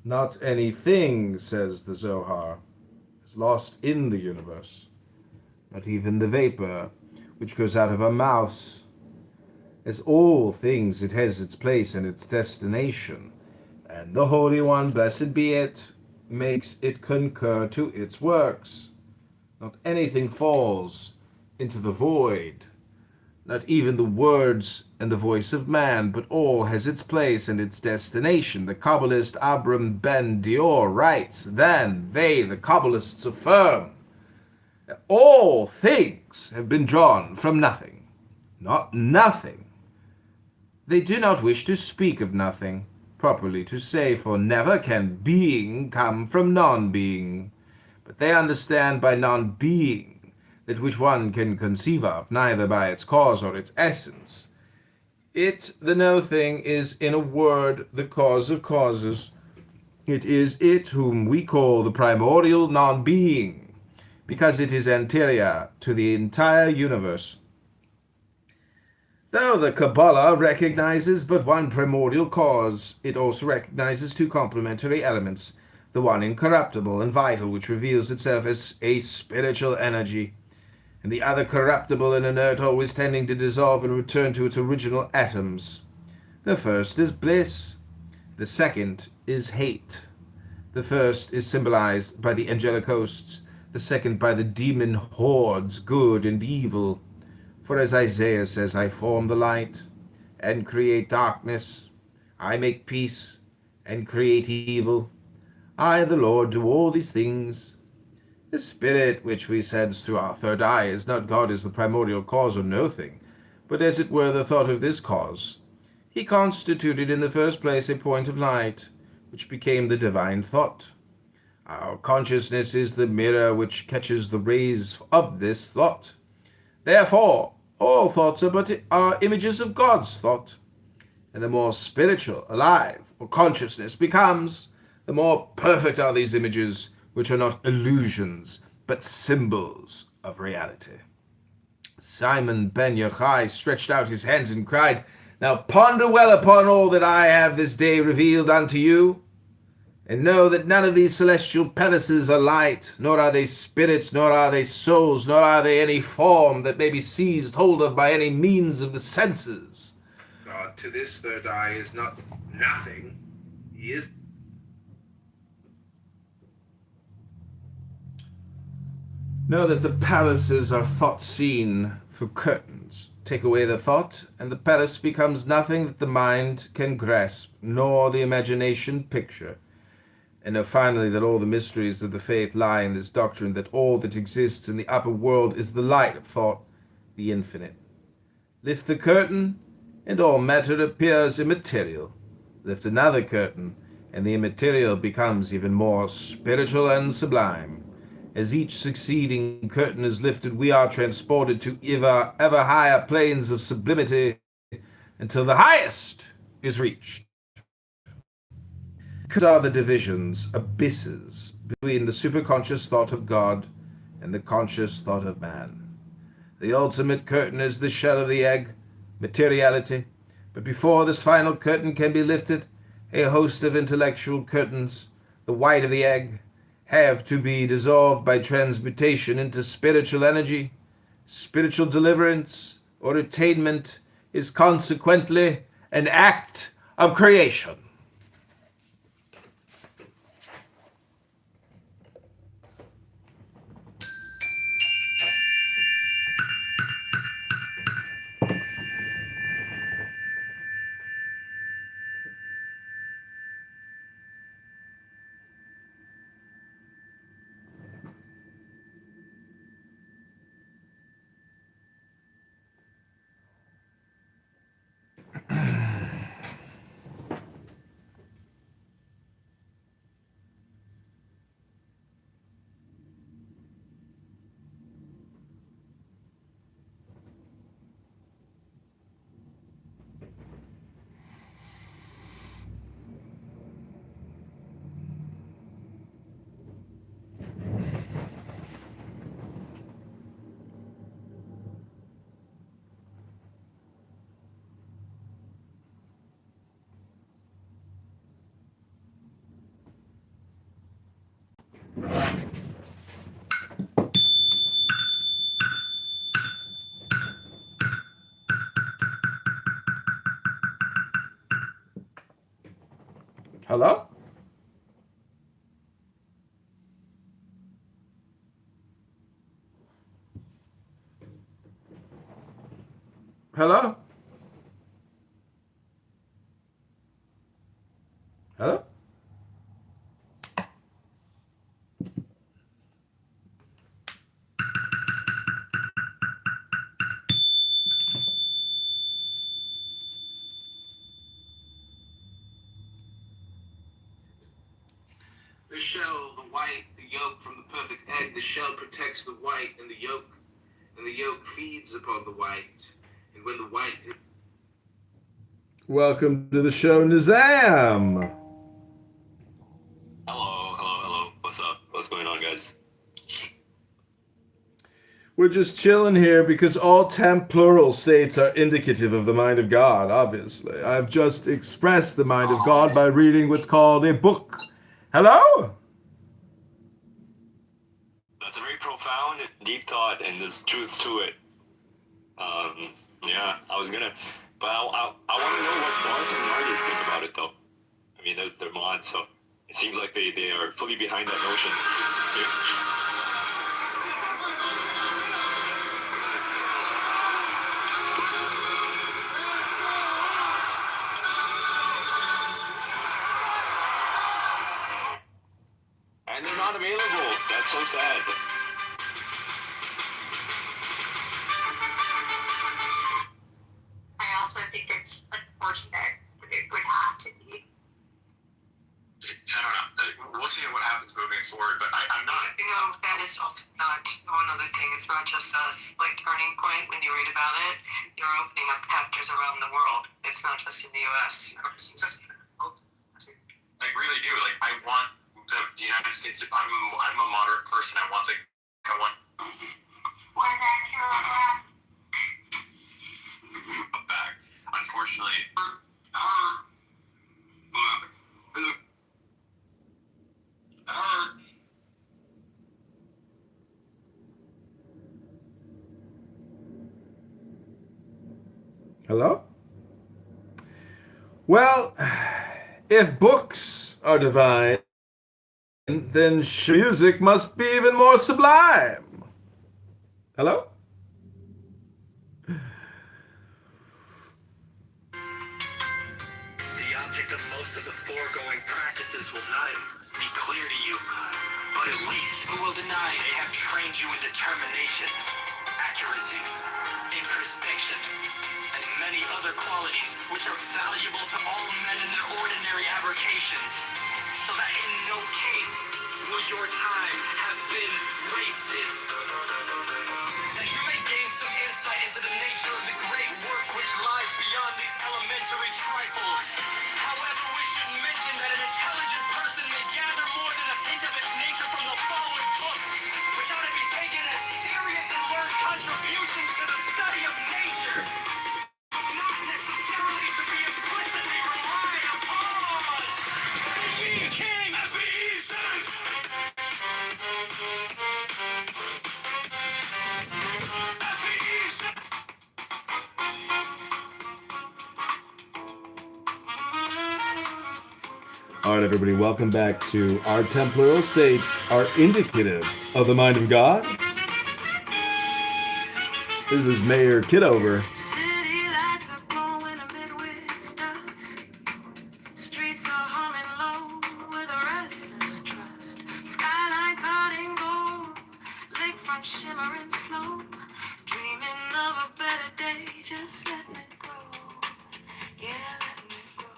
Not anything, says the Zohar, is lost in the universe, not even the vapor which goes out of our mouths. As all things, it has its place and its destination, and the Holy One, blessed be it, makes it concur to its works. Not anything falls into the void, not even the words and the voice of man, but all has its place and its destination. The Kabbalist Abram Ben Dior writes, then they, the Kabbalists, affirm that all things have been drawn from nothing, not nothing. They do not wish to speak of nothing, properly to say, for never can being come from non-being. But they understand by non-being that which one can conceive of, neither by its cause or its essence. It, the no-thing, is, in a word, the cause of causes. It is it whom we call the primordial non-being, because it is anterior to the entire universe. Though the Kabbalah recognizes but one primordial cause, it also recognizes two complementary elements, the one incorruptible and vital, which reveals itself as a spiritual energy, and the other corruptible and inert, always tending to dissolve and return to its original atoms. The first is bliss, the second is hate. The first is symbolized by the angelic hosts, the second by the demon hordes, good and evil. For as Isaiah says, I form the light and create darkness. I make peace and create evil. I, the Lord, do all these things. The spirit which we sense through our third eye is not God as the primordial cause or no-thing, but as it were the thought of this cause. He constituted in the first place a point of light, which became the divine thought. Our consciousness is the mirror which catches the rays of this thought. Therefore, all thoughts are images of God's thought, and the more spiritual, alive, or consciousness becomes, the more perfect are these images, which are not illusions, but symbols of reality. Simon ben Yochai stretched out his hands and cried, Now ponder well upon all that I have this day revealed unto you, and know that none of these celestial palaces are light, nor are they spirits, nor are they souls, nor are they any form that may be seized hold of by any means of the senses. God to this third eye is not nothing. He is. Know that the palaces are thought seen through curtains. Take away the thought, and the palace becomes nothing that the mind can grasp, nor the imagination picture. And know finally that all the mysteries of the faith lie in this doctrine, that all that exists in the upper world is the light of thought, the infinite. Lift the curtain, and all matter appears immaterial. Lift another curtain, and the immaterial becomes even more spiritual and sublime. As each succeeding curtain is lifted, we are transported to ever higher planes of sublimity, until the highest is reached. Because are the divisions, abysses, between the superconscious thought of God and the conscious thought of man. The ultimate curtain is the shell of the egg, materiality, but before this final curtain can be lifted, a host of intellectual curtains, the white of the egg, have to be dissolved by transmutation into spiritual energy. Spiritual deliverance or attainment is consequently an act of creation. Hello? Hello? Hello? The shell, the white, the yolk from the perfect egg. The shell protects the white and the yolk feeds upon the white. And when the white... Welcome to the show, Nizam. Hello. What's up? What's going on, guys? We're just chilling here because all 10 plural states are indicative of the mind of God, obviously. I've just expressed the mind of God by reading what's called a book. Hello? That's a very profound, deep thought, and there's truth to it. Yeah, I was gonna, but I want to know what Bart and Marty's think about it, though. I mean, they're mods, so it seems like they are fully behind that notion. Yeah. And they're not available. That's so sad. I also think it's unfortunate that it would have to be. I don't know. We'll see what happens moving forward, but I'm not. You know, that is also not one other thing. It's not just us. Like Turning Point, when you read about it, you're opening up chapters around the world. It's not just in the U.S. I really do. Like, I want the United States. I'm a moderate person. I want. Where that hero back. Unfortunately. Hello? Well, if books are divine, then music must be even more sublime. Hello? The object of most of the foregoing practices will not be clear to you, but at least who will deny they have trained you in determination, accuracy, introspection, and many other qualities which are valuable to all men in their ordinary avocations, so that in no case will your time have been wasted. That you may gain some insight into the nature of the great work which lies beyond these elementary trifles. However, we should mention that an intelligent person may gather more than a hint of its nature from the following books, which ought to be taken as serious and learned contributions to the study of nature, not necessarily to be implicitly relied upon. We king as we says. All right, everybody, welcome back to Our 10 Plural States are indicative of the mind of God. This is Mayor Kitover. City lights are glowing amid with dust. Streets are humming low with a restless trust. Skyline caught in gold, lakefront shimmering slow. Dreaming of a better day, just let me grow. Yeah, let me grow.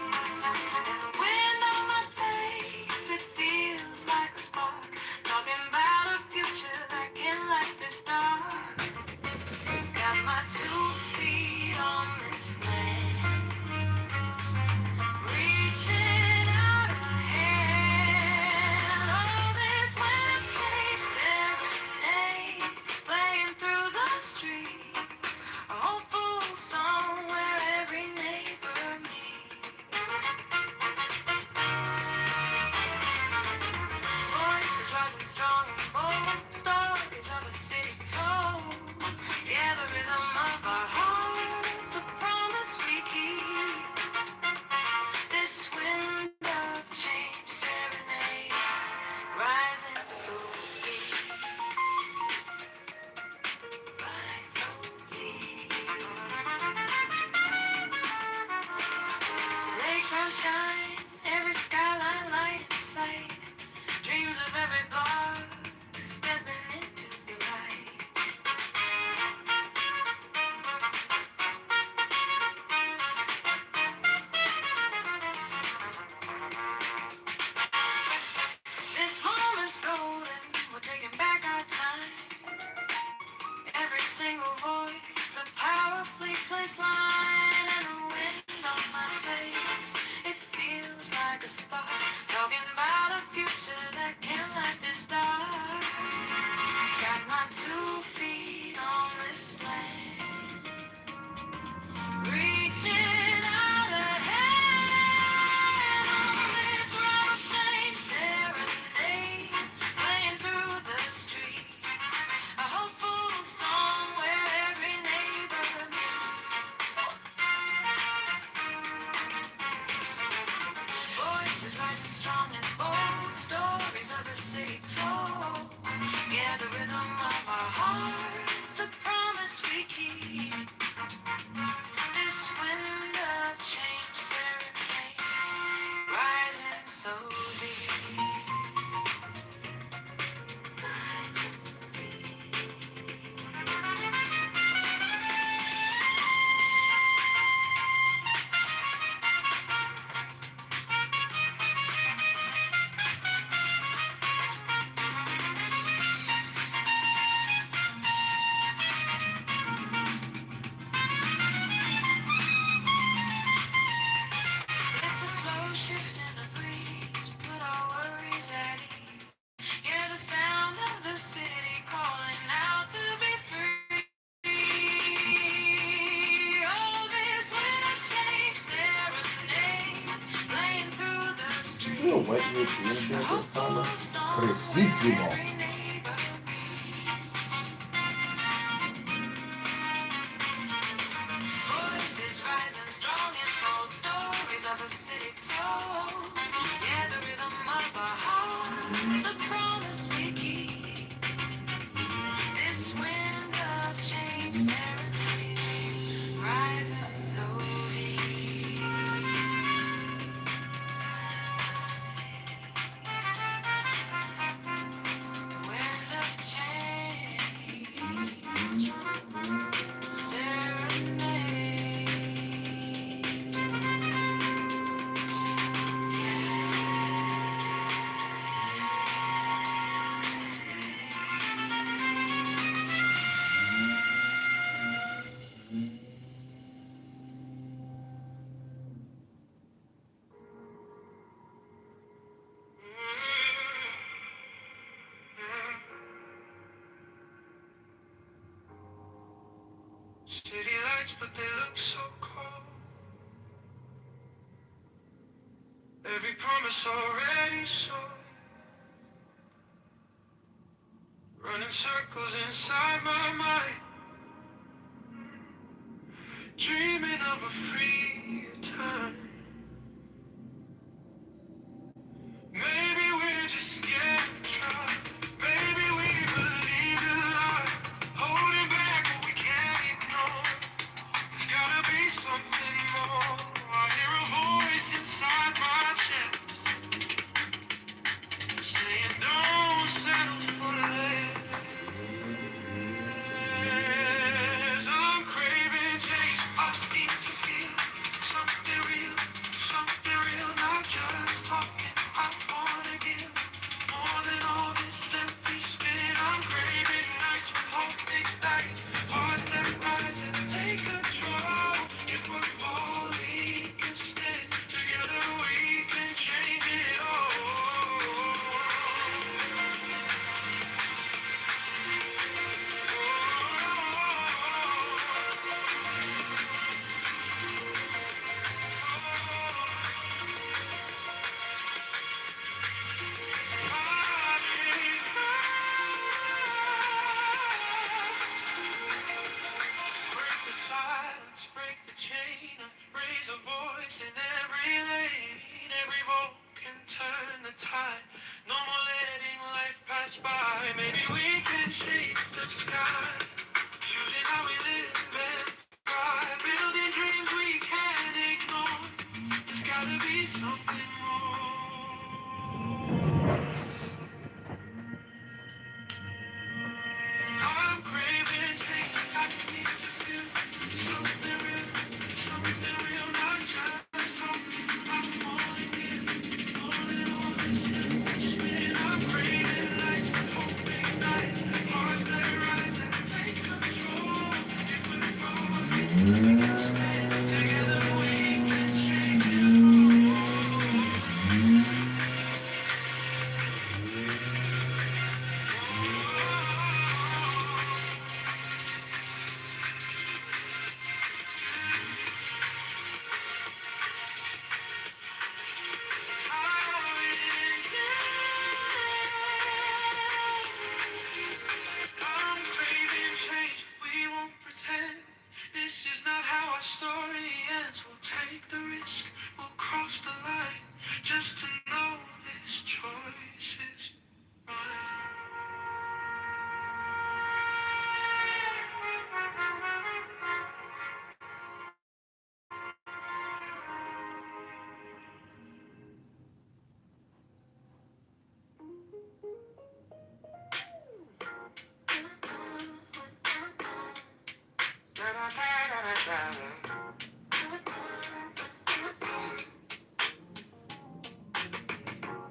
And the wind on my face, it feels like a spark. Talking about a future that can light this single voice, a powerfully placed line, and the wind on my face. It feels like a spark, talking about a future that can't let this die. Got my 2 feet on this land, reaching out a hand on this rough chain serenade, playing through the streets, a hopeful song where every neighbor meets. Voices rising strong and bold, stories of the city told. Yeah, the rhythm of our hearts, a promise we keep. This wind of change serenade, rising so deep. It's a slow shift in the breeze, put our worries at ease. Hear the sound of the city calling out to be free. Oh, this wind of change serenade, playing through the streets. Feel wet European shampoo, Palmer? Precisimo. Voices rising strong and bold, stories of a city told. Yeah, the rhythm of our hearts, a promise we keep. This wind of change serenade, rising so deep. Wind of change City lights, but they look so cold. Every promise already sold. Running circles inside my mind. Dreaming of a freer time. Maybe we're just scared to try. Maybe we believe the lie. Holding back what we can't ignore. There's gotta be something more. I hear a voice inside my chest saying don't settle for less. I'm craving change. I need to feel something real.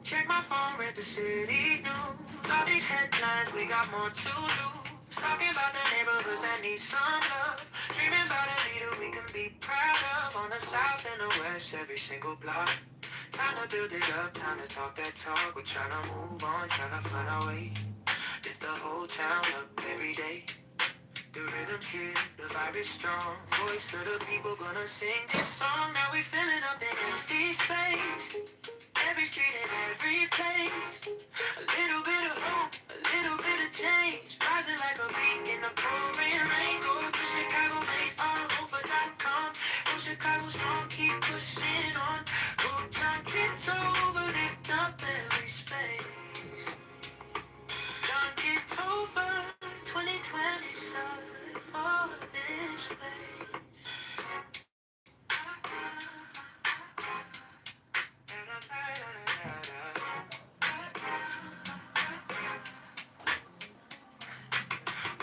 Check my phone, read the city news. All these headlines, we got more to lose. Talking about the neighborhoods that need some love. Dreaming about a leader we can be proud of. On the south and the west, every single block. Time to build it up, time to talk that talk. We're trying to move on, trying to find our way. Lift the whole town up every day. The rhythm's here, the vibe is strong. Voice of the people gonna sing this song. Now we filling up the empty space. Every street and every place. A little bit of hope, a little bit of change. Rising like a beat in the pouring rain. Go to Chicago, make our.com. Go Chicago strong, keep pushing on. Go John Kitover, lift up every space. John Kitover, 2020 sun for this place.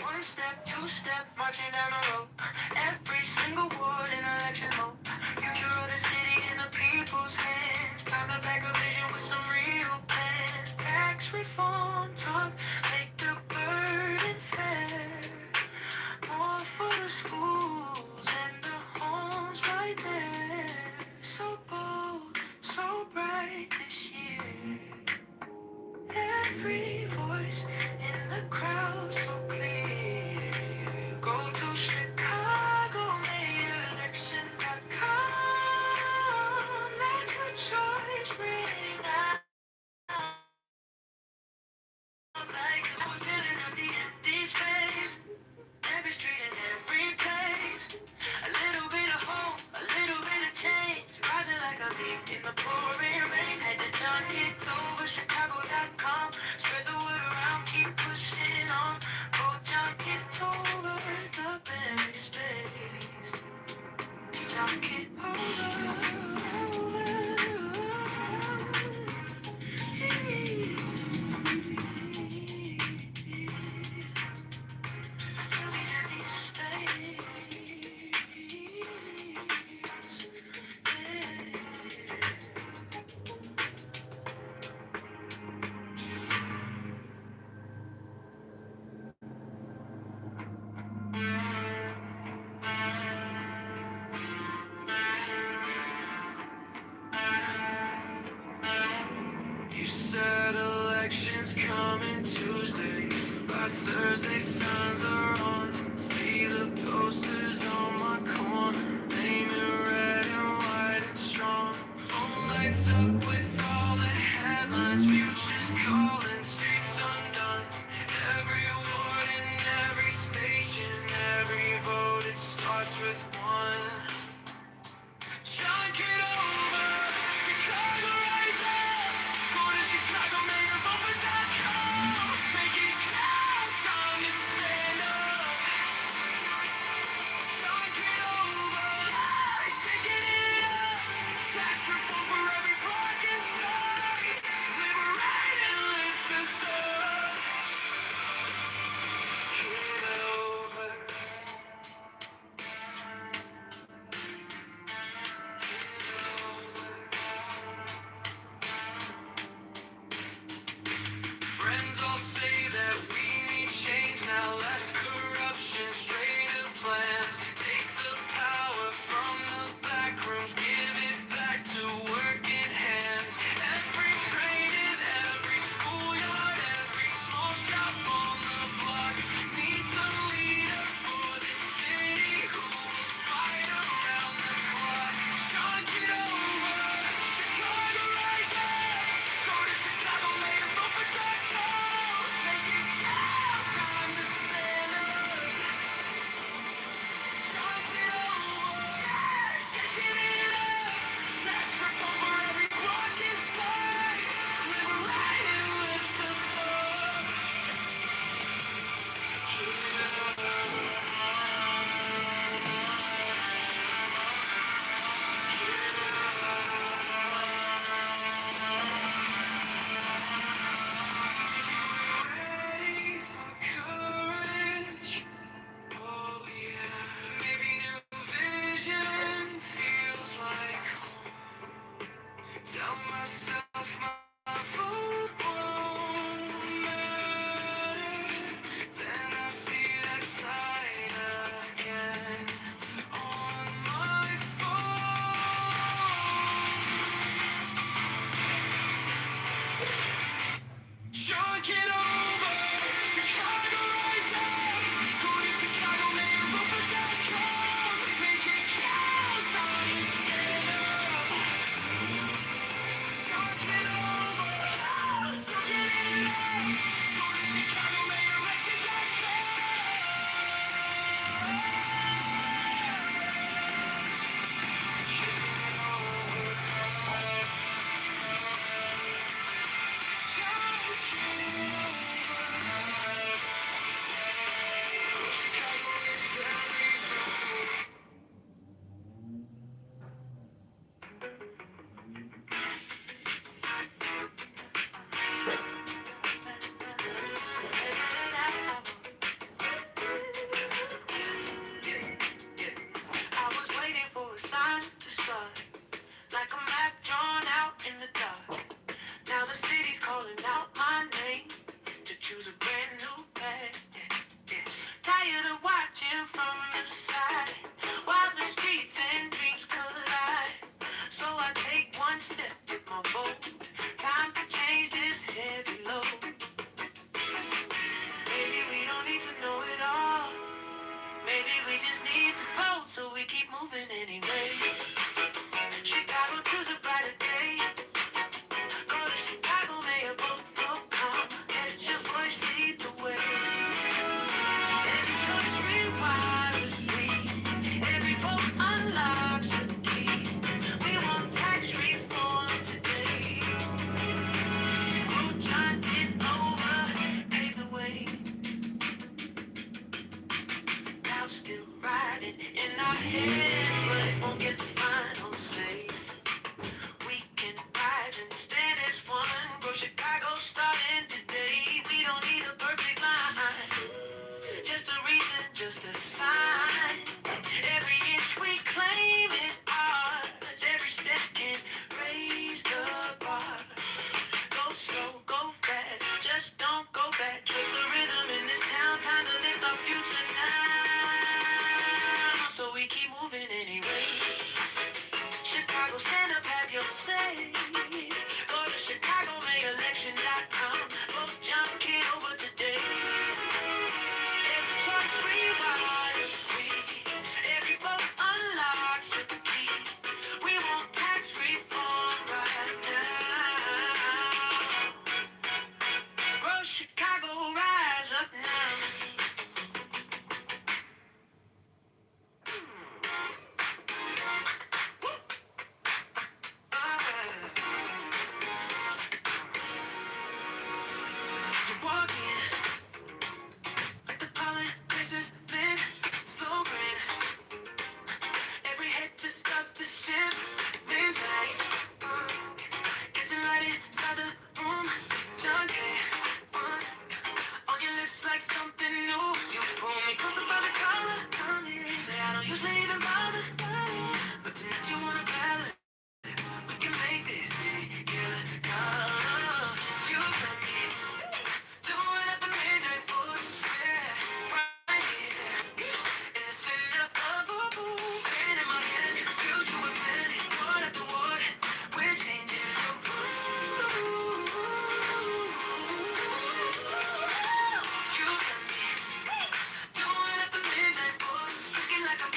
One step, two step, marching down the road. Every single ward in election mode. Future of the city in the people's hands. Time to back a vision with some real plans. Tax reform talk, make the burden fair. More for the schools and the homes right there. So bold, so bright this year. Every voice in the crowd so clear. Go to Chicago, mayelection.com. Let your choice ring out. Like we're filling up the empty space. Every street and every place. A little bit of hope, a little bit of change. Rising like a leaf in the pouring rain. Head to John Kitover, Chicago.com. Spread the word around, keep pushing on. Go John Kitover, the very space. John You said elections coming Tuesday. By Thursday, signs are on. See the posters on my corner. Name in red and white and strong. Phone lights up with all the headlines. Futures calling, streets undone. Every ward in every station. Every vote, it starts with one. John, get over. Chicago, rise up. Go to Chicago, make a vote.com. Make it count, time to stand up. John, get over. Shaking it up. Tax reform for every parking Maybe we just need to vote, so we keep moving anyway. Chicago choose a brighter day. Go to Chicago, may a vote for calm. Let your voice lead the way. Every choice rewires me. Every vote unlocks the key. We want tax reform today. Vote John Kitover, pave the way. Now still riding in our heads, but it won't get the final say. We can rise and stand as one. Grow Chicago starting today. We don't need a perfect line, just a reason, just a sign. Every inch we claim is ours. Every step can raise the bar. Go slow, go fast, just don't go back. Trust the rhythm in this town. Time to lift our future now. So we keep moving anyway. Chicago, stand up, have your say. Go to ChicagoMayElection.com. Vote John Kitover today. Every choice rewires we. Every vote unlocks the key. We want tax reform right now. Grow Chicago, rise up now. You walk in, like the politicians live so grand. Every head just starts to shift. Names like, kitchen light inside the room. John K. On your lips like something new. You pull me closer by the collar. Say I don't usually even bother, but tonight you wanna balance. We can make this together. You got me doing up the midnight force. Yeah, right here in the center of a room. Pen in my hand, future we're planning. Word after word, we're changing the rules. You got me doing up the midnight force. Looking like I'm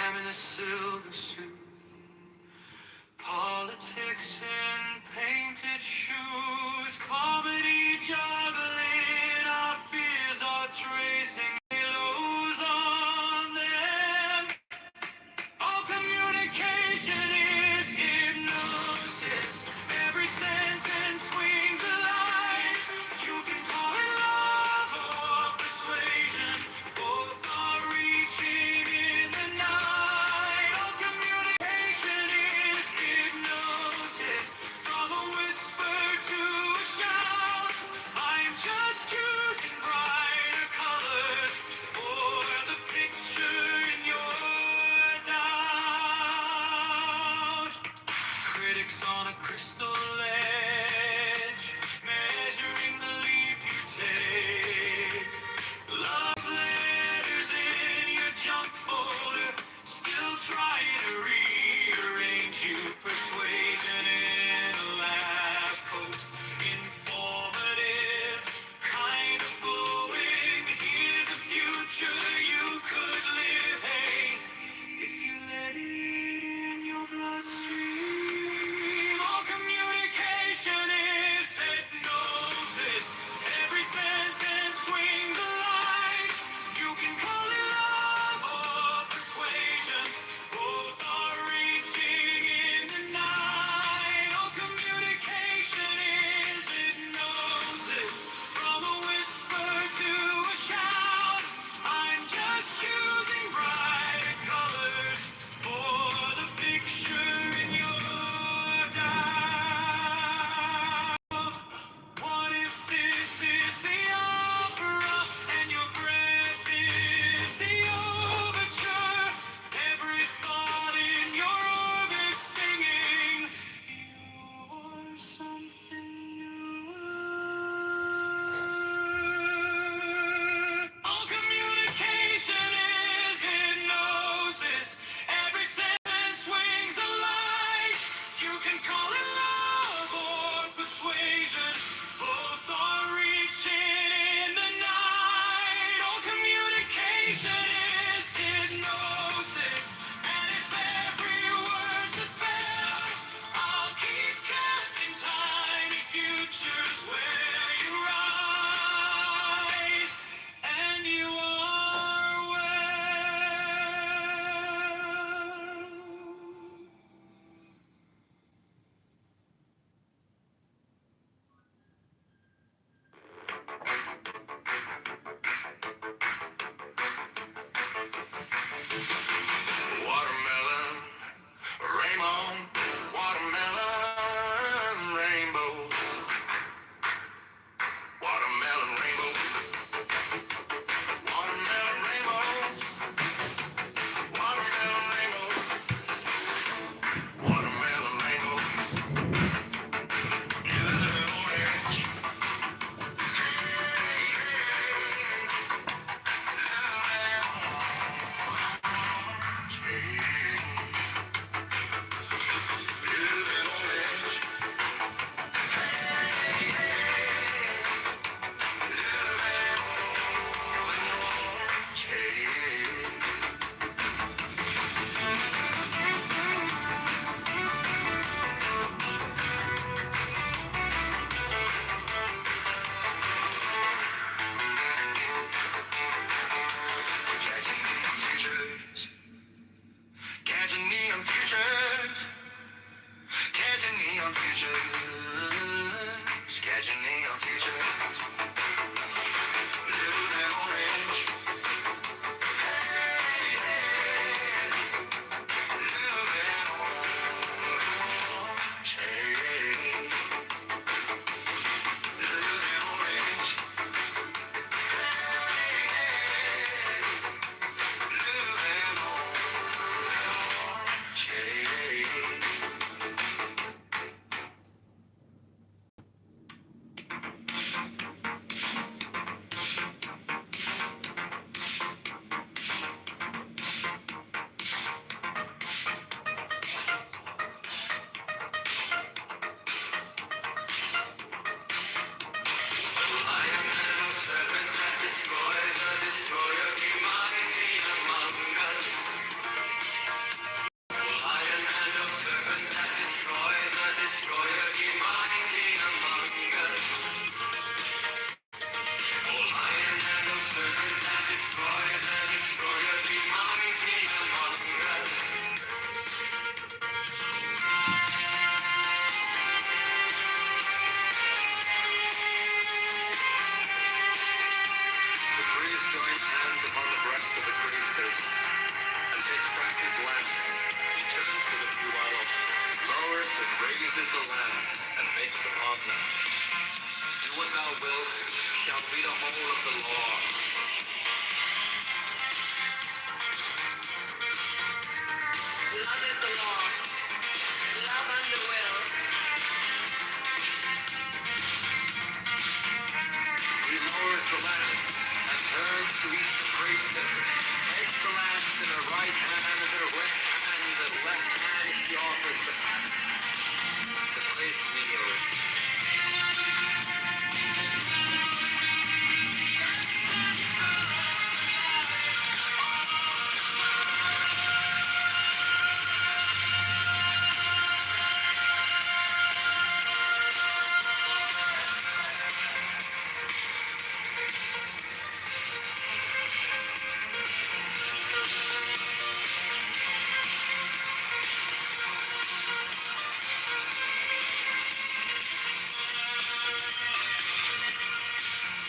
I'm in a silver suit. Politics in painted shoes. Comedy juggling. Our fears are tracing halos on them. All communication is hypnosis. Every sentence swings a line. You can call it love or persuasion. Both are reaching in the night. All communication is hypnosis. From a whisper to a shout. I'm just choosing brighter colors for the picture in your doubt. Critics on a crystal edge, measuring the leap you take. Love letters in your junk folder, still trying to rearrange you. Persuasion in a lab coat, informative, kind of glowing. Here's a future you could live, hey, if you let it in your bloodstream. All communication person raises the lands and makes upon them. Do what thou wilt shall be the whole of the law. Love is the law. Love and the will. He lowers the lance and turns to east graciousness. Takes the lance in her right hand and her left hand she offers the place kneels.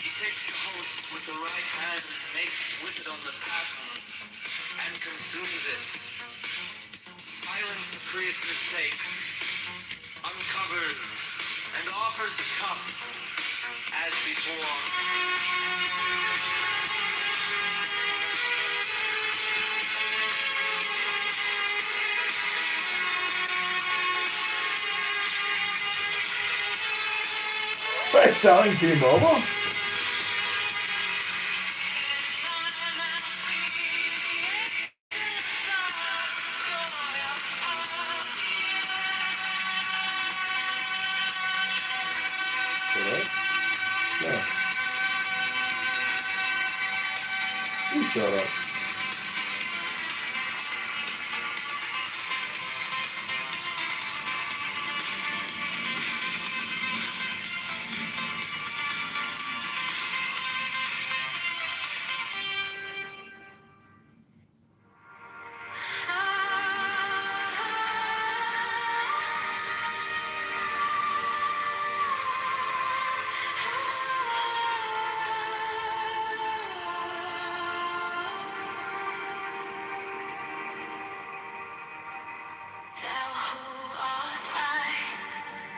He takes the host with the right hand, makes with it on the paten, and consumes it. Silence the priestess takes, uncovers, and offers the cup as before. By selling T-Mobile? No. You shut up. Thou who art I,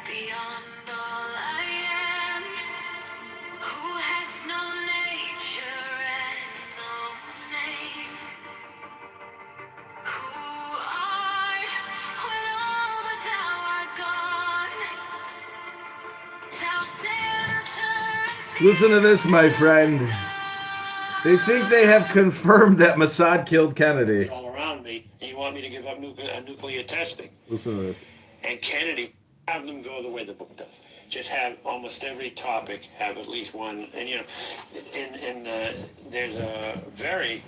beyond all I am, who has no nature and no name, who art when all but thou art gone, thou center. Listen to this, my friend. They think they have confirmed that Mossad killed Kennedy. All around me, and you want me to give up nuclear testing. Listen to this. And Kennedy, have them go the way the book does. Just have almost every topic have at least one. And you know, there's a very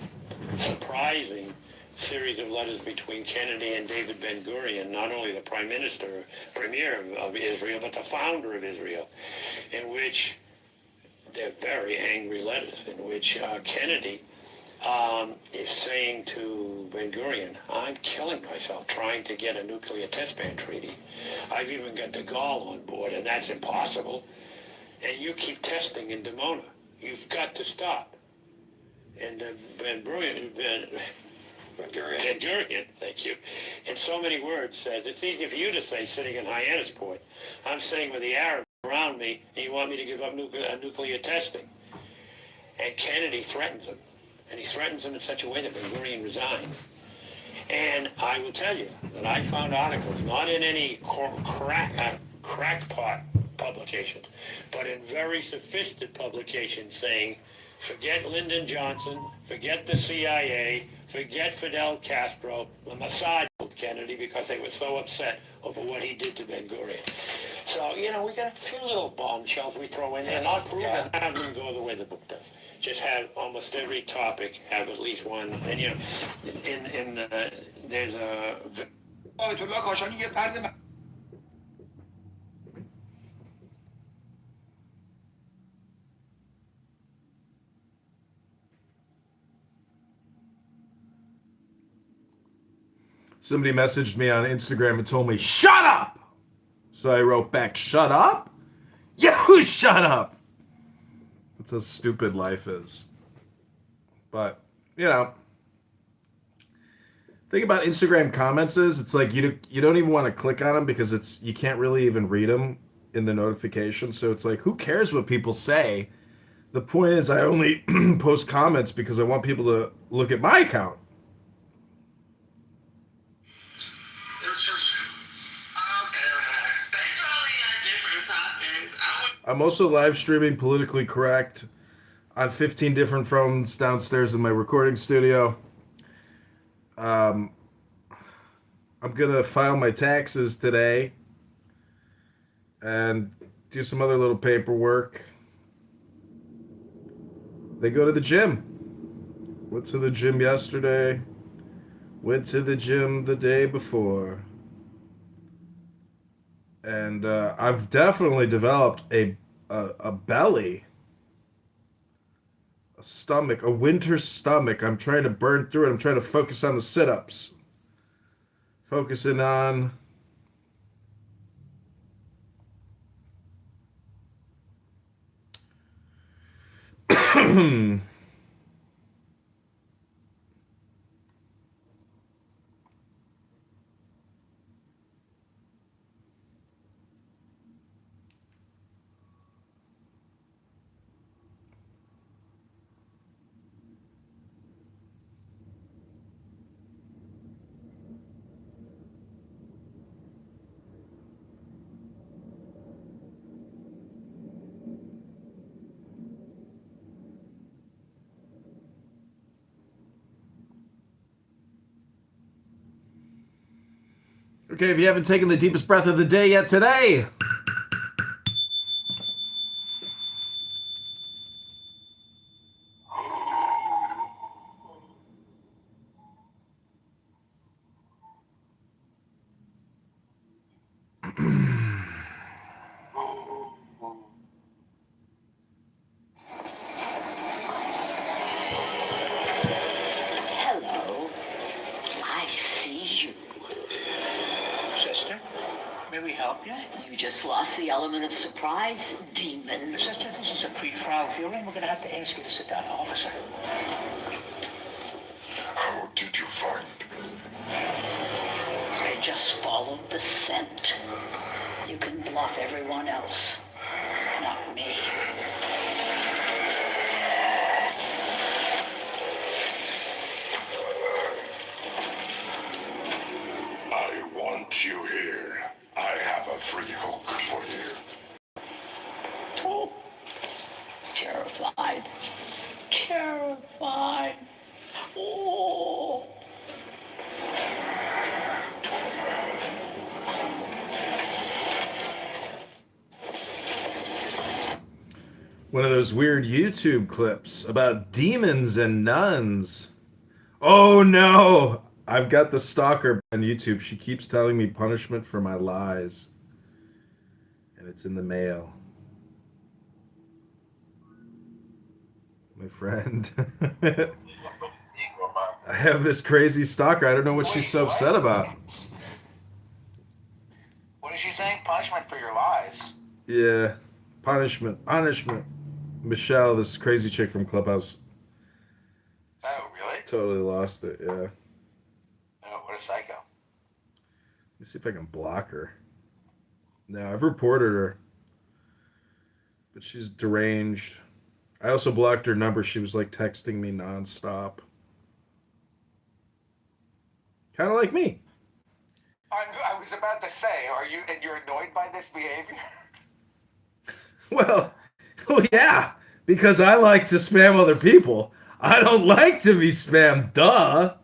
surprising series of letters between Kennedy and David Ben-Gurion, not only the premier of Israel, but the founder of Israel, in which they're very angry letters, in which Kennedy is saying to Ben-Gurion, I'm killing myself trying to get a nuclear test ban treaty. I've even got de Gaulle on board, and that's impossible. And you keep testing in Dimona. You've got to stop. And Ben-Gurion, thank you, in so many words says, it's easy for you to say sitting in Hyannisport. I'm sitting with the Arabs around me, and you want me to give up nuclear testing. And Kennedy threatens him. And he threatens him in such a way that Ben-Gurion resigned. And I will tell you that I found articles, not in any crackpot publications, but in very sophisticated publications saying, forget Lyndon Johnson, forget the CIA, forget Fidel Castro, the Mossad killed Kennedy because they were so upset over what he did to Ben-Gurion. So, you know, we got a few little bombshells we throw in there, not proven, have them go the way the book does. Just have almost every topic have at least one, and you know, there's a. Somebody messaged me on Instagram and told me, shut up! So I wrote back, shut up? You shut up! That's how stupid life is. But, you know, Thing about Instagram comments is it's like you don't even want to click on them because you can't really even read them in the notification. So it's like, who cares what people say? The point is, I only post comments because I want people to look at my account. I'm also live streaming Politically Correct on 15 different phones downstairs in my recording studio. I'm gonna file my taxes today and do some other little paperwork. They go to the gym. Went to the gym yesterday. Went to the gym the day before. And I've definitely developed a belly, a stomach, a winter stomach. I'm trying to burn through it. I'm trying to focus on the sit-ups. Focusing on Okay, if you haven't taken the deepest breath of the day yet today, Hello. I see you. Sister, may we help you? You just lost the element of surprise, demon. Sister, this is a pre-trial hearing. We're going to have to ask you to sit down, officer. How did you find me? I just followed the scent. You can bluff everyone else, not me. I want you here. I have a free hook for you. Oh, terrified. Terrified. Oh. one of those weird YouTube clips about demons and nuns. Oh no! I've got the stalker on YouTube. She keeps telling me punishment for my lies. And it's in the mail. My friend. I have this crazy stalker. I don't know what she's so upset about. What is she saying? Punishment for your lies. Yeah. Punishment. Punishment. Michelle, this crazy chick from Clubhouse. Oh, really? Totally lost it, yeah. Oh, what a psycho. Let me see if I can block her. No, I've reported her. But she's deranged. I also blocked her number. She was like texting me nonstop. Kind of like me. I was about to say, you're annoyed by this behavior? Well, yeah, because I like to spam other people. I don't like to be spammed, duh.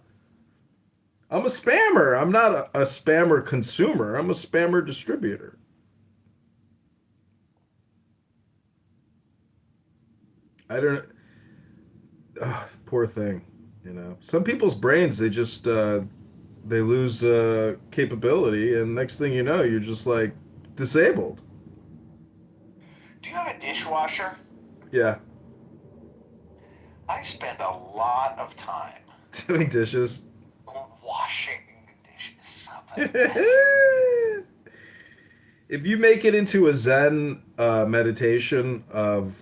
I'm a spammer. I'm not a spammer consumer. I'm a spammer distributor. I don't. Poor thing, you know. Some people's brains, they just they lose capability, and next thing you know, you're just like disabled. Do you have a dishwasher? Yeah, I spend a lot of time doing dishes. washing dishes. If you make it into a Zen meditation of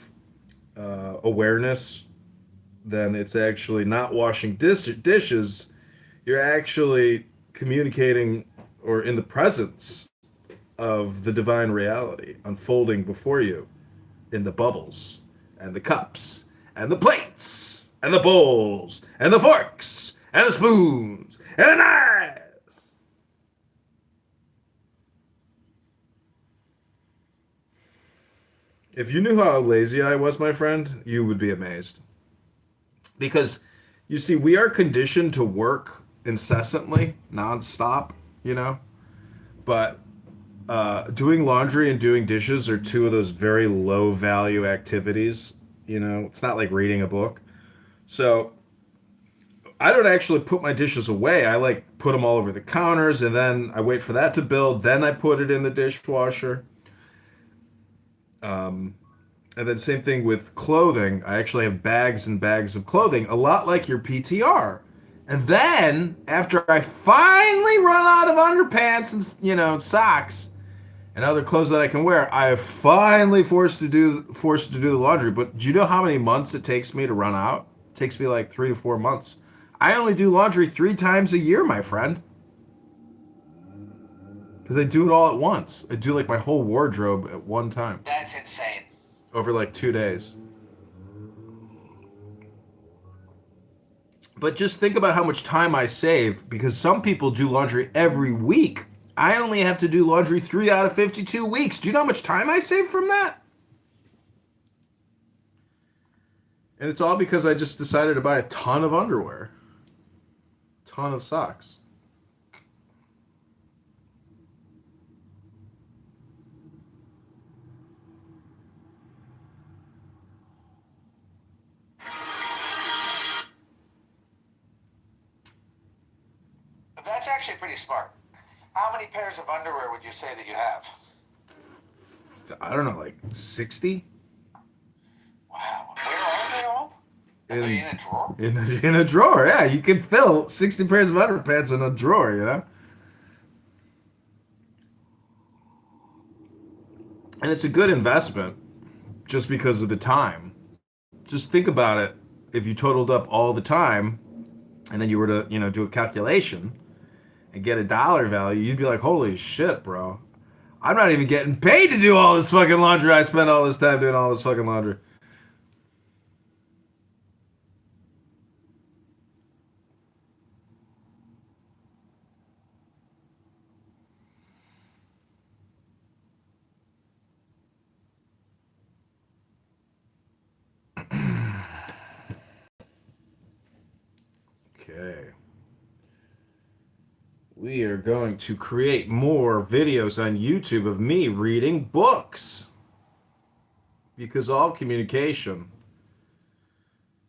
awareness, then it's actually not washing dishes. You're actually communicating or in the presence of the divine reality unfolding before you in the bubbles and the cups and the plates and the bowls and the forks and the spoons and the knives. If you knew how lazy I was, my friend, you would be amazed. Because, you see, we are conditioned to work incessantly, nonstop, you know? But doing laundry and doing dishes are two of those very low value activities. You know, it's not like reading a book. So I don't actually put my dishes away. I like put them all over the counters and then I wait for that to build. Then I put it in the dishwasher. And then same thing with clothing. I actually have bags and bags of clothing, a lot like your PTR. And then after I finally run out of underpants and socks and other clothes that I can wear, I am finally forced to do the laundry. But do you know how many months it takes me to run out? It takes me like 3 to 4 months. I only do laundry 3 times a year, my friend. Because I do it all at once. I do like my whole wardrobe at one time. That's insane. Over like 2 days. But just think about how much time I save, because some people do laundry every week. I only have to do laundry 3 out of 52 weeks. Do you know how much time I save from that? And it's all because I just decided to buy a ton of underwear. A ton of socks. That's actually pretty smart. How many pairs of underwear would you say that you have? I don't know, like 60? Wow. Where are they all? Are they in a drawer? In a drawer, yeah. You can fill 60 pairs of underpants in a drawer, you know? And it's a good investment just because of the time. Just think about it. If you totaled up all the time and then you were to, do a calculation and get a dollar value, you'd be like, holy shit, bro. I'm not even getting paid to do all this fucking laundry. I spend all this time doing all this fucking laundry. Okay. We are going to create more videos on YouTube of me reading books. Because all communication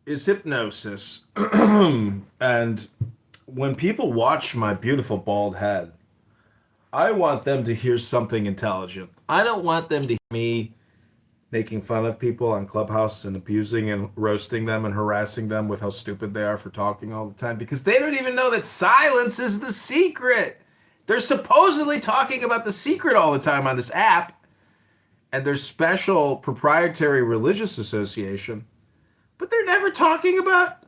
is hypnosis. And when people watch my beautiful bald head, I want them to hear something intelligent. I don't want them to hear me making fun of people on Clubhouse and abusing and roasting them and harassing them with how stupid they are for talking all the time, because they don't even know that silence is the secret. They're supposedly talking about the secret all the time on this app and their special proprietary religious association, but they're never talking about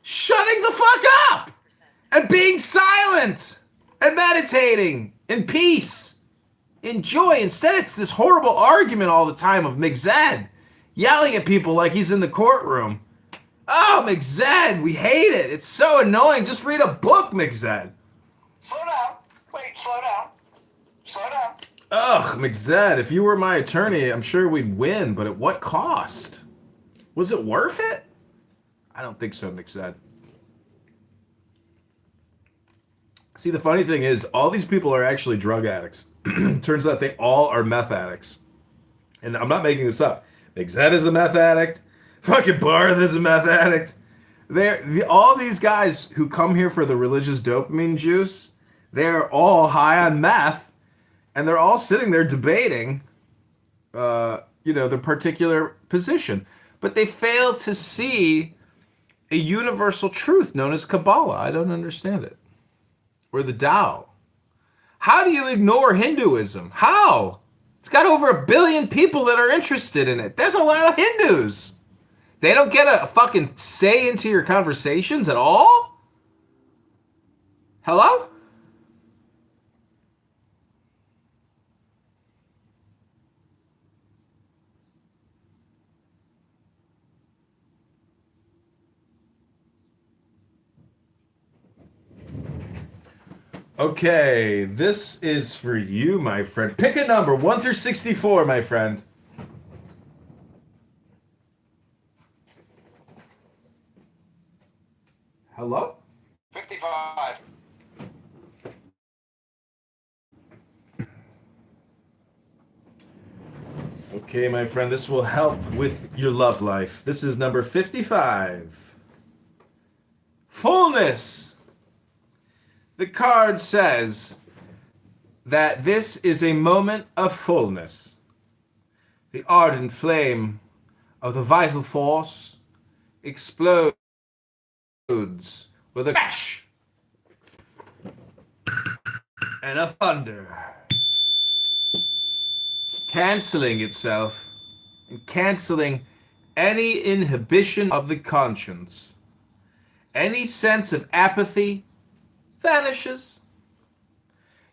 shutting the fuck up and being silent and meditating in peace. Enjoy. Instead, it's this horrible argument all the time of McZed yelling at people like he's in the courtroom. Oh, McZed, we hate it. It's so annoying. Just read a book, McZed. Slow down. Wait, slow down. Slow down. Ugh, McZed, if you were my attorney, I'm sure we'd win, but at what cost? Was it worth it? I don't think so, McZed. See, the funny thing is, all these people are actually drug addicts. Turns out they all are meth addicts. And I'm not making this up. McZed is a meth addict. Fucking Barth is a meth addict. All these guys who come here for the religious dopamine juice, they're all high on meth. And they're all sitting there debating, their particular position. But they fail to see a universal truth known as Kabbalah. I don't understand it. Or the Tao. How do you ignore Hinduism? How? It's got over 1 billion people that are interested in it. There's a lot of Hindus. They don't get a fucking say into your conversations at all? Hello? Okay, this is for you, my friend. Pick a number, 1 through 64, my friend. Hello? 55. Okay, my friend, this will help with your love life. This is number 55. Fullness. The card says that this is a moment of fullness. The ardent flame of the vital force explodes with a crash and a thunder, canceling itself and canceling any inhibition of the conscience. Any sense of apathy vanishes.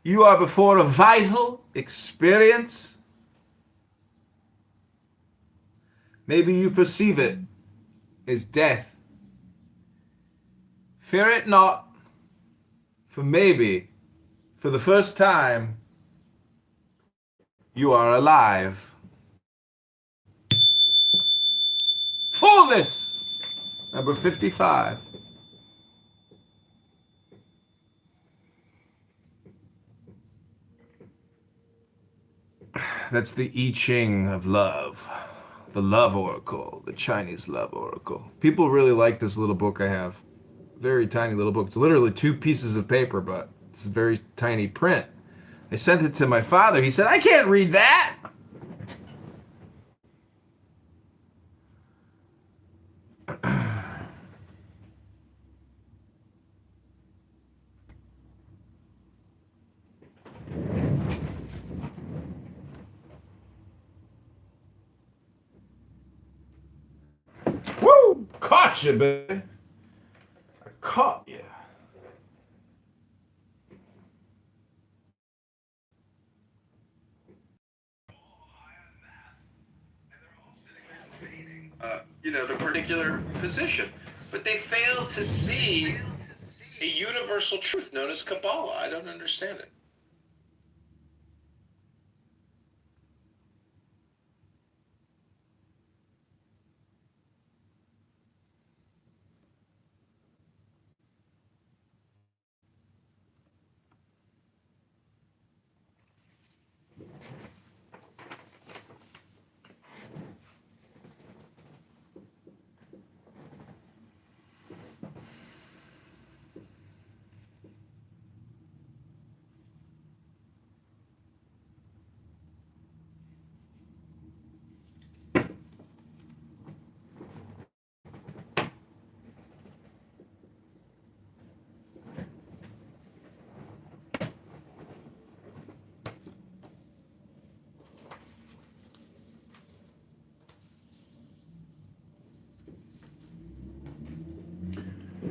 You are before a vital experience. Maybe you perceive it as death. Fear it not, for maybe, for the first time, you are alive. Fullness! Number 55. That's the I Ching of love. The love oracle. The Chinese love oracle. People really like this little book I have. Very tiny little book. It's literally 2 pieces of paper, but it's a very tiny print. I sent it to my father. He said, I can't read that! Woo! Caught you, baby. I caught you. The particular position. But they fail to see a universal truth known as Kabbalah. I don't understand it.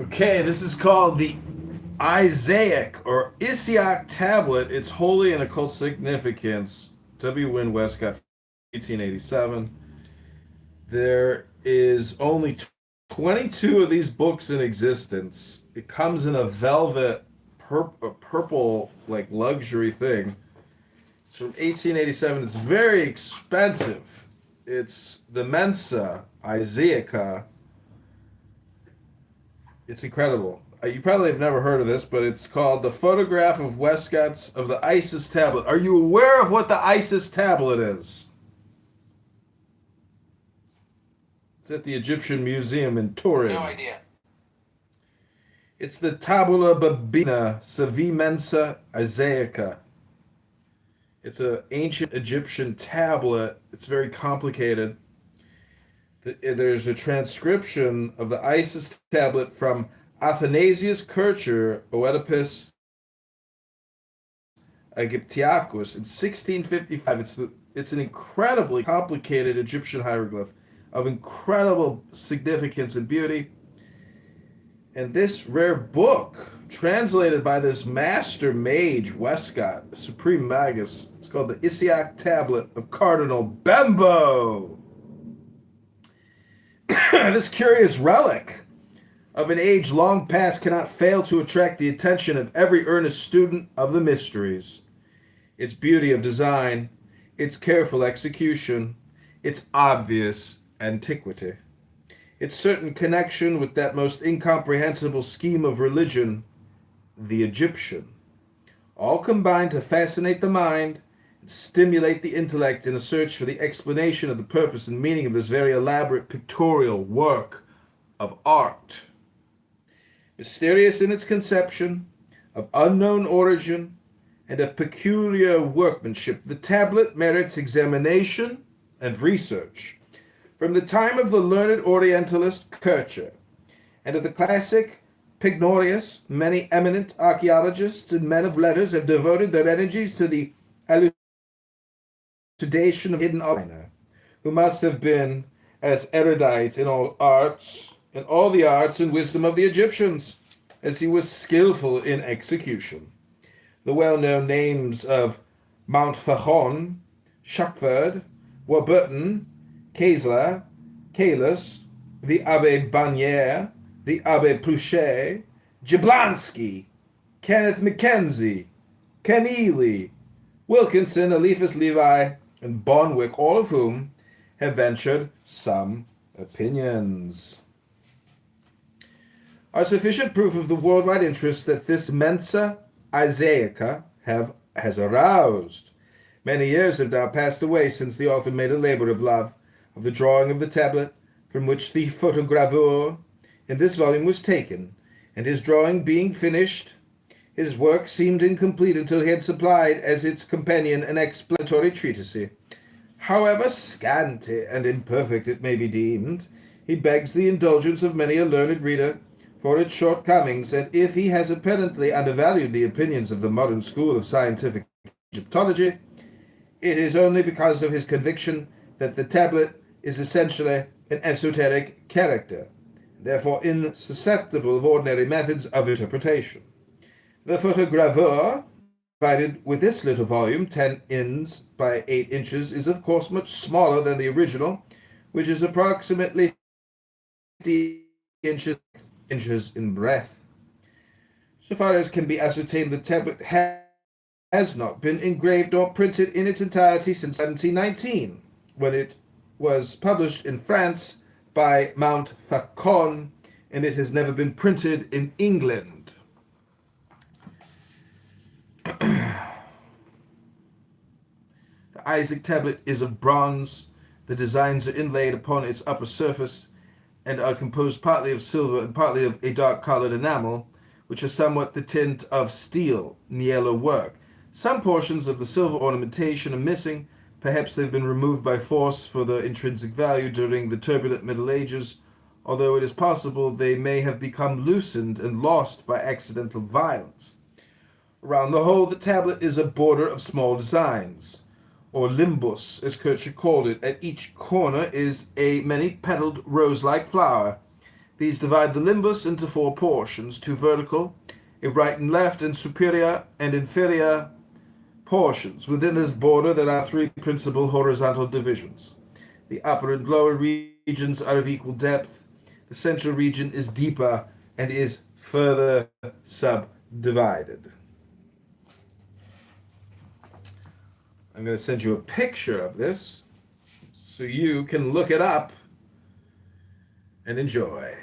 Okay, this is called the Isaac or Isiac tablet. It's holy and occult significance. W. Wynne Westcott, 1887. There is only 22 of these books in existence. It comes in a velvet purple like luxury thing. It's from 1887. It's very expensive. It's the Mensa Isaica. It's incredible. You probably have never heard of this, but it's called The Photograph of Westcott's of the Isis Tablet. Are you aware of what the Isis Tablet is? It's at the Egyptian Museum in Turin. No idea. It's the Tabula Babina Savimensa Isaica. It's an ancient Egyptian tablet. It's very complicated. There's a transcription of the Isis tablet from Athanasius Kircher, Oedipus Aegyptiacus in 1655. It's an incredibly complicated Egyptian hieroglyph of incredible significance and beauty. And this rare book translated by this master mage, Westcott, the Supreme Magus. It's called the Isiac Tablet of Cardinal Bembo. This curious relic of an age long past cannot fail to attract the attention of every earnest student of the mysteries. Its beauty of design, its careful execution, its obvious antiquity, its certain connection with that most incomprehensible scheme of religion, the Egyptian, all combine to fascinate the mind and stimulate the intellect in a search for the explanation of the purpose and meaning of this very elaborate pictorial work of art. Mysterious in its conception, of unknown origin, and of peculiar workmanship, the tablet merits examination and research. From the time of the learned Orientalist Kircher and of the classic Pignorius, many eminent archaeologists and men of letters have devoted their energies to the elucidation of hidden objects, who must have been as erudite in all the arts and wisdom of the Egyptians, as he was skillful in execution. The well-known names of Mount Fahon, Shuckford, Warburton, Kaesler, Kalis, the Abbé Bagnier, the Abbé Pluchet, Jablonski, Kenneth Mackenzie, Keneally, Wilkinson, Eliphas Levi, and Bonwick, all of whom have ventured some opinions, are sufficient proof of the worldwide interest that this Mensa Isaica has aroused. Many years have now passed away since the author made a labor of love of the drawing of the tablet from which the photogravure in this volume was taken, and his drawing being finished, his work seemed incomplete until he had supplied as its companion an explanatory treatise. However scanty and imperfect it may be deemed, he begs the indulgence of many a learned reader for its shortcomings, and if he has apparently undervalued the opinions of the modern school of scientific Egyptology, it is only because of his conviction that the tablet is essentially an esoteric character, therefore insusceptible of ordinary methods of interpretation. The photogravure, provided with this little volume, 10 ins by 8 inches, is of course much smaller than the original, which is approximately 50 inches in breadth. So far as can be ascertained, the tablet has not been engraved or printed in its entirety since 1719, when it was published in France by Mount Faucon, and it has never been printed in England. The Isaac tablet is of bronze. The designs are inlaid upon its upper surface and are composed partly of silver and partly of a dark-colored enamel, which is somewhat the tint of steel in yellow work. Some portions of the silver ornamentation are missing. Perhaps they've been removed by force for their intrinsic value during the turbulent Middle Ages, although it is possible they may have become loosened and lost by accidental violence. Around the whole, the tablet is a border of small designs, or limbus, as Kircher called it. At each corner is a many-petaled rose-like flower. These divide the limbus into 4 portions, 2 vertical, a right and left, and superior and inferior portions. Within this border there are 3 principal horizontal divisions. The upper and lower regions are of equal depth. The central region is deeper and is further subdivided. I'm going to send you a picture of this so you can look it up and enjoy.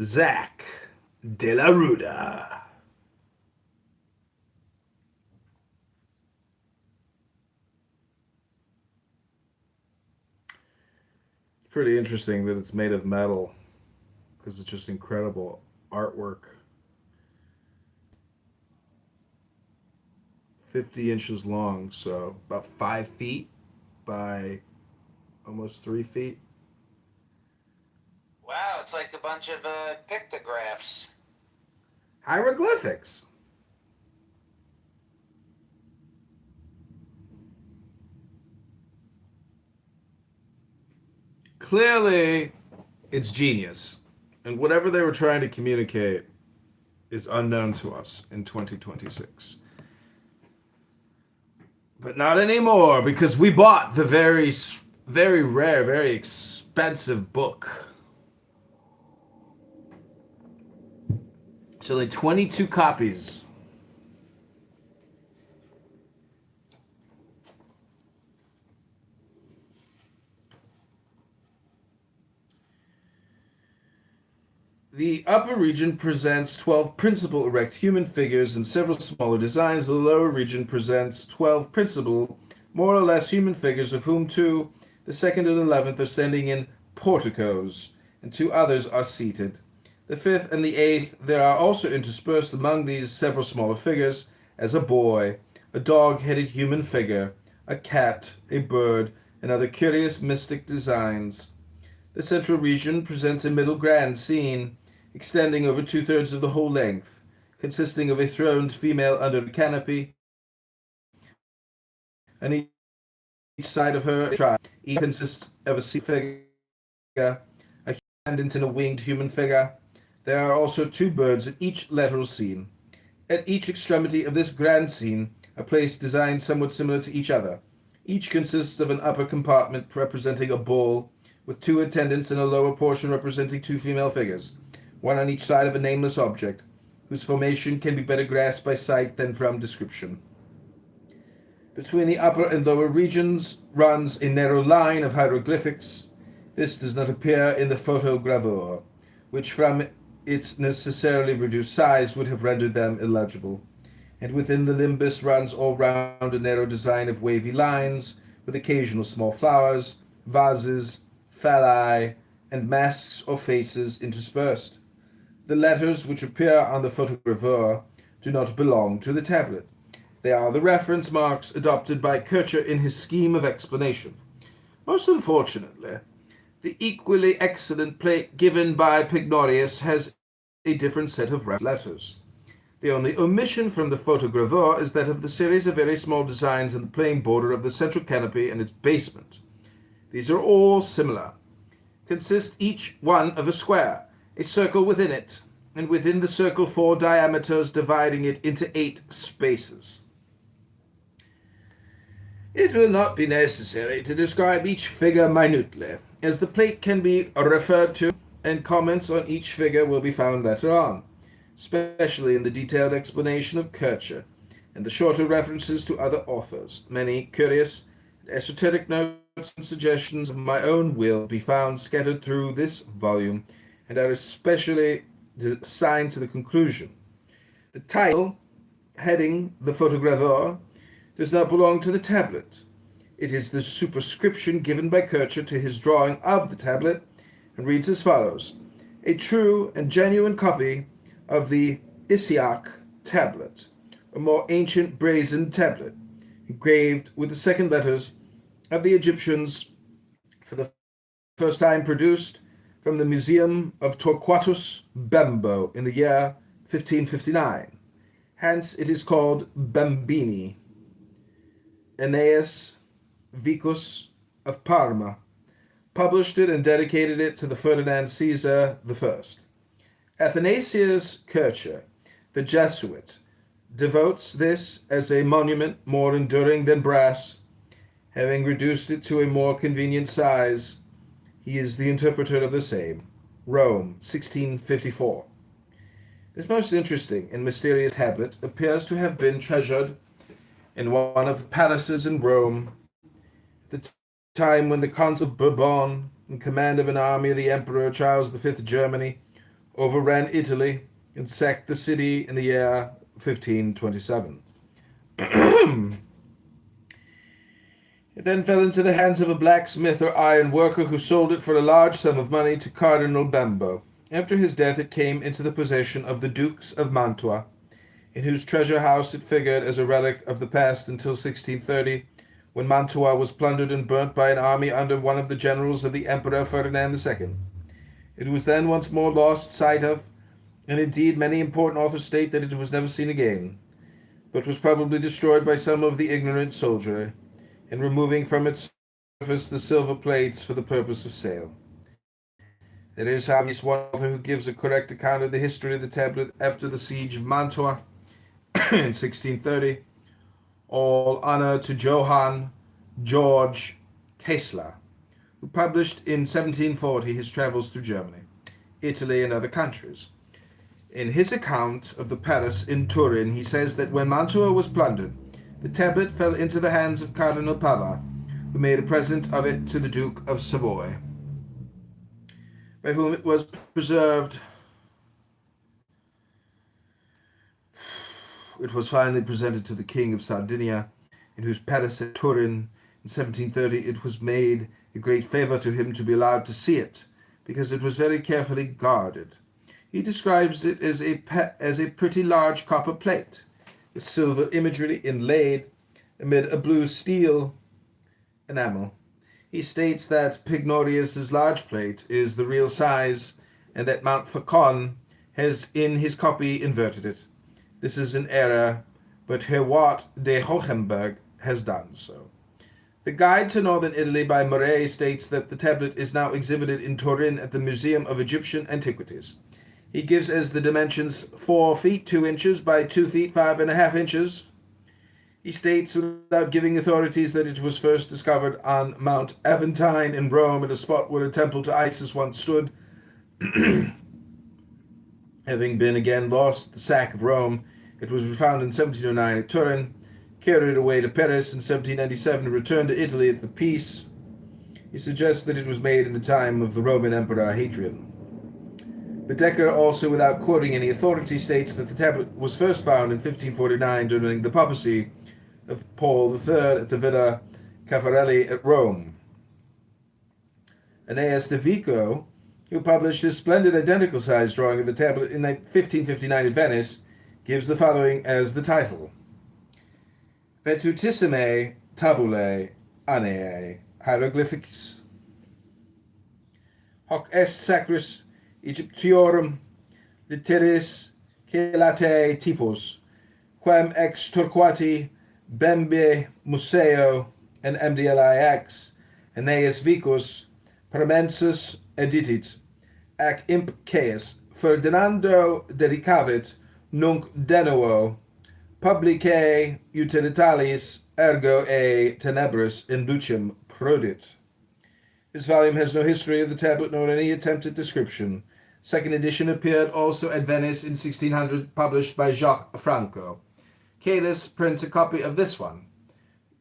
Zach de la Ruda. Pretty interesting that it's made of metal, because it's just incredible artwork. 50 inches long, so about 5 feet by almost 3 feet. Wow, it's like a bunch of pictographs. Hieroglyphics. clearly, it's genius. And whatever they were trying to communicate is unknown to us in 2026. But not anymore, because we bought the very, very rare, very expensive book. It's only 22 copies. The upper region presents 12 principal erect human figures and several smaller designs. The lower region presents 12 principal, more or less human figures, of whom two, the second and 11th, are standing in porticos, and two others are seated. The fifth and the eighth, there are also interspersed among these several smaller figures, as a boy, a dog-headed human figure, a cat, a bird, and other curious mystic designs. The central region presents a middle grand scene, extending over 2/3 of the whole length, consisting of a throned female under a canopy, and each side of her a tribe. Each consists of a sea figure, a attendant, and a winged human figure. There are also two birds at each lateral scene. At each extremity of this grand scene are placed designs somewhat similar to each other. Each consists of an upper compartment representing a bull, with two attendants, and a lower portion representing two female figures, one on each side of a nameless object, whose formation can be better grasped by sight than from description. Between the upper and lower regions runs a narrow line of hieroglyphics. This does not appear in the photogravure, which from its necessarily reduced size would have rendered them illegible. And within the limbus runs all round a narrow design of wavy lines, with occasional small flowers, vases, phalli, and masks or faces interspersed. The letters which appear on the photogravure do not belong to the tablet. They are the reference marks adopted by Kircher in his scheme of explanation. Most unfortunately, the equally excellent plate given by Pignorius has a different set of letters. The only omission from the photogravure is that of the series of very small designs in the plain border of the central canopy and its basement. These are all similar, consist each one of a square, a circle within it, and within the circle 4 diameters dividing it into 8 spaces. It will not be necessary to describe each figure minutely, as the plate can be referred to, and comments on each figure will be found later on, especially in the detailed explanation of Kircher, and the shorter references to other authors. Many curious and esoteric notes and suggestions of my own will be found scattered through this volume, and are especially assigned to the conclusion. The title, heading the photogravure, does not belong to the tablet. It is the superscription given by Kircher to his drawing of the tablet, and reads as follows: a true and genuine copy of the Isiac tablet, a more ancient brazen tablet, engraved with the second letters of the Egyptians, for the first time produced from the Museum of Torquatus Bembo in the year 1559. Hence it is called Bembini. Aeneas Vicus of Parma published it and dedicated it to the Ferdinand Caesar I. Athanasius Kircher, the Jesuit, devotes this as a monument more enduring than brass. Having reduced it to a more convenient size, he is the interpreter of the same. Rome, 1654. This most interesting and mysterious tablet appears to have been treasured in one of the palaces in Rome at the time when the Consul Bourbon, in command of an army of the Emperor Charles V of Germany, overran Italy and sacked the city in the year 1527. It then fell into the hands of a blacksmith or iron worker, who sold it for a large sum of money to Cardinal Bembo. After his death it came into the possession of the Dukes of Mantua, in whose treasure house it figured as a relic of the past until 1630, when Mantua was plundered and burnt by an army under one of the generals of the Emperor Ferdinand II. It was then once more lost sight of, and indeed many important authors state that it was never seen again, but was probably destroyed by some of the ignorant soldiery, in removing from its surface the silver plates for the purpose of sale. There is, however, one author who gives a correct account of the history of the tablet after the siege of Mantua in 1630. All honor to Johann George Kessler, who published in 1740 his travels through Germany, Italy, and other countries. In his account of the palace in Turin, he says that when Mantua was plundered, the tablet fell into the hands of Cardinal Pava, who made a present of it to the Duke of Savoy, by whom it was preserved. It was finally presented to the King of Sardinia, in whose palace at Turin in 1730 it was made a great favor to him to be allowed to see it, because it was very carefully guarded. He describes it as a pretty large copper plate, with silver imagery inlaid amid a blue steel enamel. He states that Pignorius's large plate is the real size, and that Montfaucon has in his copy inverted it. This is an error, but Herwart de Hohenberg has done so. The Guide to Northern Italy by Murray states that the tablet is now exhibited in Turin at the Museum of Egyptian Antiquities. He gives as the dimensions 4 feet 2 inches by 2 feet 5.5 inches. He states, without giving authorities, that it was first discovered on Mount Aventine in Rome, at a spot where a temple to Isis once stood. Having been again lost at the sack of Rome, it was found in 1709 at Turin, carried away to Paris in 1797, and returned to Italy at the peace. He suggests that it was made in the time of the Roman Emperor Hadrian. Bedecker, also without quoting any authority, states that the tablet was first found in 1549 during the papacy of Paul III at the Villa Caffarelli at Rome. Aeneas de Vico, who published his splendid identical-sized drawing of the tablet in 1559 in Venice, gives the following as the title: Vetutissime tabulae Aneae hieroglyphics hoc est sacris Egyptiorum litteris celatae typos, quem ex Torquati Bembe Museo and MDLIX Aeneas Vicus Paramensus editit, ac imp Caius Ferdinando dedicavit nunc denuo publicae utilitalis ergo e tenebris in lucem prodit. This volume has no history of the tablet nor any attempted description. Second edition appeared also at Venice in 1600, published by Jacques Franco. Caylus prints a copy of this one.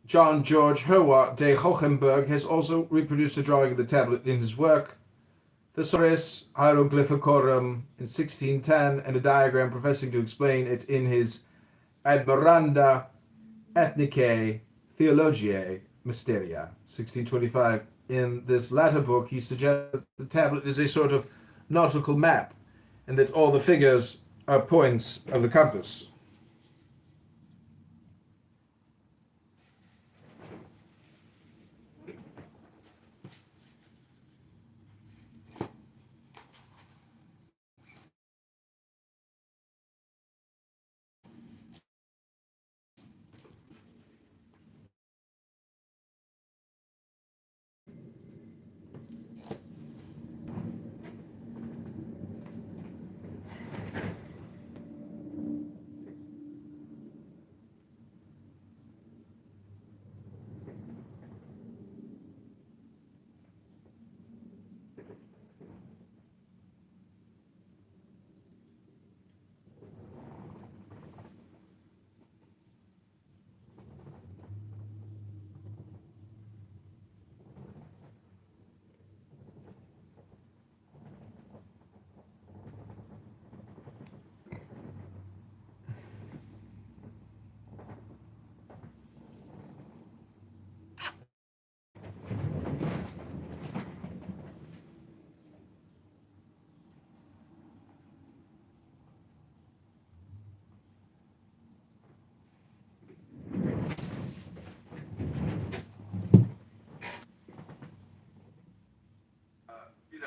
John George Herwart de Hohenberg has also reproduced a drawing of the tablet in his work Thesaurus Hieroglyphicorum in 1610, and a diagram professing to explain it in his Admiranda Ethnicae Theologiae Mysteria, 1625. In this latter book, he suggests that the tablet is a sort of nautical map, and that all the figures are points of the compass.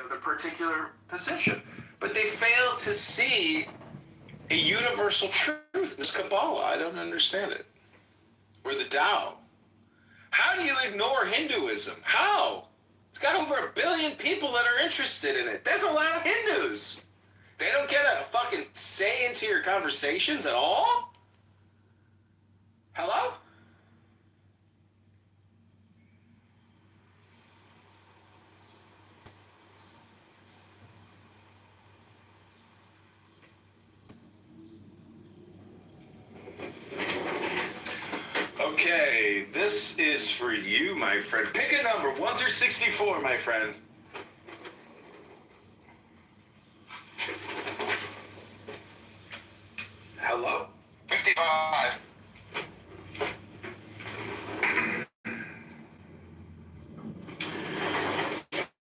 The particular position, but they fail to see a universal truth. This Kabbalah, I don't understand it. Or the Tao. How do you ignore Hinduism? How? It's got over 1 billion people that are interested in it. There's a lot of Hindus. They don't get a fucking say into your conversations at all? Hello? Okay, this is for you, my friend. Pick a number, 1 through 64, my friend. Hello? 55.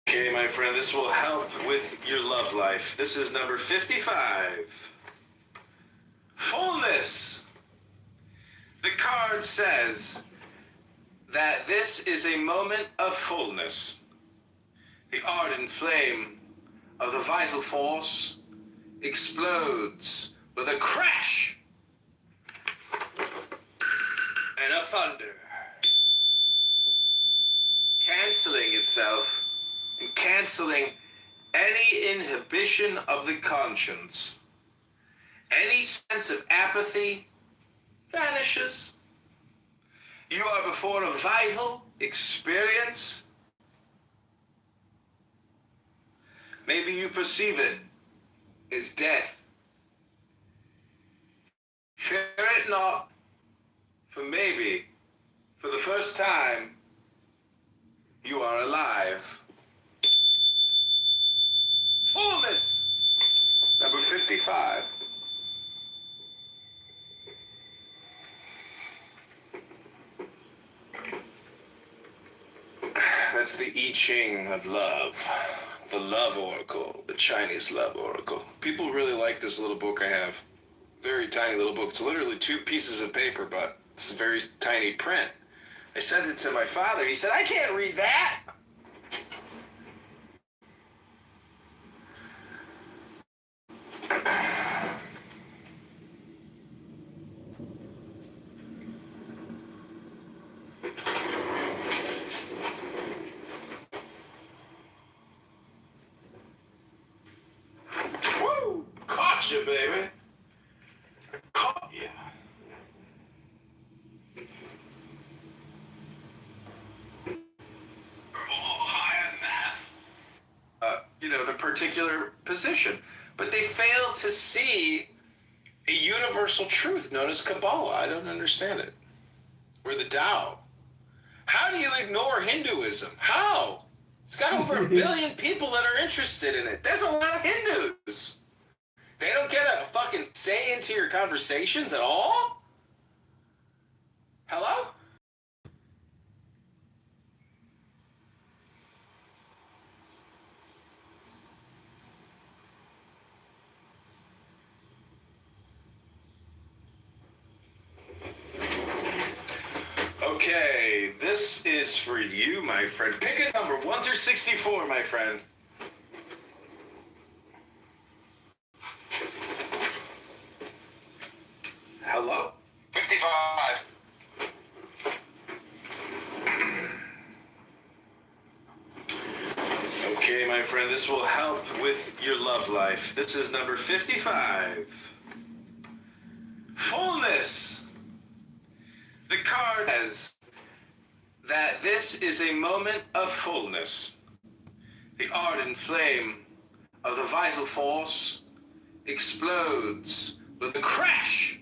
Okay, my friend, this will help with your love life. This is number 55. Fullness. The card says that this is a moment of fullness. The ardent flame of the vital force explodes with a crash and a thunder, canceling itself and canceling any inhibition of the conscience. Any sense of apathy vanishes. You are before a vital experience. Maybe you perceive it as death. Fear it not, for maybe, for the first time, you are alive. Fullness, number 55. That's the I Ching of love. The love oracle, the Chinese love oracle. People really like this little book I have. Very tiny little book. It's literally 2 pieces of paper, but it's a very tiny print. I sent it to my father. He said, I can't read that. Woo! Caught you, baby. Caught you. The particular position. But they fail to see a universal truth known as Kabbalah. I don't understand it. Or the Tao. How do you ignore Hinduism? How? It's got over 1 billion people that are interested in it. There's a lot of Hindus. They don't get a fucking say into your conversations at all? Hello? Okay, this is for you, my friend. Pick a number, 1 through 64, my friend. Hello? 55. Okay, my friend, this will help with your love life. This is number 55. Fullness. The card says that this is a moment of fullness. The ardent flame of the vital force explodes with a crash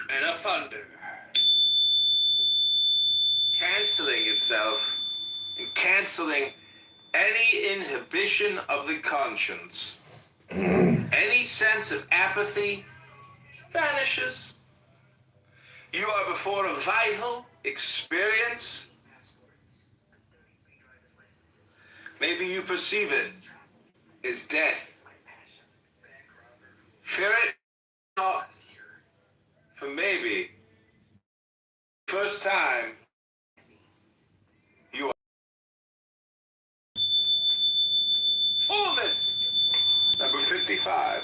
and a thunder, canceling itself and canceling any inhibition of the conscience. Any sense of apathy vanishes. You are before a vital experience. Maybe you perceive it as death. Fear it not, for maybe, first time, you are fullness, number 55.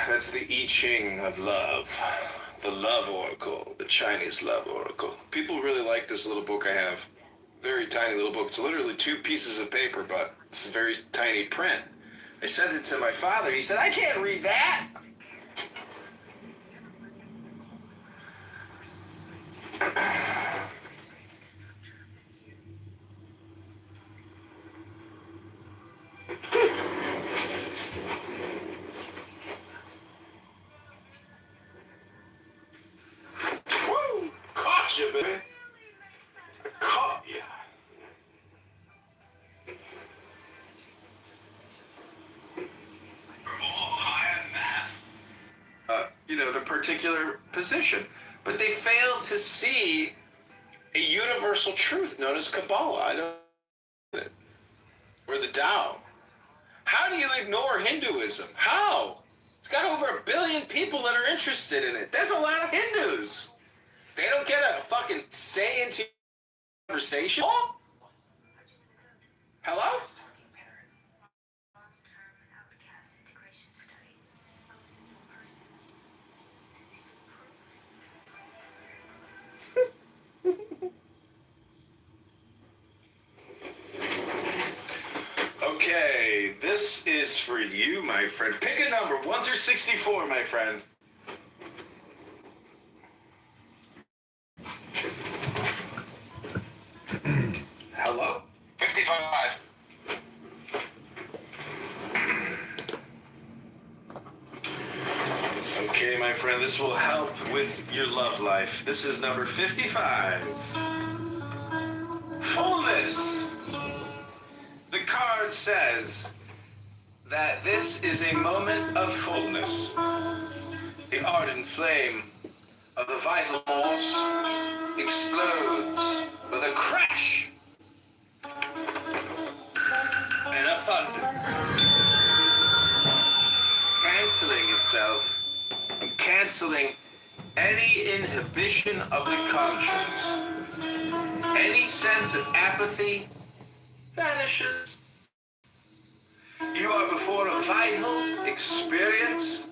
That's That's the I Ching of love. The love oracle, the Chinese love oracle. People really like this little book I have. Very tiny little book. It's literally 2 pieces of paper, but it's very tiny print. I sent it to my father. He said, I can't read that. Woo! Caught you, baby. I caught you. The particular position. But they fail to see a universal truth known as Kabbalah. I don't get it. Or the Tao. How do you ignore Hinduism? How? It's got over 1 billion people that are interested in it. There's a lot of Hindus. They don't get a fucking say into conversation. Hello? Okay, this is for you, my friend. Pick a number, 1 through 64, my friend. Hello? 55. Okay, my friend, this will help with your love life. This is number 55. Fullness. The card says that this is a moment of fullness. The ardent flame of the vital force explodes with a crash and a thunder, canceling itself and canceling any inhibition of the conscience. Any sense of apathy vanishes. You are before a vital experience.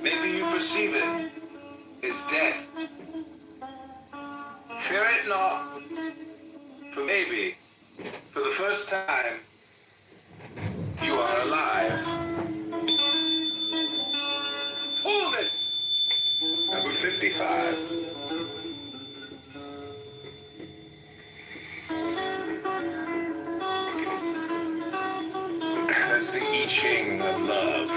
Maybe you perceive it as death. Fear it not, for maybe, for the first time, you are alive. Fullness. Number 55. That's the I Ching of love.